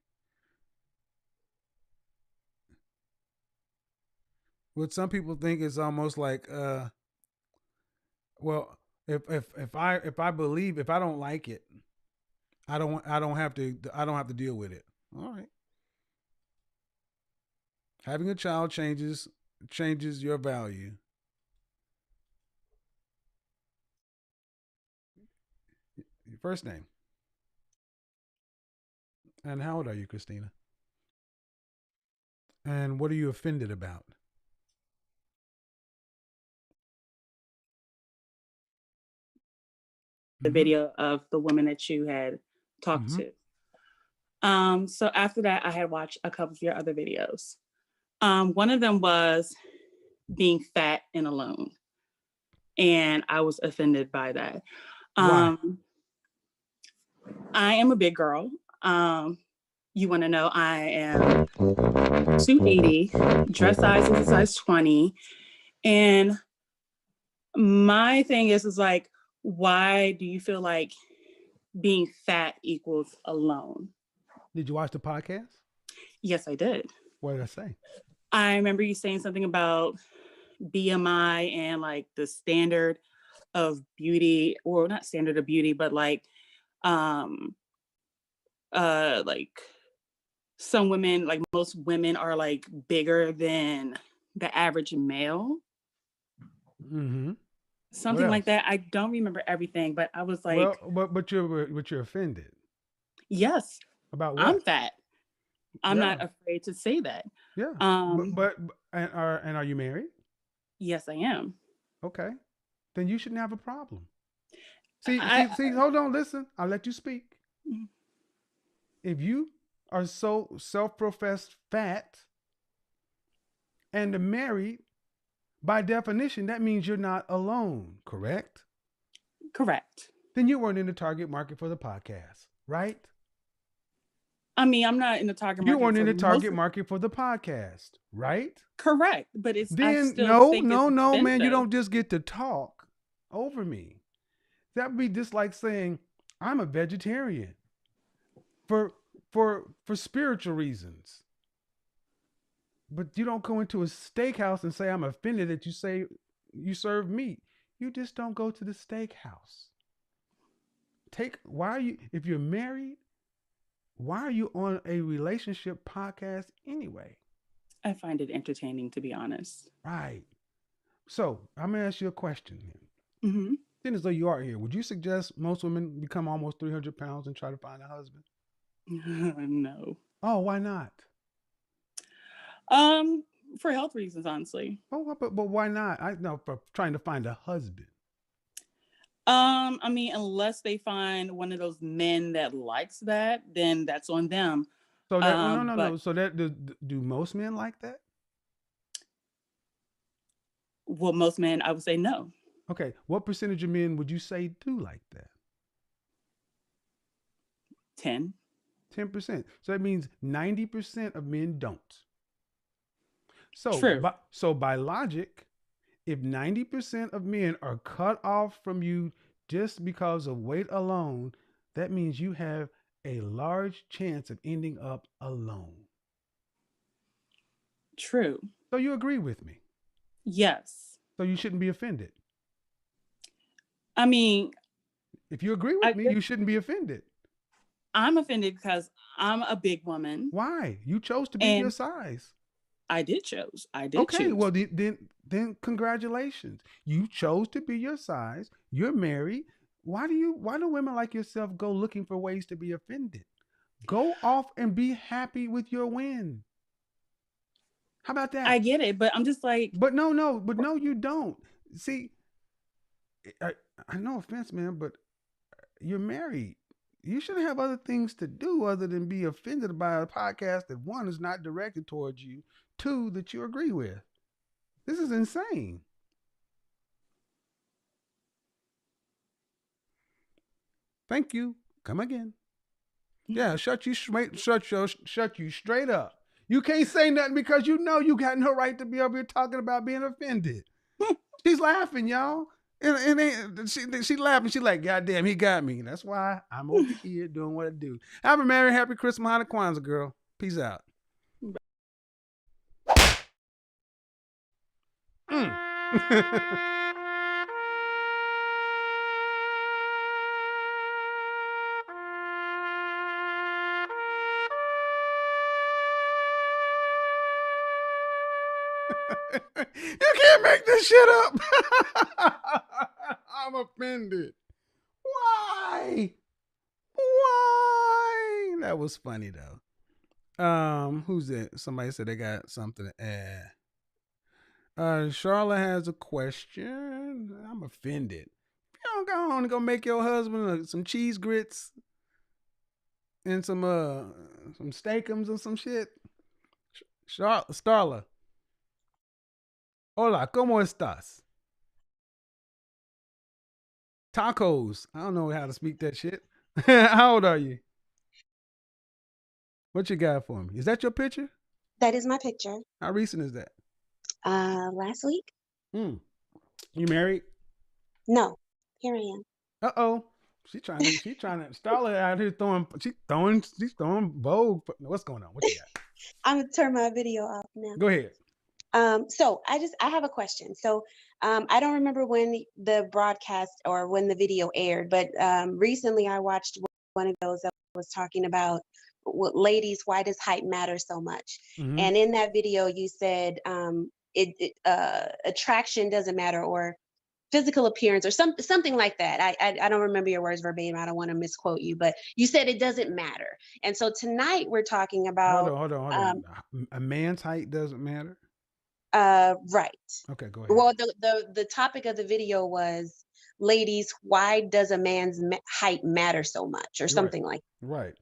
B: What some people think is almost like, well, if I believe, if I don't like it, I don't have to deal with it. All right. Having a child changes your value. Your first name. And how old are you, Christina? And what are you offended about?
S: the video of the woman that you had talked to. So after that, I had watched a couple of your other videos. One of them was being fat and alone. And I was offended by that.
B: Why?
S: I am a big girl. You want to know, I am 280, dress size is a size 20. And my thing is like, why do you feel like being fat equals alone?
B: Did you watch the podcast?
S: Yes, I did.
B: What did I say?
S: I remember you saying something about BMI and like the standard of beauty, or not standard of beauty, but like some women, like most women are like bigger than the average male. Something like that. I don't remember everything, but I was like,
B: well, but you're offended.
S: Yes.
B: About what?
S: I'm fat. I'm not afraid to say that.
B: Yeah. And are you married?
S: Yes, I am.
B: Okay. Then you shouldn't have a problem. See, hold on, listen. I'll let you speak. If you are so self-professed fat and are married, by definition, that means you're not alone, correct?
S: Correct.
B: Then you weren't in the target market for the podcast, right?
S: I mean, I'm not in the target market.
B: You weren't in the target market for the podcast, right?
S: Correct. But it's
B: then
S: no,
B: man, you don't just get to talk over me. That would be just like saying I'm a vegetarian for spiritual reasons. But you don't go into a steakhouse and say I'm offended that you say you serve meat. You just don't go to the steakhouse. If you're married, why are you on a relationship podcast anyway?
S: I find it entertaining, to be honest.
B: Right. So I'm gonna ask you a question then. Then, as though you are here, would you suggest most women become almost 300 pounds and try to find a husband?
S: No.
B: Oh, why not?
S: For health reasons, honestly.
B: Oh, but why not? For trying to find a husband.
S: I mean, unless they find one of those men that likes that, then that's on them.
B: So that no. So that do most men like that?
S: Well, most men, I would say no.
B: Okay, what percentage of men would you say do like that?
S: 10%.
B: So that means 90% of men don't. So
S: true.
B: So by logic, if 90% of men are cut off from you just because of weight alone, that means you have a large chance of ending up alone.
S: True.
B: So you agree with me?
S: Yes.
B: So you shouldn't be offended.
S: I mean,
B: if you agree with me, you shouldn't be offended.
S: I'm offended because I'm a big woman.
B: Why? You chose to be your size.
S: I did choose.
B: Okay, well then congratulations. You chose to be your size. You're married. Why do women like yourself go looking for ways to be offended? Go off and be happy with your win. How about that?
S: I get it, but I'm just like,
B: but no, you don't. See, I no offense, man, but you're married. You shouldn't have other things to do other than be offended by a podcast that, one, is not directed towards you, two, that you agree with. This is insane. Thank you. Come again. Yeah, shut you straight up. You can't say nothing because you know you got no right to be over here talking about being offended. She's laughing, y'all. And she laughing. She like, God damn, he got me. That's why I'm over here doing what I do. Have a merry, happy Christmas, Hanukkah, Kwanzaa, girl. Peace out. You can't make this shit up. I'm offended. Why? That was funny though. Who's that? Somebody said they got something to add. Charlotte has a question. I'm offended. If Don't go on and go make your husband some cheese grits and some steakums and some shit. Starla. Hola, ¿cómo estás? Tacos. I don't know how to speak that shit. How old are you? What you got for me? Is that your picture?
S: That is my picture.
B: How recent is that?
S: Last week?
B: You married?
S: No. Here I am.
B: Uh-oh. She's trying to Starla out here she's throwing bold. What's going on? What you got?
S: I'm gonna turn my video off now.
B: Go ahead.
S: So I have a question. So I don't remember when the broadcast or when the video aired, but recently I watched one of those that was talking about ladies, why does height matter so much?
B: Mhm.
S: And in that video, you said attraction doesn't matter, or physical appearance, or something like that. I don't remember your words verbatim. I don't want to misquote you, but you said it doesn't matter. And so tonight we're talking about
B: Hold on. A man's height doesn't matter?
S: right.
B: Okay, go ahead.
S: Well, the topic of the video was, ladies, why does a man's height matter so much, or something like that.
B: Right.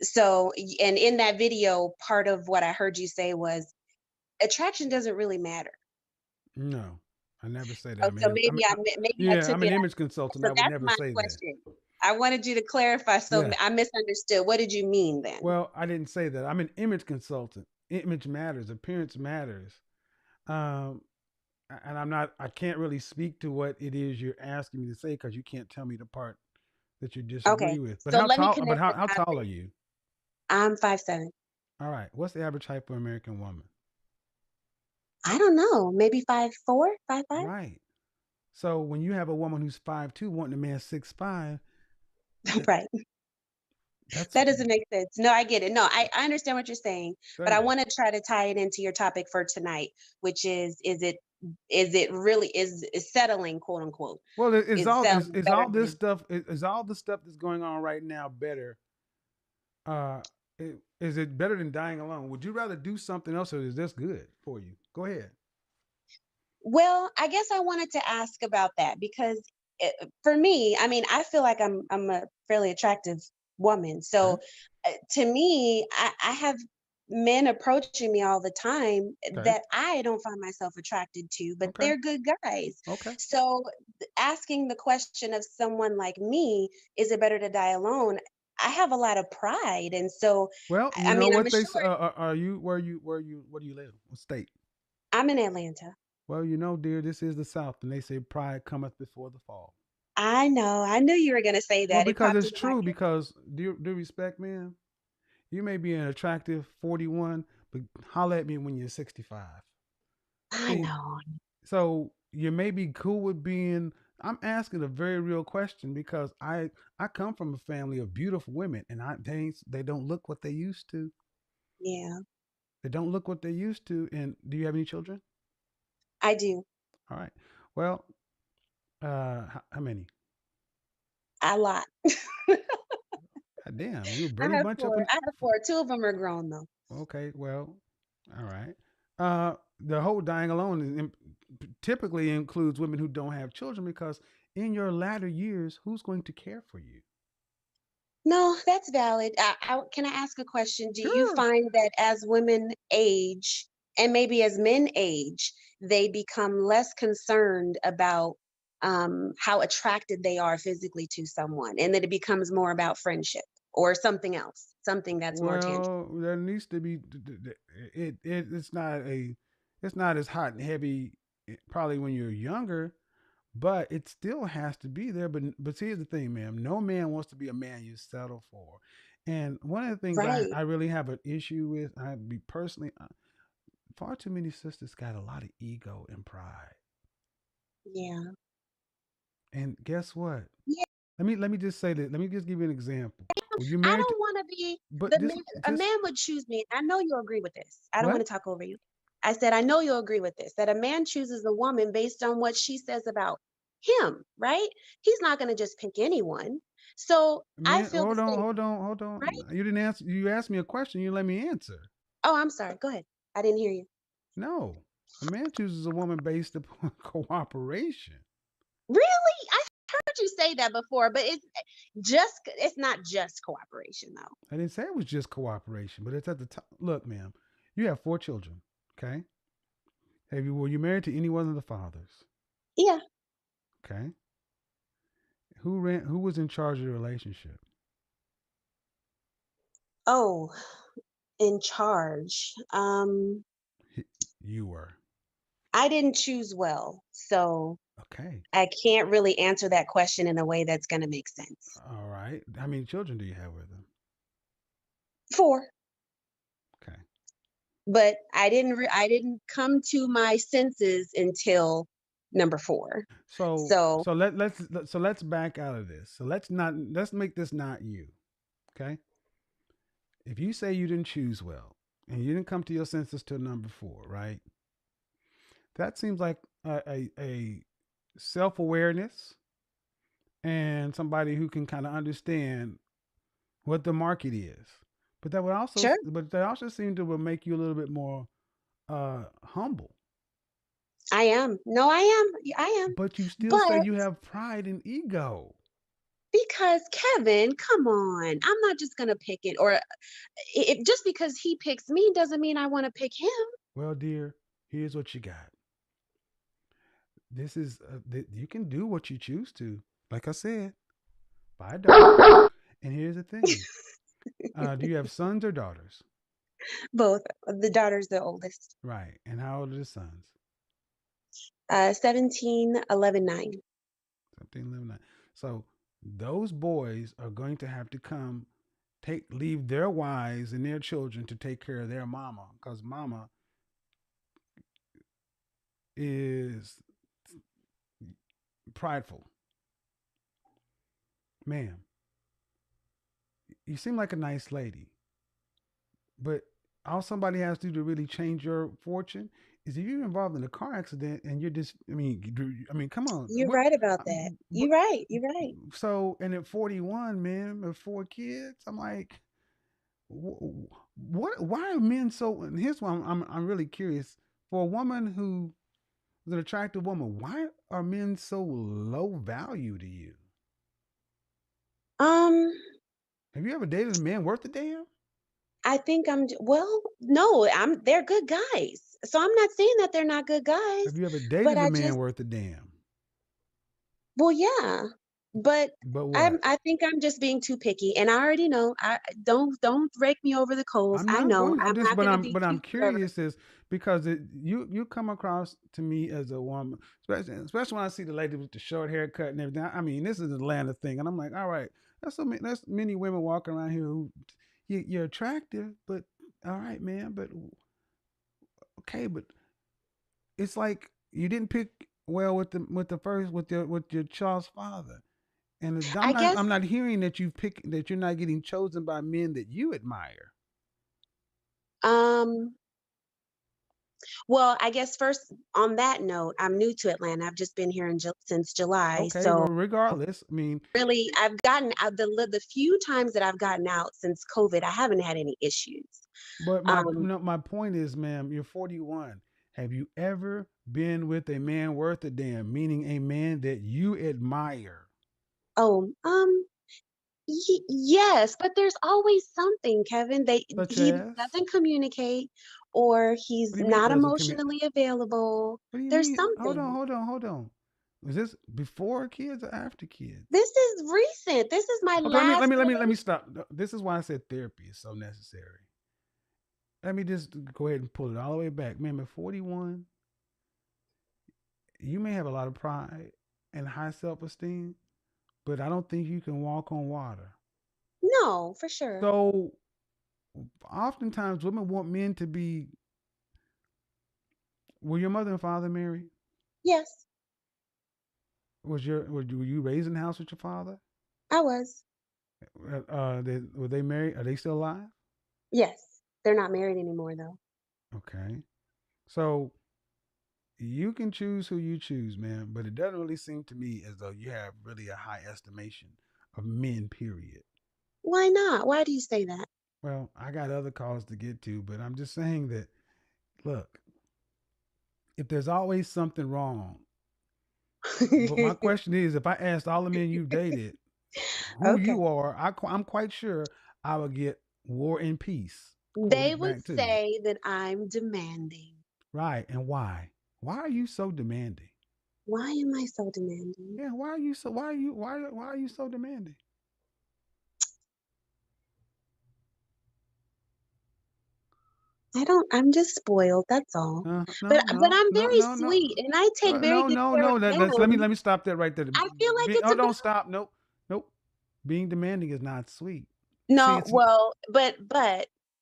S: So, and in that video, part of what I heard you say was attraction doesn't really matter.
B: No, I never say that.
S: Oh, so maybe I took
B: I'm
S: it
B: an
S: out.
B: image consultant.
S: So
B: I would
S: that's
B: never
S: my
B: say
S: question. I wanted you to clarify. So
B: Yeah.
S: I misunderstood. What did you mean then?
B: Well, I didn't say that. I'm an image consultant. Image matters. Appearance matters. And I can't really speak to what it is you're asking me to say, because you can't tell me the part that you disagree
S: Okay.
B: with. But
S: So
B: how
S: let me
B: tall?
S: connect the
B: How tall
S: topic.
B: are you?
S: I'm 5'7".
B: All right. What's the average height for an American woman?
S: I don't know. Maybe 5'4", 5'5".
B: Right. So when you have a woman who's 5'2" wanting a man 6'5",
S: Right.
B: that's
S: That doesn't make sense. No, I get it. No, I understand what you're saying, but I want to try to tie it into your topic for tonight, which is it really is settling, quote unquote.
B: Well,
S: Is
B: all
S: better
B: this stuff is all the stuff that's going on right now better? Is it better than dying alone? Would you rather do something else, or is this good for you? Go ahead.
S: Well, I guess I wanted to ask about that because for me, I mean, I feel like I'm a fairly attractive woman. So to me, I have men approaching me all the time that I don't find myself attracted to, but they're good guys.
B: Okay.
S: So asking the question of someone like me, is it better to die alone? I have a lot of pride, and so
B: Well, you
S: I
B: know
S: mean, I'm
B: what they
S: sure
B: are you where do you live? What state?
S: I'm in Atlanta.
B: Well, you know, dear, this is the South, and they say pride cometh before the fall.
S: I know. I knew you were going to say
B: Well,
S: that. It
B: because
S: popped
B: it's
S: into my head.
B: true. Because do respect, man. You may be an attractive 41, but holler at me when you're 65.
S: I know.
B: So you may be cool with being. I'm asking a very real question because I come from a family of beautiful women, and they don't look what they used to.
S: Yeah,
B: They don't look what they used to. And do you have any children?
S: I do.
B: All right. Well, how many?
S: A lot.
B: God damn, you a
S: I
B: Brady
S: have
B: Bunch up
S: four.
B: in.
S: I have four. Two of them are grown though.
B: Okay, well, all right. The whole dying alone typically includes women who don't have children, because in your latter years, who's going to care for you?
S: No, that's valid. Can I ask a question? Do you
B: Sure.
S: find that as women age, and maybe as men age, they become less concerned about how attracted they are physically to someone, and that it becomes more about friendship or something else, something that's more tangible?
B: Well, there needs to be it's not as hot and heavy probably when you're younger, but it still has to be there. But here's the thing, ma'am. No man wants to be a man you settle for. And one of the things
S: Right.
B: I really have an issue with, I be personally, far too many sisters got a lot of ego and pride.
S: Yeah.
B: And guess what?
S: Yeah.
B: Let me just say that. Let me just give you an example. When you
S: I
B: married,
S: don't want to be
B: but
S: the
B: this
S: man. A man would choose me. I know you'll agree with this. I don't
B: what?
S: want to talk over you. I said, I know you'll agree with this, that a man chooses a woman based on what she says about him, right? He's not going to just pick anyone. So I
B: Man,
S: feel the same,
B: hold on.
S: right?
B: You didn't answer. You asked me a question. You let me answer.
S: Oh, I'm sorry. Go ahead. I didn't hear you.
B: No, a man chooses a woman based upon cooperation.
S: Really? I heard you say that before, but it's not just cooperation though.
B: I didn't say it was just cooperation, but it's at the top. Look, ma'am, you have 4 children. Okay. Were you married to any one of the fathers?
S: Yeah.
B: Okay. Who was in charge of the relationship?
S: Oh, in charge.
B: You were.
S: I didn't choose well, so
B: Okay.
S: I can't really answer that question in a way that's going to make sense.
B: All right. How many children do you have with them?
S: 4.
B: Okay.
S: But I didn't come to my senses until number 4.
B: So let's back out of this. So let's make this not you. Okay. If you say you didn't choose well and you didn't come to your senses till number 4, right? That seems like a self awareness and somebody who can kind of understand what the market is. But that would also,
S: Sure.
B: but that also seemed to make you a little bit more humble.
S: I am. No, I am. I am.
B: But you still say
S: But
B: you have pride and ego.
S: because Kevin, come on, I'm not just gonna pick it, or just because he picks me doesn't mean I want to pick him.
B: Well, dear, here's what you got. This is you can do what you choose to. Like I said, buy a dog. And here's the thing: do you have sons or daughters?
S: Both. The daughter's the oldest.
B: Right. And how old are the sons?
S: 17, 11, 9.
B: 17, 11, 9. So those boys are going to have to come leave their wives and their children to take care of their mama, because mama is prideful. Ma'am, you seem like a nice lady, but all somebody has to do to really change your fortune is if you're involved in a car accident and you're just, come on.
S: You're right about that. You're right. You're right.
B: So, and at 41, man, with 4 kids, I'm like, what? Why are men so? And here's why I'm really curious. For a woman who is an attractive woman, why are men so low value to you? Have you ever dated a man worth a damn?
S: I think no, they're good guys. So I'm not saying that they're not good guys.
B: Have you ever dated
S: but
B: a
S: I
B: man
S: just,
B: worth a damn?
S: well, yeah. But
B: what?
S: I think I'm just being too picky, and I already know. I don't rake me over the coals.
B: I'm
S: I
B: not
S: know
B: going.
S: I'm not going to be.
B: But I'm
S: too clever.
B: curious is because you come across to me as a woman, especially when I see the lady with the short haircut and everything. I mean, this is an Atlanta thing, and I'm like, all right, that's many women walking around here who you're attractive, but all right, man, but okay, but it's like you didn't pick well with your child's father. And I'm not hearing that that you're not getting chosen by men that you admire.
S: Well, I guess first on that note, I'm new to Atlanta. I've just been here since July.
B: Okay,
S: So
B: well, regardless, I mean,
S: really, I've gotten out the few times that I've gotten out since COVID, I haven't had any issues.
B: But my point is, ma'am, you're 41. Have you ever been with a man worth a damn, meaning a man that you admire?
S: Oh, yes, but there's always something, Kevin.
B: Such
S: He
B: as?
S: doesn't communicate, or he's
B: What do you mean
S: not
B: doesn't
S: emotionally available.
B: What do you
S: There's
B: mean?
S: something.
B: Hold on. Was this before kids or after kids?
S: This is recent. This is my
B: Okay,
S: last.
B: let me stop. This is why I said therapy is so necessary. Let me just go ahead and pull it all the way back. Man, at 41, you may have a lot of pride and high self-esteem, but I don't think you can walk on water.
S: No, for sure.
B: So oftentimes women want men to be. Were your mother and father married?
S: Yes.
B: Were you raised in the house with your father?
S: I was.
B: Were they married? Are they still alive?
S: Yes. They're not married anymore though.
B: Okay. So you can choose who you choose, man, but it doesn't really seem to me as though you have really a high estimation of men, period.
S: Why not? Why do you say that?
B: Well, I got other calls to get to, but I'm just saying that, look, if there's always something wrong, But my question is, if I asked all the men you dated who
S: Okay.
B: you are, I'm quite sure I would get War and Peace
S: They
B: quoted
S: would
B: back to me.
S: say that I'm demanding.
B: Right. And why? Why are you so demanding?
S: Why am I so demanding?
B: Yeah, why are you so why are you so demanding?
S: I'm just spoiled, that's all.
B: No,
S: But
B: no,
S: I'm
B: no,
S: very
B: no, no,
S: sweet and I take very
B: no,
S: good
B: no,
S: care of
B: no. Let
S: them.
B: me stop that right there.
S: I feel like it's
B: Oh,
S: about
B: don't stop. Nope, nope. Being demanding is not sweet. See,
S: no,
B: it's
S: well, but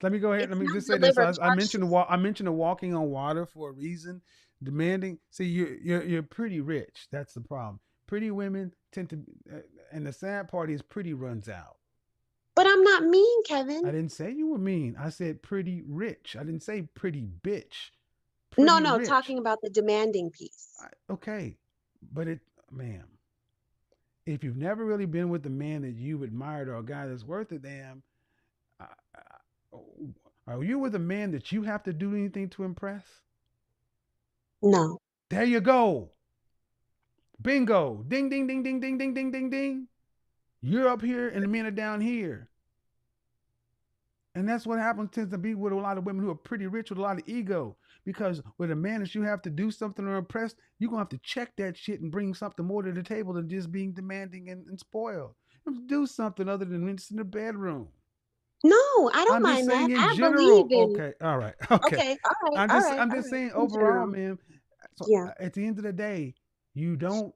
B: let me go ahead.
S: it's
B: Let me
S: not
B: just say this.
S: delivered
B: I mentioned
S: harshly.
B: I mentioned the walking on water for a reason. Demanding. See, you're pretty rich. That's the problem. Pretty women tend to, and the sad part is pretty runs out.
S: But I'm not mean,
B: I
S: Kevin.
B: didn't say you were mean. I said pretty rich. I didn't say pretty bitch.
S: No,
B: Pretty
S: no,
B: rich.
S: talking about the demanding piece.
B: Okay, but ma'am, if you've never really been with a man that you admired or a guy that's worth a damn, uh, are you with a man that you have to do anything to impress?
S: No.
B: There you go. Bingo. Ding, ding, ding, ding, ding, ding, ding, ding, ding. You're up here and the men are down here. And that's what happens tends to be with a lot of women who are pretty rich with a lot of ego. Because with a man that you have to do something or impress, you're gonna have to check that shit and bring something more to the table than just being demanding and spoiled. You have to do something other than just in the bedroom.
S: No, I don't
B: I'm just
S: mind that.
B: saying in
S: I believe
B: general.
S: in
B: Okay, all right, okay.
S: okay, all right, all right,
B: I'm
S: all
B: just
S: right.
B: saying
S: In
B: overall,
S: general.
B: man. So
S: Yeah.
B: at the end of the day, you don't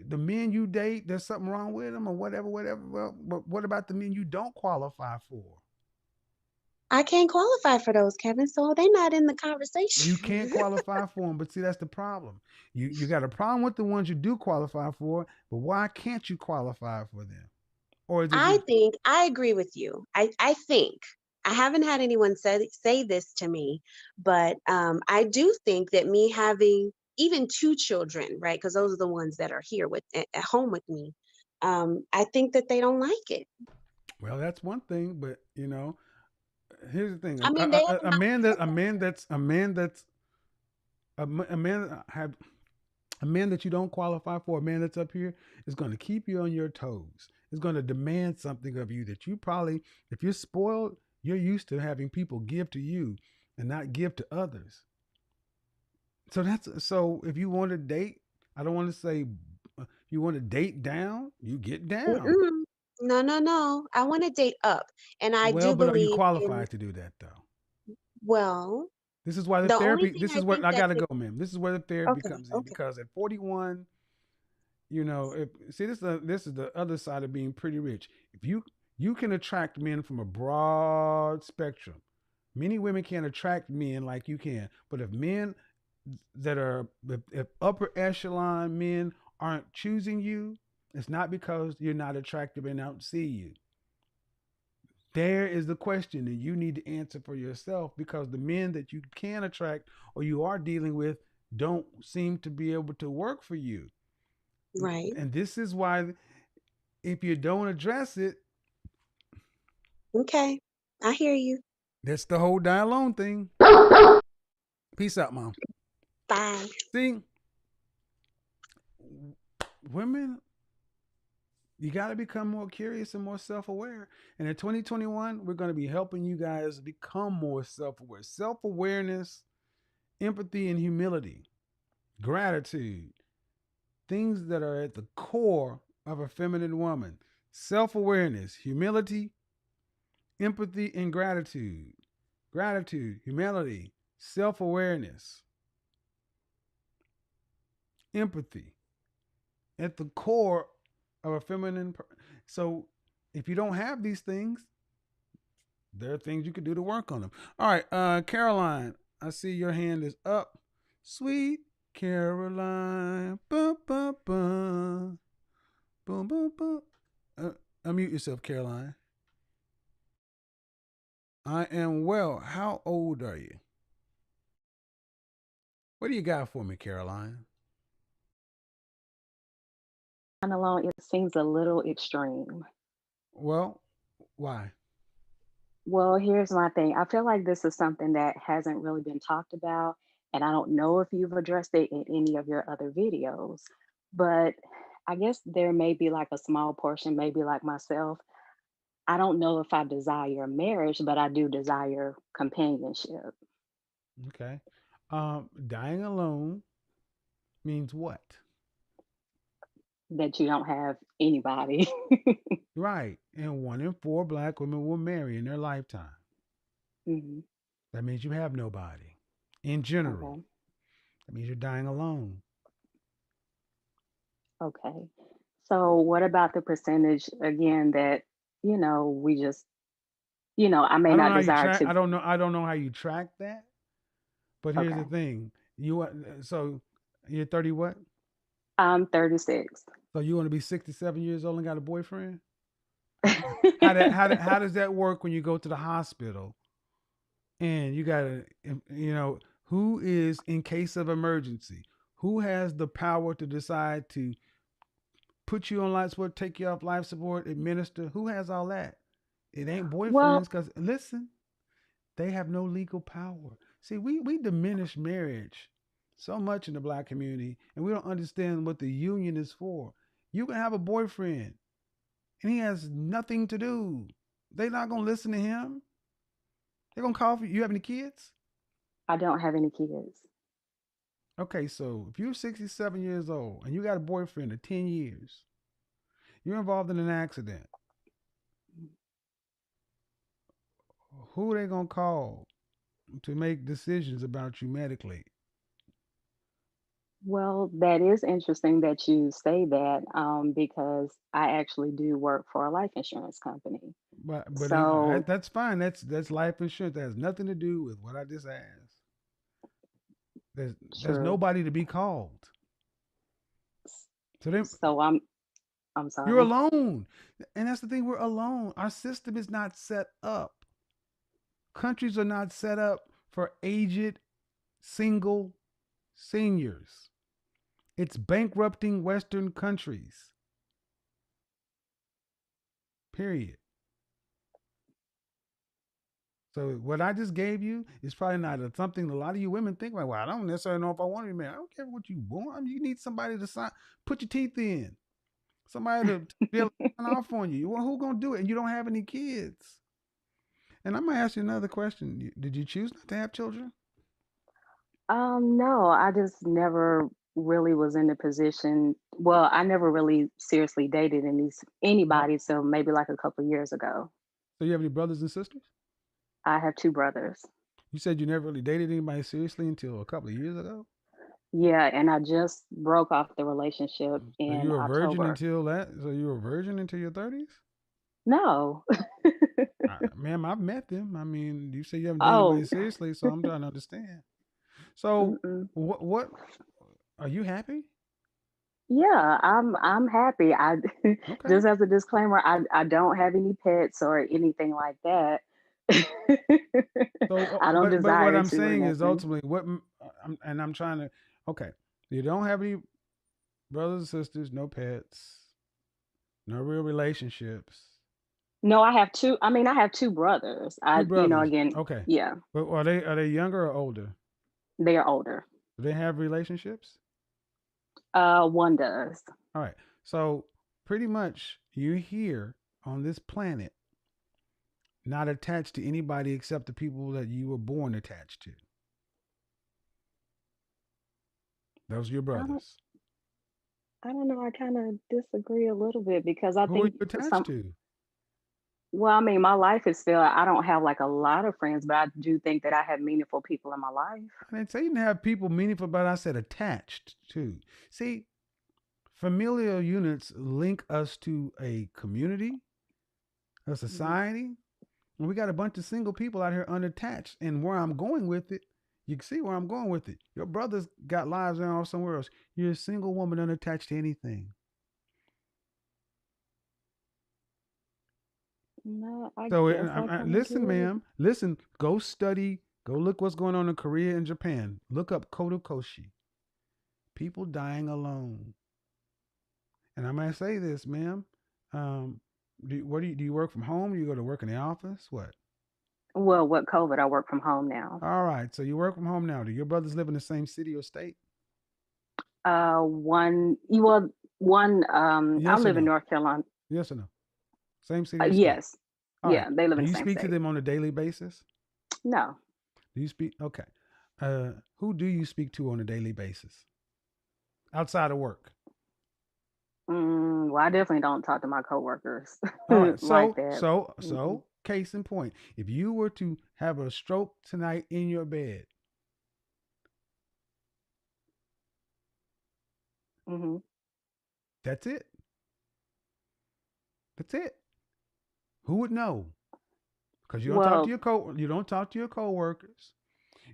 B: the men you date. There's something wrong with them or whatever, whatever. Well, but what about the men you don't qualify for?
S: I can't qualify for those, Kevin, so they're not in the
B: You
S: conversation.
B: can't qualify for them, but see that's the problem. You got a problem with the ones you do qualify for, but why can't you qualify for them? Or is it
S: I
B: just
S: think I agree with you. I think I haven't had anyone say this to me, but I do think that me having even two children, right? Because those are the ones that are here at home with me. I think that they don't like it.
B: well, that's one thing, but here's the thing:
S: I mean, they have
B: a
S: not
B: man
S: said
B: that a man that have a man that you don't qualify for, a man that's up here, is going to keep you on your toes. Is going to demand something of you that you probably, if you're spoiled, you're used to having people give to you and not give to others. So if you want to date, I don't want to say you want to date down, you get down.
S: Mm-mm. No, no, no. I want to date up, and I
B: Well,
S: do
B: but are you
S: believe in
B: qualified to do that though?
S: well.
B: This is why the
S: The only
B: therapy.
S: thing
B: This
S: I
B: is what
S: think
B: I
S: that
B: gotta
S: could
B: go, man. This is where the therapy
S: okay,
B: comes in
S: okay.
B: because at 41, if see this is the other side of being pretty rich. If you can attract men from a broad spectrum. Many women can't attract men like you can, but if men that are if upper echelon men aren't choosing you, it's not because you're not attractive and don't see you. There is the question that you need to answer for yourself because the men that you can attract or you are dealing with don't seem to be able to work for you.
S: Right.
B: And this is why if you don't address it,
S: Okay. I hear you.
B: that's the whole die alone thing. Peace out, mom.
S: Bye.
B: See, women, you got to become more curious and more self-aware. And in 2021, we're going to be helping you guys become more self-aware. Self-awareness, empathy, and humility, gratitude, things that are at the core of a feminine woman. Self-awareness, humility, empathy, and gratitude. Gratitude, humility, self-awareness, empathy, at the core of a feminine. So if you don't have these things, there are things you could do to work on them. All right, Caroline, I see your hand is up. Sweet Caroline. Ba, ba, ba. Boom, boom, boom. Unmute yourself, Caroline. I am well. How old are you? What do you got for me, Caroline?
P: Alone, it seems a little extreme.
B: Well, why?
P: Well, here's my thing. I feel like this is something that hasn't really been talked about, and I don't know if you've addressed it in any of your other videos.
R: But I guess there may be like a small portion, maybe like myself. I don't know if I desire marriage, but I do desire companionship.
B: Okay. Dying alone means what?
R: That you don't have anybody.
B: Right. And 1 in 4 black women will marry in their lifetime.
R: Mhm.
B: That means you have nobody. In general,
R: Okay.
B: that means you're dying alone.
R: Okay. So what about the percentage again that, we just, I may
B: I don't know
R: not
B: how you
R: desire
B: track.
R: to.
B: I don't know how you track that. But here's the
R: Okay.
B: thing. So you're 30 what?
R: I'm 36.
B: So you want to be 67 years old and got a boyfriend? How does that work when you go to the hospital and you got to, who is in case of emergency? Who has the power to decide to put you on life support, take you off life support, administer? Who has all that? It ain't boyfriends
R: Well,
B: because listen, they have no legal power. See, we diminish marriage so much in the black community, and we don't understand what the union is for. You can have a boyfriend, and he has nothing to do. They're not gonna listen to him. They're gonna call for you. You have any kids?
R: I don't have any kids.
B: Okay, so if you're 67 years old and you got a boyfriend of 10 years, you're involved in an accident. Who are they gonna call to make decisions about you medically?
R: Well, that is interesting that you say that, because I actually do work for a life insurance company.
B: But
R: So
B: that's fine. That's life insurance. That has nothing to do with what I just asked. There's
R: true.
B: nobody to be called. So then
R: So I'm
B: you're
R: sorry.
B: alone, and that's the thing. We're alone. Our system is not set up. Countries are not set up for aged, single seniors. It's bankrupting Western countries. Period. So what I just gave you is probably not something a lot of you women think like. Well, I don't necessarily know if I want to be married. I don't care what you want. I mean, you need somebody to sign, put your teeth in, somebody to be able to sign off on you. Well, who gonna do it? And you don't have any kids. And I'm gonna ask you another question. Did you choose not to have children?
R: No, I just never really was in the position. Well, I never really seriously dated
B: Oh,
R: anybody, so maybe like a couple years ago.
B: so you have any brothers and sisters?
R: I have two brothers.
B: You said you never really dated anybody seriously until a couple of years ago.
R: Yeah, and I just broke off the relationship
B: So
R: in
B: you were a virgin
R: October.
B: until that. So you were a virgin until your 30s.
R: No.
B: Ma'am, I've met them. I mean, you say you haven't dated anybody
R: Oh,
B: seriously, so I'm trying to understand. So,
R: mm-mm.
B: what are you happy?
R: Yeah, I'm happy. I
B: Okay.
R: just as a disclaimer, I don't have any pets or anything like that.
B: So,
R: I don't
B: but what
R: desire
B: I'm
R: to or
B: saying is
R: nothing.
B: ultimately I'm trying to. Okay, you don't have any brothers and sisters, no pets, no real relationships,
R: No, I have two. I mean, I have two brothers.
B: two brothers.
R: Again,
B: Okay,
R: yeah,
B: but are they younger or older?
R: they are older.
B: Do they have relationships?
R: One does.
B: All right. So pretty much you're here on this planet, not attached to anybody except the people that you were born attached to. Those are your
R: I don't.
B: brothers.
R: I don't know. I kind of disagree a little bit because I
B: Who are
R: think
B: you attached
R: some.
B: to?
R: Well, I mean, my life is still. I don't have like a lot of friends, but I do think that I have meaningful people in my life.
B: I didn't say you didn't have people meaningful, but I said attached to. See, familial units link us to a community, a
R: Mhm.
B: society, and we got a bunch of single people out here unattached. And where I'm going with it, you can see where I'm going with it. Your brothers got lives now somewhere else. You're a single woman unattached to anything.
R: No, I
B: So
R: guess I kind of
B: listen,
R: get it.
B: ma'am. Listen. Go study. Go look what's going on in Korea and Japan. Look up kodokoshi. People dying alone. And I'm gonna say this, ma'am. Um, do you work from home? Do you go to work in the office? What?
R: Well, what COVID? I work from home now.
B: All right. So you work from home now. Do your brothers live in the same city or state?
R: One, I
B: Yes or
R: live in
B: no?
R: North Carolina.
B: Yes or no? Same city or state?
R: Yes.
B: All
R: Yeah,
B: right.
R: they live
B: Do
R: in the
B: you
R: same
B: speak to
R: state.
B: them on a daily basis?
R: No.
B: Do you speak? Okay. Who do you speak to on a daily basis outside of work?
R: Well, I definitely don't talk to my coworkers
B: All right.
R: like
B: So,
R: that.
B: so,
R: Mm-mm.
B: so, case in point, if you were to have a stroke tonight in your bed,
R: Mm-hmm.
B: that's it. That's it. Who would know? Because you don't talk to
R: Well,
B: your coworkers.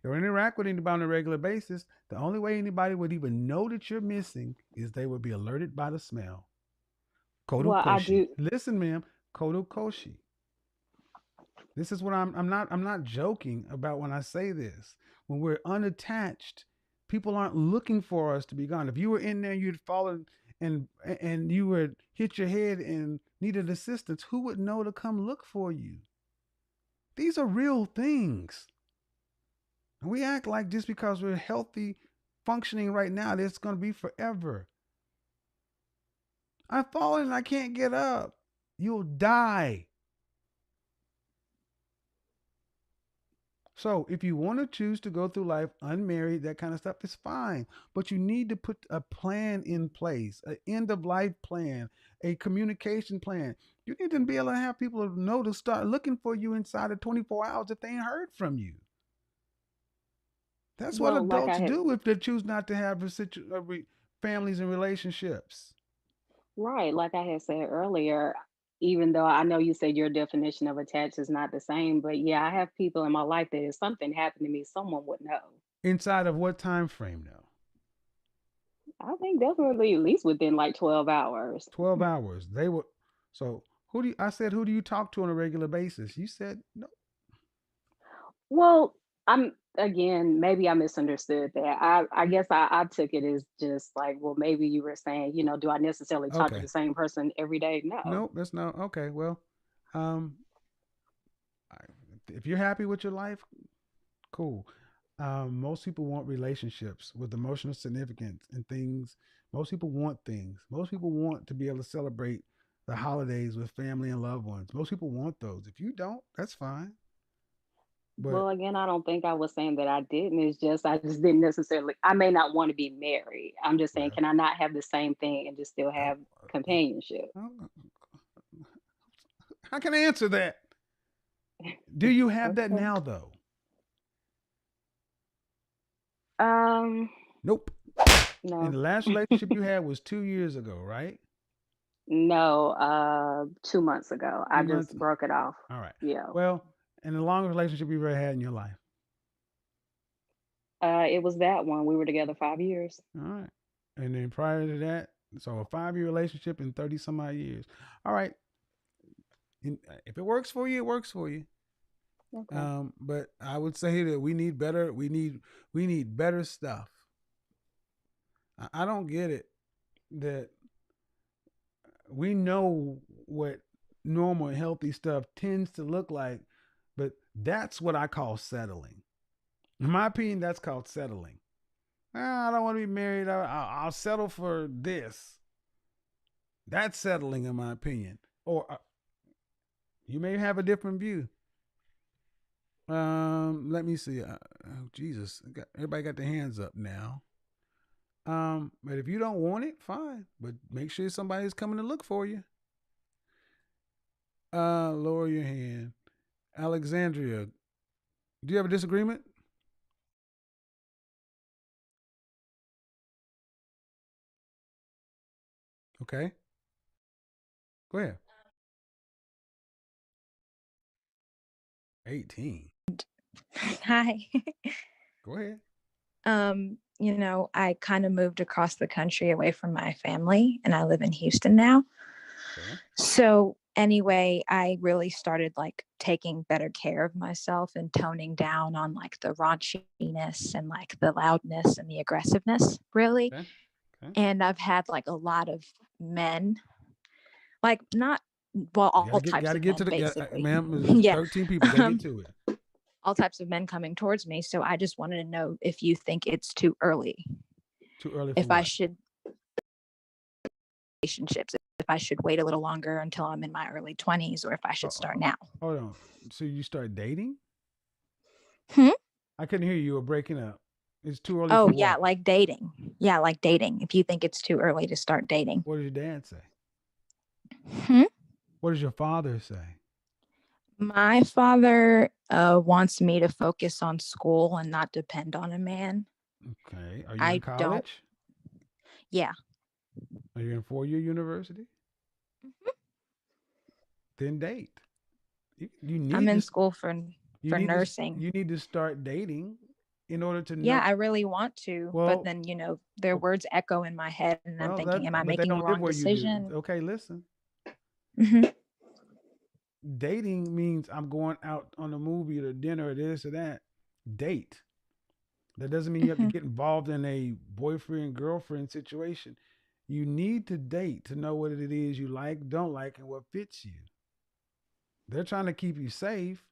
B: You don't interact with anybody on a regular basis. The only way anybody would even know that you're missing is they would be alerted by the smell.
R: I
B: Kodokoshi.
R: do.
B: Listen, ma'am. Kodokoshi. This is what I'm not joking about when I say this. When we're unattached, people aren't looking for us to be gone. If you were in there, you'd fallen and you would hit your head and needed assistance, who would know to come look for you? These are real things. And we act like just because we're healthy, functioning right now, that it's going to be forever. I've fallen and I can't get up. You'll die. So if you want to choose to go through life unmarried, that kind of stuff is fine. But you need to put a plan in place, an end of life plan, a communication plan. You need to be able to have people know to start looking for you inside of 24 hours if they ain't heard from you. That's what
R: Well, like I
B: adults
R: had
B: do if they choose not to have families and relationships.
R: right, like I had said earlier, even though I know you said your definition of attached is not the same, but yeah, I have people in my life that if something happened to me, someone would know.
B: Inside of what time frame though?
R: I think definitely at least within like 12 hours.
B: 12 hours. They would. So who do you talk to on a regular basis? You said no.
R: Well, I'm again, maybe I misunderstood that. I guess I took it as just like, well, maybe you were saying, do I necessarily talk to
B: Okay.
R: the same person every day? No.
B: Nope, that's not okay. Well, um, if you're happy with your life, cool. Most people want relationships with emotional significance and things. Most people want things. Most people want to be able to celebrate the holidays with family and loved ones. Most people want those. If you don't, that's fine. But
R: Well, again, I don't think I was saying that I didn't. It's just I just didn't necessarily. I may not want to be married. I'm just saying,
B: well,
R: can I not have the same thing and just still have companionship?
B: how can I answer that? Do you have that
R: Okay.
B: now though? Nope. And
R: No,
B: the last relationship you had was 2 years ago, right?
R: no. 2 months ago, I
B: 2 months.
R: just broke it off.
B: All right.
R: Yeah.
B: Well, and the longest relationship you've ever had in your life.
R: It was that one. We were together 5 years.
B: All right. And then prior to that, so a 5 year relationship in 30 some odd years. All right. And if it works for you, it works for you.
R: Okay.
B: But I would say that we need better. We need better stuff. I don't get it that we know what normal and healthy stuff tends to look like, but that's what I call settling. In my opinion, that's called settling. I don't want to be married. I'll settle for this. That's settling, in my opinion. Or you may have a different view. Let me see. Oh, Jesus, everybody got their hands up now. But if you don't want it, fine. But make sure somebody's coming to look for you. Lower your hand. Alexandria, do you have a disagreement? Okay. Go ahead. 18.
U: Hi.
B: Go ahead.
U: I kind of moved across the country away from my family and I live in Houston now.
B: Okay.
U: So anyway, I really started like taking better care of myself and toning down on like the raunchiness and like the loudness and the aggressiveness, really.
B: Okay. Okay.
U: And I've had like a lot of men, like not well, all types
B: Gotta
U: of
B: get
U: men,
B: to the
U: basically.
B: ma'am. There's
U: Yeah.
B: 13 people. Gotta get to it.
U: All types of men coming towards me. So I just wanted to know if you think it's too early.
B: Too early for
U: if I
B: what?
U: should relationships, if I should wait a little longer until I'm in my early 20s, or if I should start now.
B: Hold on. So you start dating?
U: Hmm?
B: I couldn't hear you. You were breaking up. It's too early
U: Oh,
B: for
U: yeah,
B: what?
U: like dating. Yeah, like dating. If you think it's too early to start dating.
B: What does your dad say?
U: Hmm?
B: What does your father say?
U: My father wants me to focus on school and not depend on a man.
B: Okay. Are you in
U: I don't.
B: college?
U: Yeah.
B: Are you in 4-year university? Then date. You
U: I'm
B: need
U: in
B: to
U: school for nursing.
B: you need to start dating in order to
U: Yeah,
B: know.
U: I really want to, but
B: Well,
U: then their words echo in my head, and I'm thinking, am I
B: but they
U: making the
B: don't live
U: wrong
B: where you do.
U: decision?
B: Okay, listen.
U: Hmm.
B: Dating means I'm going out on a movie or dinner or this or that. Date. That doesn't mean you have to
U: Hmm.
B: get involved in a boyfriend girlfriend situation. You need to date to know what it is you like, don't like, and what fits you. They're trying to keep you safe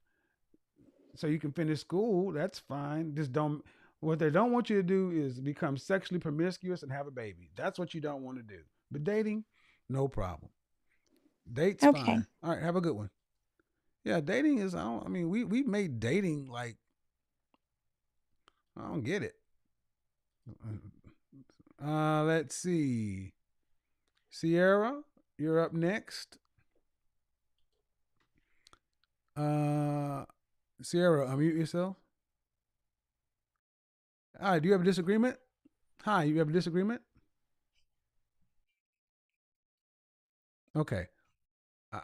B: so you can finish school. That's fine. Just don't. What they don't want you to do is become sexually promiscuous and have a baby. That's what you don't want to do. But dating, no problem. Date's
U: Okay.
B: fine. All right, have a good one. Yeah, dating is. I mean, we made dating like I don't get it. Let's see. Sierra, you're up next. Uh, Sierra, unmute yourself. Hi, do you have a disagreement? Hi, you have a disagreement? Okay.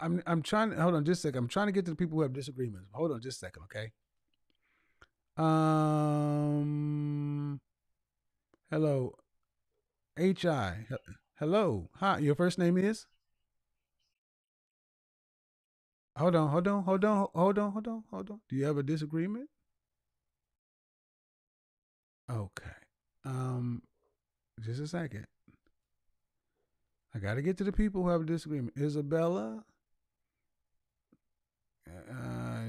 B: I'm trying. Hold on, just a second. I'm trying to get to the people who have disagreements. Hold on, just a second, okay? Um, hello, Hi. Hello, hi. Your first name is? Hold on. Do you have a disagreement? Okay. Um, just a second. I got to get to the people who have a disagreement. Isabella,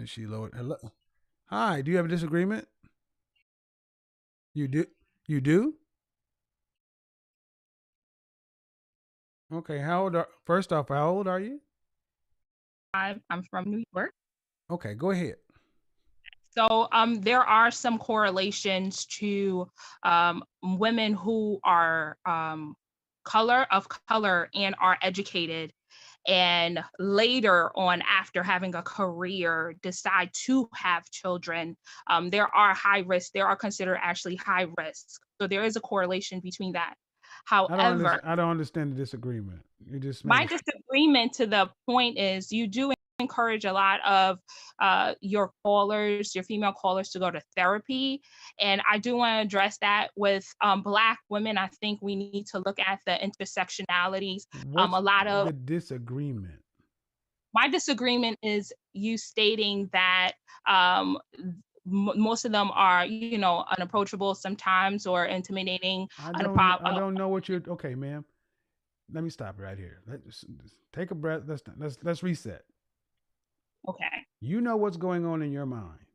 B: she lowered. Hello. Hi. Do you have a disagreement? You do. You do. Okay. How old are? First off, how old are you?
E: I'm from New York.
B: Okay. Go ahead.
E: So there are some correlations to women who are of color and are educated, and later on, after having a career, decide to have children. There are high risk. There are considered actually high risk. So there is a correlation between that. However,
B: I don't understand the disagreement. You just made
E: my
B: a.
E: disagreement to the point is you do encourage a lot of your callers, your female callers, to go to therapy. And I do want to address that with Black women. I think we need to look at the intersectionalities.
B: What's
E: A lot of
B: the disagreement?
E: my disagreement is you stating that most of them are, unapproachable sometimes or intimidating.
B: I don't know what you're. Okay, ma'am. Let me stop right here. Let's take a breath. Let's reset.
E: Okay.
B: You know what's going on in your mind.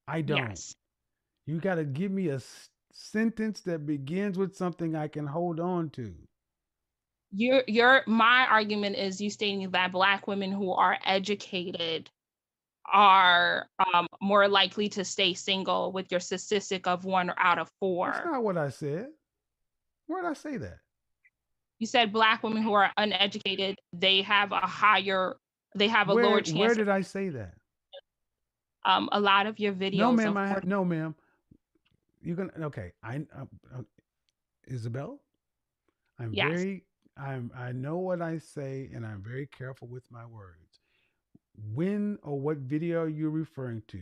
B: I don't.
E: Yes.
B: You got to give me a sentence that begins with something I can hold on to.
E: My argument is you stating that Black women who are educated are more likely to stay single, with your statistic of 1 out of 4.
B: That's not what I said. Where did I say that?
E: You said Black women who are uneducated, they have a lower chance.
B: Where did I say that?
E: A lot of your videos.
B: No, ma'am. You're gonna okay. Isabel.
E: Yes.
B: I know what I say, and I'm very careful with my words. When or what video are you referring to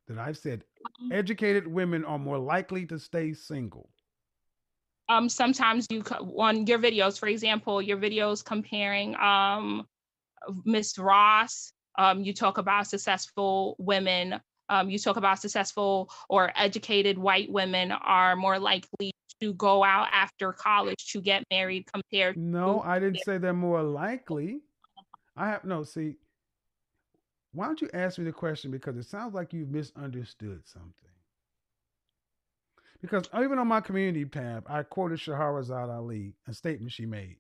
B: that I've said educated women are more likely to stay single?
E: Sometimes on your videos, for example, your videos comparing Miss Ross, you talk about successful women. You talk about successful or educated white women are more likely to go out after college to get married compared
B: No,
E: to.
B: I didn't say they're more likely. I have no, see, why don't you ask me the question, because it sounds like you've misunderstood something. Because even on my community tab, I quoted Shahrazad Ali, a statement she made.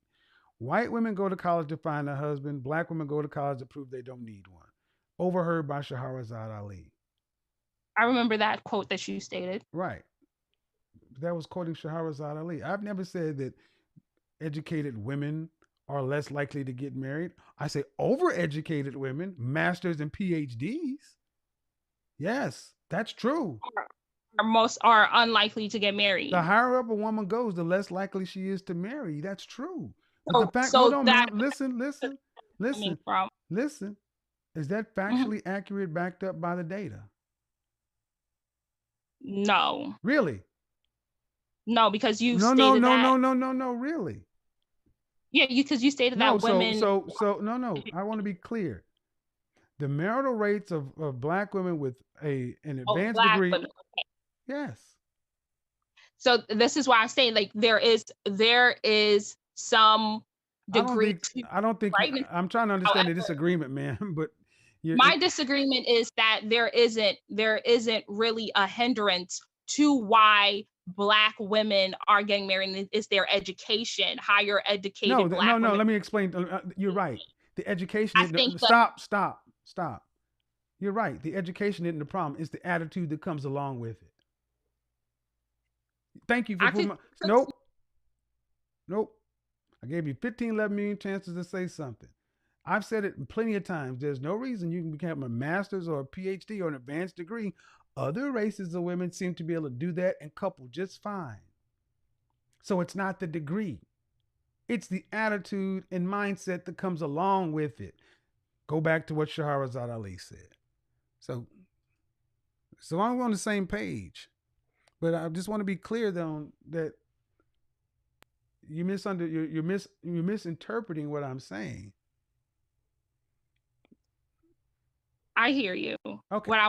B: White women go to college to find a husband. Black women go to college to prove they don't need one. Overheard by Shahrazad Ali.
E: I remember that quote that you stated.
B: Right. That was quoting Shahrazad Ali. I've never said that educated women are less likely to get married. I say overeducated women, masters and PhDs. Yes, that's true.
E: Are unlikely to get married.
B: The higher up a woman goes, the less likely she is to marry. That's true. But the fact, hold on, ma'am. Listen. Is that factually accurate, backed up by the data?
E: No.
B: Really?
E: No, because you stated
B: No, really?
E: Yeah, because you stated that women.
B: No. I want to be clear. The marital rates of black women with an advanced degree.
E: Women.
B: Yes.
E: So this is why I'm saying, like, there is some degree.
B: I don't think. I'm trying to understand the disagreement, man. But
E: my disagreement is that there isn't really a hindrance to why Black women are getting married. Is their education, higher educated Black women.
B: Let me explain. You're right. The education. Stop. You're right. The education isn't the problem. It's the attitude that comes along with it. Thank you for putting my... Nope. I gave you 15, 11 million chances to say something. I've said it plenty of times. There's no reason you can become a master's or a PhD or an advanced degree. Other races of women seem to be able to do that and couple just fine. So it's not the degree. It's the attitude and mindset that comes along with it. Go back to what Shahrazad Ali said. So I'm on the same page. But I just want to be clear, though, that you're misinterpreting what I'm saying.
E: I hear you.
B: Okay.
E: What I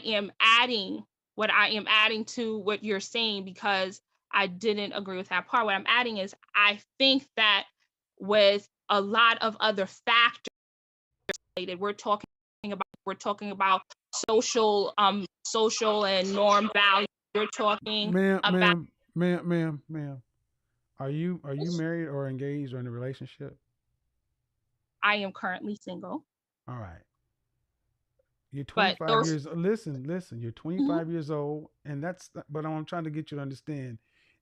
E: am adding to what you're saying, because I didn't agree with that part. What I'm adding is, I think that with a lot of other factors related, we're talking about social and norm values. We're talking about.
B: Ma'am. Are you married or engaged or in a relationship?
E: I am currently single.
B: All right. You're 25 years. Listen. You're 25 years old, and that's. But what I'm trying to get you to understand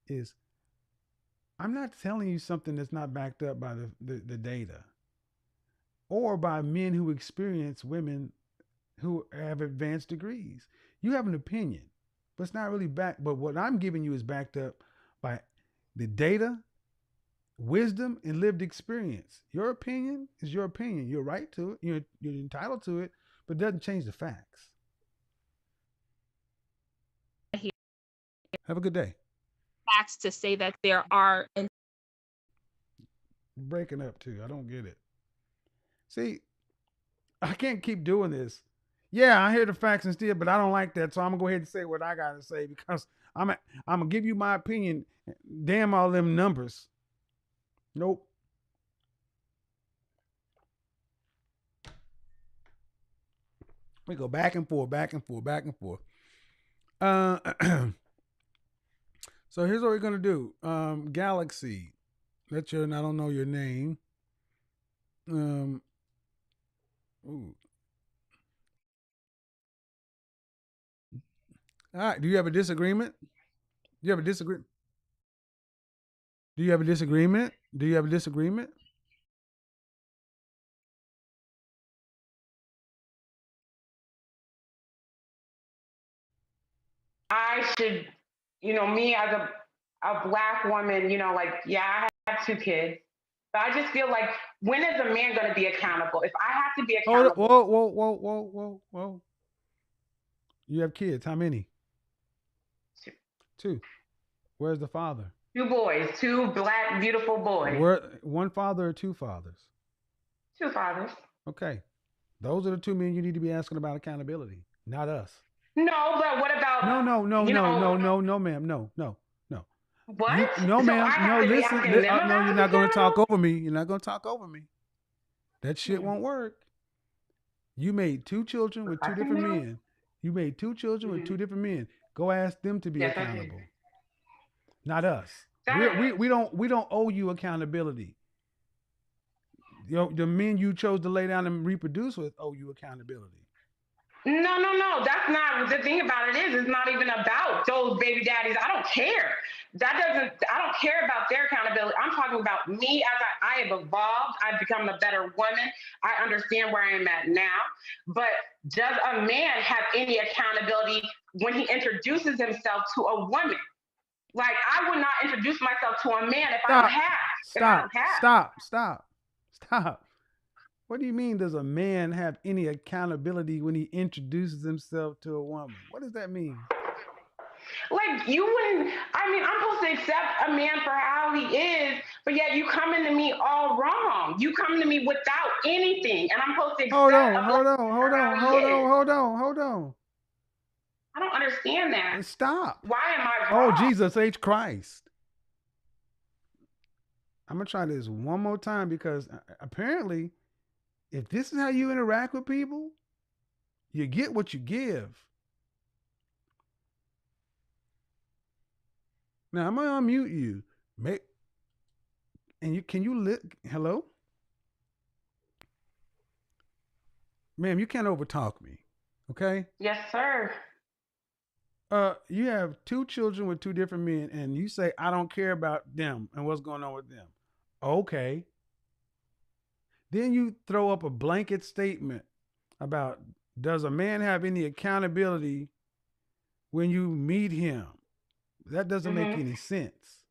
B: is, I'm not telling you something that's not backed up by the data, or by men who experience women who have advanced degrees. You have an opinion, but it's not really backed. But what I'm giving you is backed up by the data, wisdom, and lived experience. Your opinion is your opinion. You're right to it. You're entitled to it, but it doesn't change the facts. Have a good day.
E: Facts to say that there are.
B: Breaking up too. I don't get it. See, I can't keep doing this. Yeah, I hear the facts and still, but I don't like that. So I'm gonna go ahead and say what I gotta say, because I'm gonna give you my opinion. Damn all them numbers. Nope. We go back and forth. So here's what we're gonna do. Galaxy. I don't know your name. Ooh. All right. Do you have a disagreement? Do you have a disagreement?
G: I should, me as a Black woman, I have 2 kids, but I just feel like, when is a man going to be accountable? If I have to be accountable.
B: Whoa. You have kids. How many? 2. Where's the father?
G: 2 boys, 2 Black, beautiful boys.
B: One father or 2 fathers?
G: 2 fathers.
B: Okay. Those are the 2 men you need to be asking about accountability, not us.
G: No, but what about...
B: No, ma'am. No.
G: What?
B: No, ma'am. No, listen. No, you're not going to talk over me. That shit won't work. You made 2 children with 2 different men. Go ask them to be
G: Yes, I did.
B: accountable, not us.
G: That-
B: We don't owe you accountability. The men you chose to lay down and reproduce with owe you accountability.
G: No. That's not the thing about it. It's not even about those baby daddies. I don't care. I don't care about their accountability. I'm talking about me as I have evolved. I've become a better woman. I understand where I am at now. But does a man have any accountability when he introduces himself to a woman? Like, I would not introduce myself to a man if I don't have.
B: Stop. What do you mean, does a man have any accountability when he introduces himself to a woman? What does that mean?
G: Like, you wouldn't, I mean, I'm supposed to accept a man for how he is, but yet you coming to me all wrong. You come to me without anything, and I'm supposed to accept
B: Hold on.
G: I don't understand that.
B: Stop.
G: Why am I wrong?
B: Oh, Jesus H. Christ. I'm going to try this one more time because apparently, if this is how you interact with people, you get what you give. Now, I'm going to unmute you. Hello? Ma'am, you can't overtalk me, okay?
G: Yes, sir.
B: You have 2 children with 2 different men, and you say, I don't care about them and what's going on with them. Okay. Then you throw up a blanket statement about, does a man have any accountability when you meet him? That doesn't make any sense.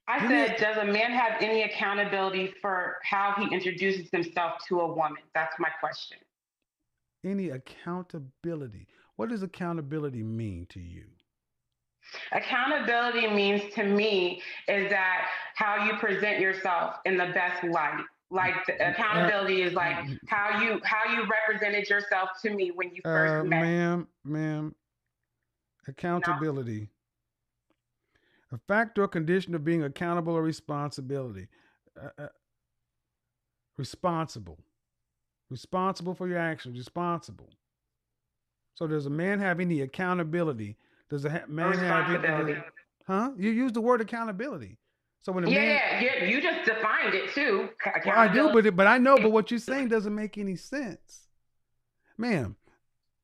G: I said, does a man have any accountability for how he introduces himself to a woman? That's my question.
B: Any accountability? What does accountability mean to you?
G: Accountability means to me is that how you present yourself in the best light. Like, the accountability is like how you represented yourself to me when you first met.
B: Ma'am, accountability. No? A fact or condition of being accountable or responsibility. Responsible for your actions. Responsible. So does a man have any accountability? Does a man have any? Huh? You use the word accountability. So when a man,
G: you just defined it too.
B: Well, I do, but I know, but what you're saying doesn't make any sense, ma'am.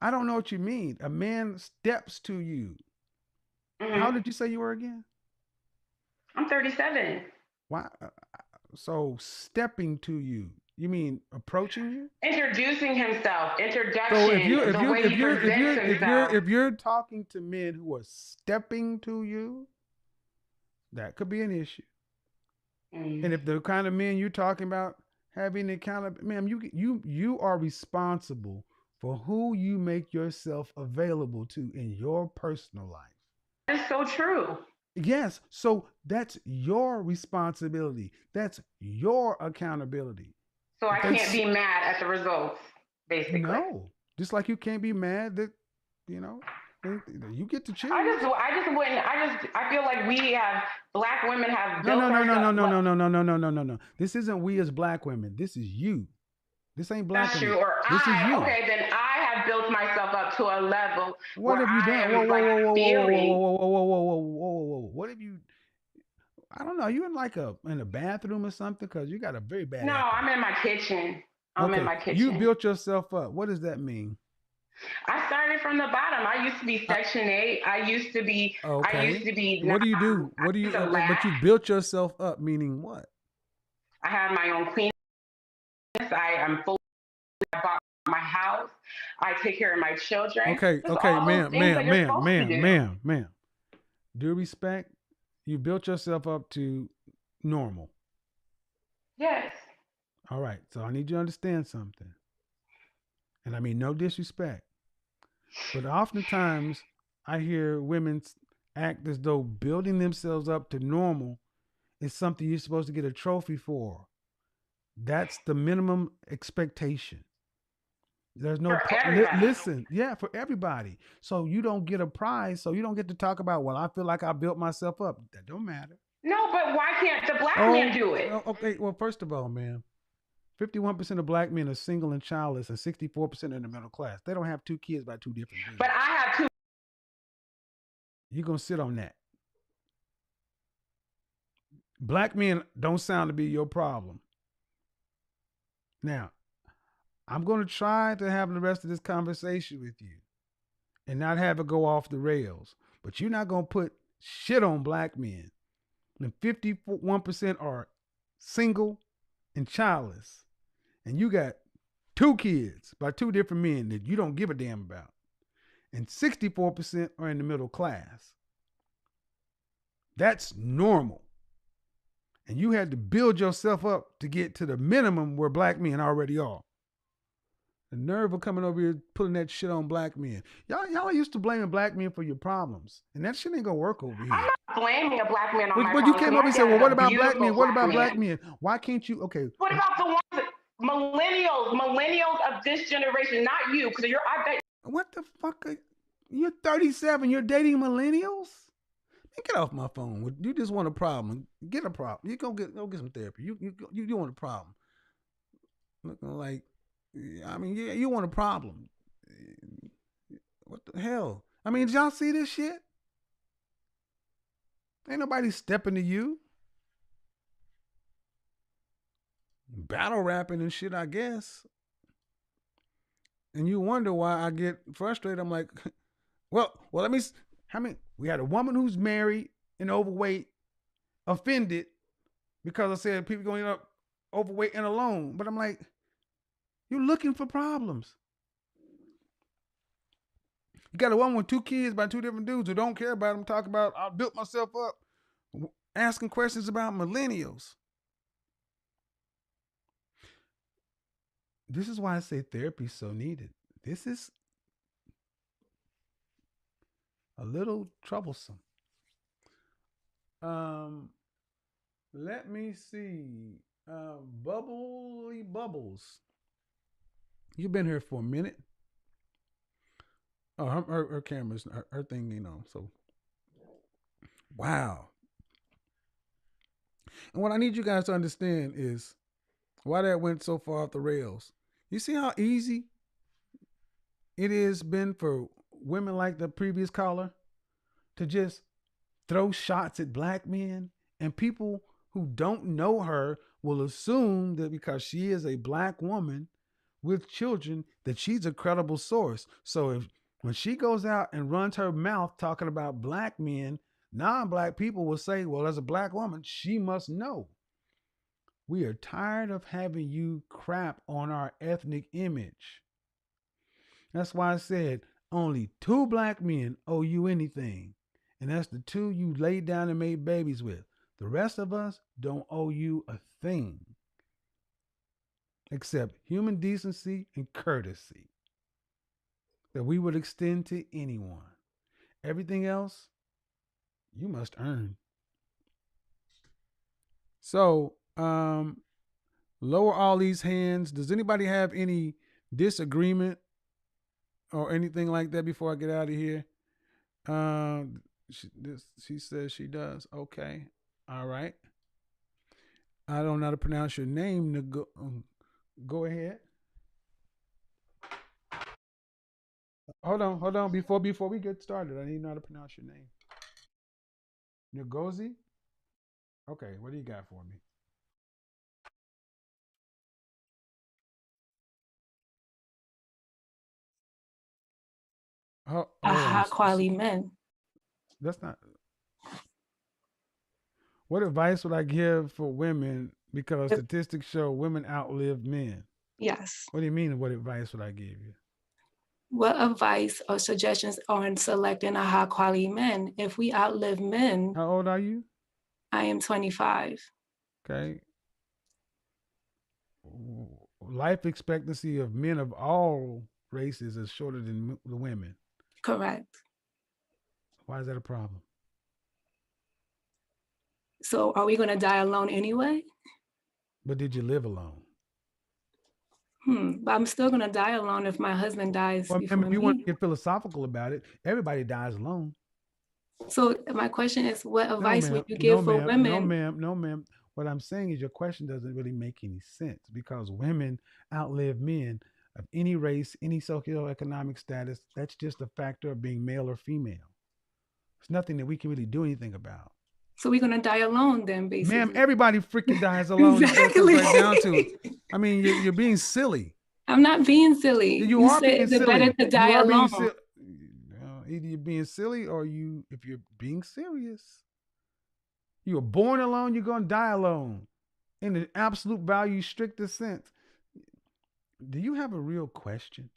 B: I don't know what you mean. A man steps to you. Mm-hmm. How did you say you were again?
G: I'm 37.
B: Why? So stepping to you. You mean approaching you?
G: Introducing himself. Introduction.
B: So if you're talking to men who are stepping to you, that could be an issue. Mm. And if the kind of men you're talking about having accountability, ma'am, you are responsible for who you make yourself available to in your personal life.
G: That's so true.
B: Yes. So that's your responsibility. That's your accountability.
G: So I can't be mad at the results, basically.
B: No. Just like you can't be mad that, you get to choose.
G: I feel like we have, black women have built
B: No. This isn't we as black women. This is you. This ain't black women.
G: That's true. Or
B: this is you.
G: Okay, then I have built myself up to a level.
B: What have you done? Whoa. What have you? I don't know. You in a bathroom or something? Because you got a very bad.
G: No, I'm in my kitchen. I'm in my kitchen.
B: You built yourself up. What does that mean?
G: I started from the bottom. I used to be Section 8. I used to be.
B: Okay.
G: I used to be.
B: What do you do? What do you? But you built yourself up, meaning what?
G: I have my own queen. I am fully. I bought my house. I take care of my children.
B: Okay, ma'am. Due respect, you built yourself up to normal.
G: Yes.
B: All right. So I need you to understand something. And I mean no disrespect. But oftentimes I hear women act as though building themselves up to normal is something you're supposed to get a trophy for. That's the minimum expectation. There's no listen, for everybody. So you don't get a prize. So you don't get to talk about, well, I feel like I built myself up. That don't matter.
G: No, but why can't the black man do it?
B: Okay, well, first of all, ma'am, 51% of black men are single and childless, and 64% are in the middle class. They don't have 2 kids by 2 different dudes.
G: But I have 2
B: You're going to sit on that. Black men don't sound to be your problem. Now, I'm going to try to have the rest of this conversation with you and not have it go off the rails. But you're not going to put shit on black men. And 51% are single and childless. And you got 2 kids by 2 different men that you don't give a damn about. And 64% are in the middle class. That's normal. And you had to build yourself up to get to the minimum where black men already are. The nerve of coming over here putting that shit on black men. Y'all used to blaming black men for your problems. And that shit ain't gonna work over here.
G: I'm not blaming a black man on my
B: But you
G: problems.
B: came
G: My
B: over and said,
G: dad
B: well,
G: is
B: what
G: a
B: about black men?
G: beautiful
B: What about
G: black
B: black men? Why can't you? Okay.
G: What about the ones millennials of this generation, not you, because I bet.
B: What the fuck? You're 37. You're dating millennials? Man, get off my phone. You just want a problem. Get a problem. You go get some therapy. You want a problem. Looking like, I mean, yeah, you want a problem. What the hell? I mean, did y'all see this shit? Ain't nobody stepping to you. Battle rapping and shit, I guess. And you wonder why I get frustrated. I'm like, well, let me. We had a woman who's married and overweight, offended because I said people going up overweight and alone. But I'm like, you're looking for problems. You got a woman with 2 kids by 2 different dudes who don't care about them. Talk about, I built myself up, asking questions about millennials. This is why I say therapy is so needed. This is a little troublesome. Let me see. Bubbly Bubbles. You've been here for a minute. Oh, her camera's, her thing, so. Wow. And what I need you guys to understand is why that went so far off the rails. You see how easy it has been for women like the previous caller to just throw shots at black men, and people who don't know her will assume that because she is a black woman with children that she's a credible source. So when she goes out and runs her mouth talking about black men, non-black people will say, well, as a black woman, she must know. We are tired of having you crap on our ethnic image. That's why I said only 2 black men owe you anything. And that's the 2 you laid down and made babies with. The rest of us don't owe you a thing. Except human decency and courtesy that we would extend to anyone. Everything else, you must earn. So, lower all these hands. Does anybody have any disagreement or anything like that before I get out of here? She says she does. Okay. All right. I don't know how to pronounce your name. Go ahead. Hold on. Before we get started, I need to know how to pronounce your name. Ngozi? Okay, what do you got for me?
S: High quality men.
B: That's not. What advice would I give for women? Because statistics show women outlive men.
S: Yes.
B: What do you mean? What advice would I give you?
S: What advice or suggestions on selecting a high quality man? If we outlive men.
B: How old are you?
S: I am 25.
B: Okay. Life expectancy of men of all races is shorter than the women.
S: Correct.
B: Why is that a problem?
S: So are we going to die alone anyway?
B: But did you live alone?
S: But I'm still going to die alone if my husband dies before me.
B: If you want to get philosophical about it, everybody dies alone.
S: So my question is, what advice would you give for women?
B: No, ma'am. What I'm saying is your question doesn't really make any sense because women outlive men of any race, any socioeconomic status. That's just a factor of being male or female. It's nothing that we can really do anything about.
S: So we're gonna die alone then, basically.
B: Ma'am, everybody freaking dies alone.
S: Exactly.
B: Right down to it. I mean, you're being silly.
S: I'm not being silly.
B: You are being
S: it's
B: silly.
S: better to die alone.
B: Either you're being silly or if you're being serious. You were born alone, you're gonna die alone. In the absolute value strictest sense. Do you have a real question?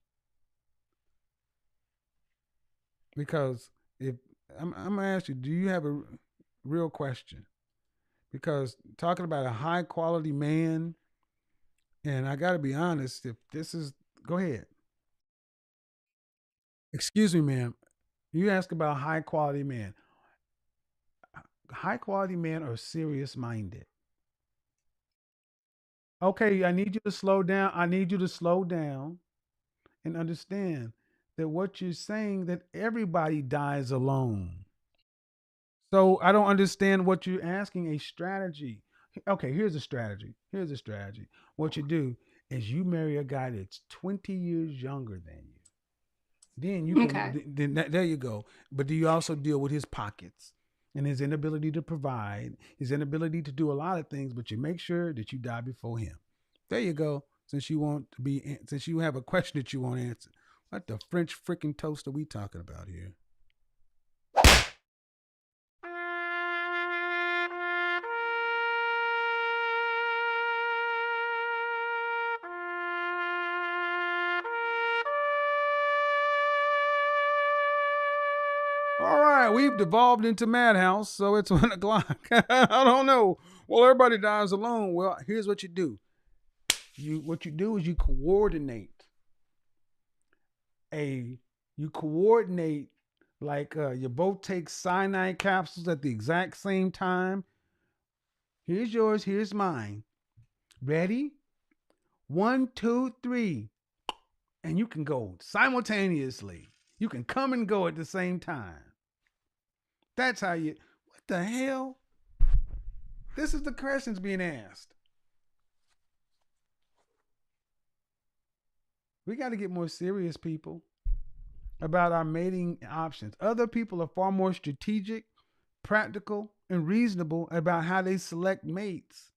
B: Because if I'm gonna ask you, do you have a real question? Because talking about a high quality man, and I gotta be honest, if this is, go ahead. Excuse me, ma'am. You ask about high quality man. High quality men are serious minded. Okay, I need you to slow down. I need you to slow down and understand that what you're saying that everybody dies alone. So I don't understand what you're asking a strategy. Okay, here's a strategy. Here's a strategy. What you do is you marry a guy that's 20 years younger than you. Then you can there you go. But do you also deal with his pockets and his inability to provide, his inability to do a lot of things, but you make sure that you die before him. There you go. Since you have a question that you want answered. What the French freaking toast are we talking about here? All right, we've devolved into Madhouse, so it's 1 o'clock. I don't know. Well, everybody dies alone. Well, here's what you do. What you do is you coordinate like you both take cyanide capsules at the exact same time. Here's yours, here's mine. Ready? 1, 2, 3. And you can go simultaneously. You can come and go at the same time. That's how what the hell? This is the questions being asked. We got to get more serious, people, about our mating options. Other people are far more strategic, practical, and reasonable about how they select mates.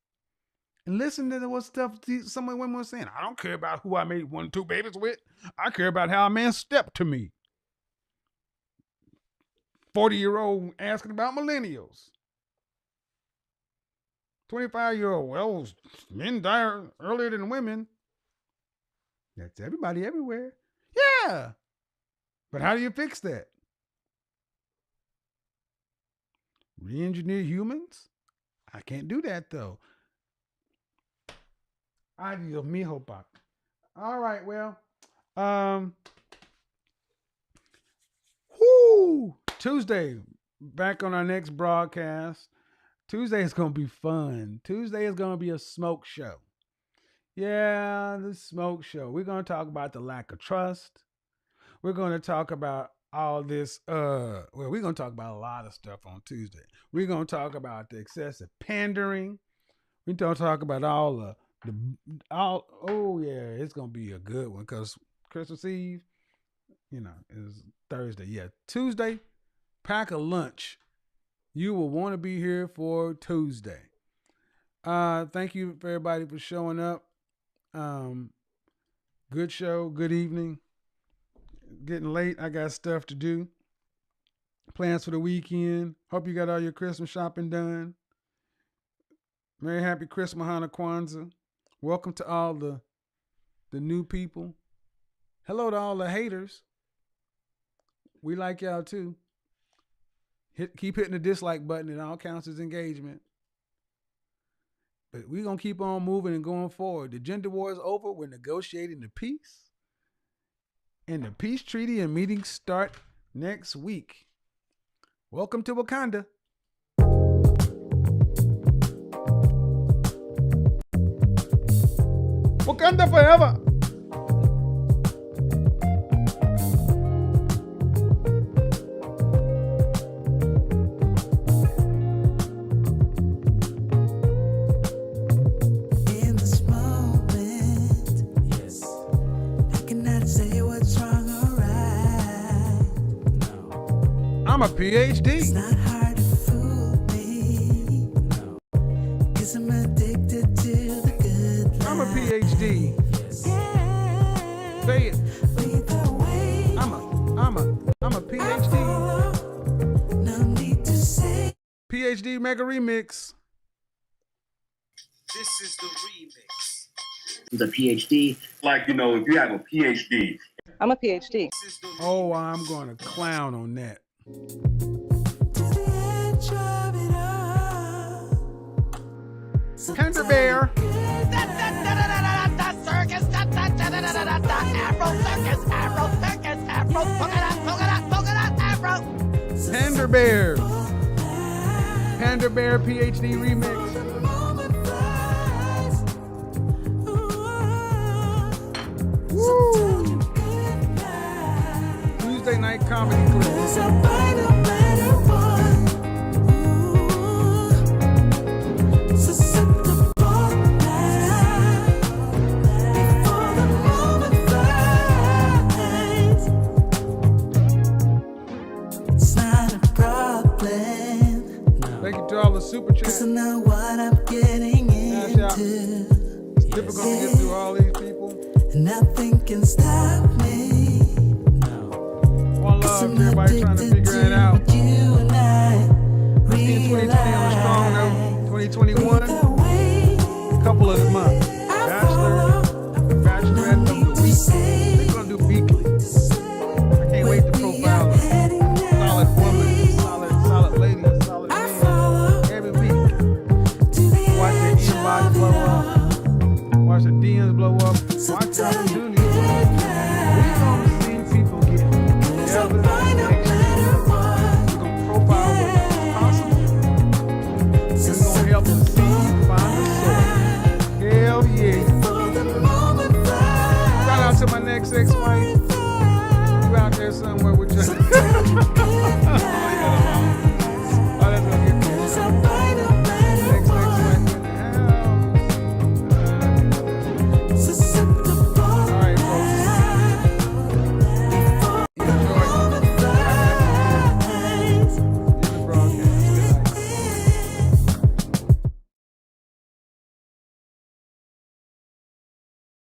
B: And listen to what stuff some women were saying. I don't care about who I made 1 or 2 babies with. I care about how a man stepped to me. 40-year-old asking about millennials. 25-year-old, well, men die earlier than women. That's everybody everywhere. Yeah. But how do you fix that? Re-engineer humans? I can't do that, though. Adios, mijo, pop. All right, well. Tuesday, back on our next broadcast. Tuesday is going to be fun. Tuesday is going to be a smoke show. Yeah, the smoke show. We're going to talk about the lack of trust. We're going to talk about all this. We're going to talk about a lot of stuff on Tuesday. We're going to talk about the excessive pandering. We're going to talk about it's going to be a good one because Christmas Eve, is Thursday. Yeah, Tuesday, pack a lunch. You will want to be here for Tuesday. Thank you for everybody for showing up. Good show. Good evening. Getting late. I got stuff to do. Plans for the weekend. Hope you got all your Christmas shopping done. Merry happy Christmas, Hana Kwanzaa. Welcome to all the new people. Hello to all the haters. We like y'all too. Keep hitting the dislike button. It all counts as engagement. But we're going to keep on moving and going forward. The gender war is over. We're negotiating the peace. And the peace treaty and meetings start next week. Welcome to Wakanda. Wakanda forever.
A: In this moment, yes, I cannot say what's wrong or right.
B: I'm I'm a PhD.
A: It's not hard to fool me. No. 'Cause I'm addicted to the good life.
B: I'm a PhD.
A: Yeah.
B: Say it.
A: Lead the way.
B: I'm a PhD.
A: No need to say.
B: PhD mega remix.
F: This is the remix.
V: The PhD. Like, you know, if you have a PhD.
C: I'm a PhD.
B: Oh, I'm going to clown on that. Panda Bear.
H: Circus, Afro circus, Afro circus, Afro, polka dot, Afro.
B: Panda Bear. Panda Bear PhD remix. Woo! Tuesday night comedy club. Thank you to all the super chats.
A: I know what I'm getting into.
B: It's difficult to get through all these people.
A: Nothing can stop me.
B: One love, everybody trying to figure it out.
A: You and I
B: 2020 on a strong note. 2021, a couple of the months. Bachelor, Bachelorette of the week. They're gonna do weekly. I can't wait to profile a solid woman, solid lady, solid man every week. Watch their inbox blow up. Watch the DMs blow up. Watch the opportunities. We're gonna see people get together. We're gonna profile what's possible. We're gonna help the seed find the soil. Hell yeah. Shout out to my next ex-wife.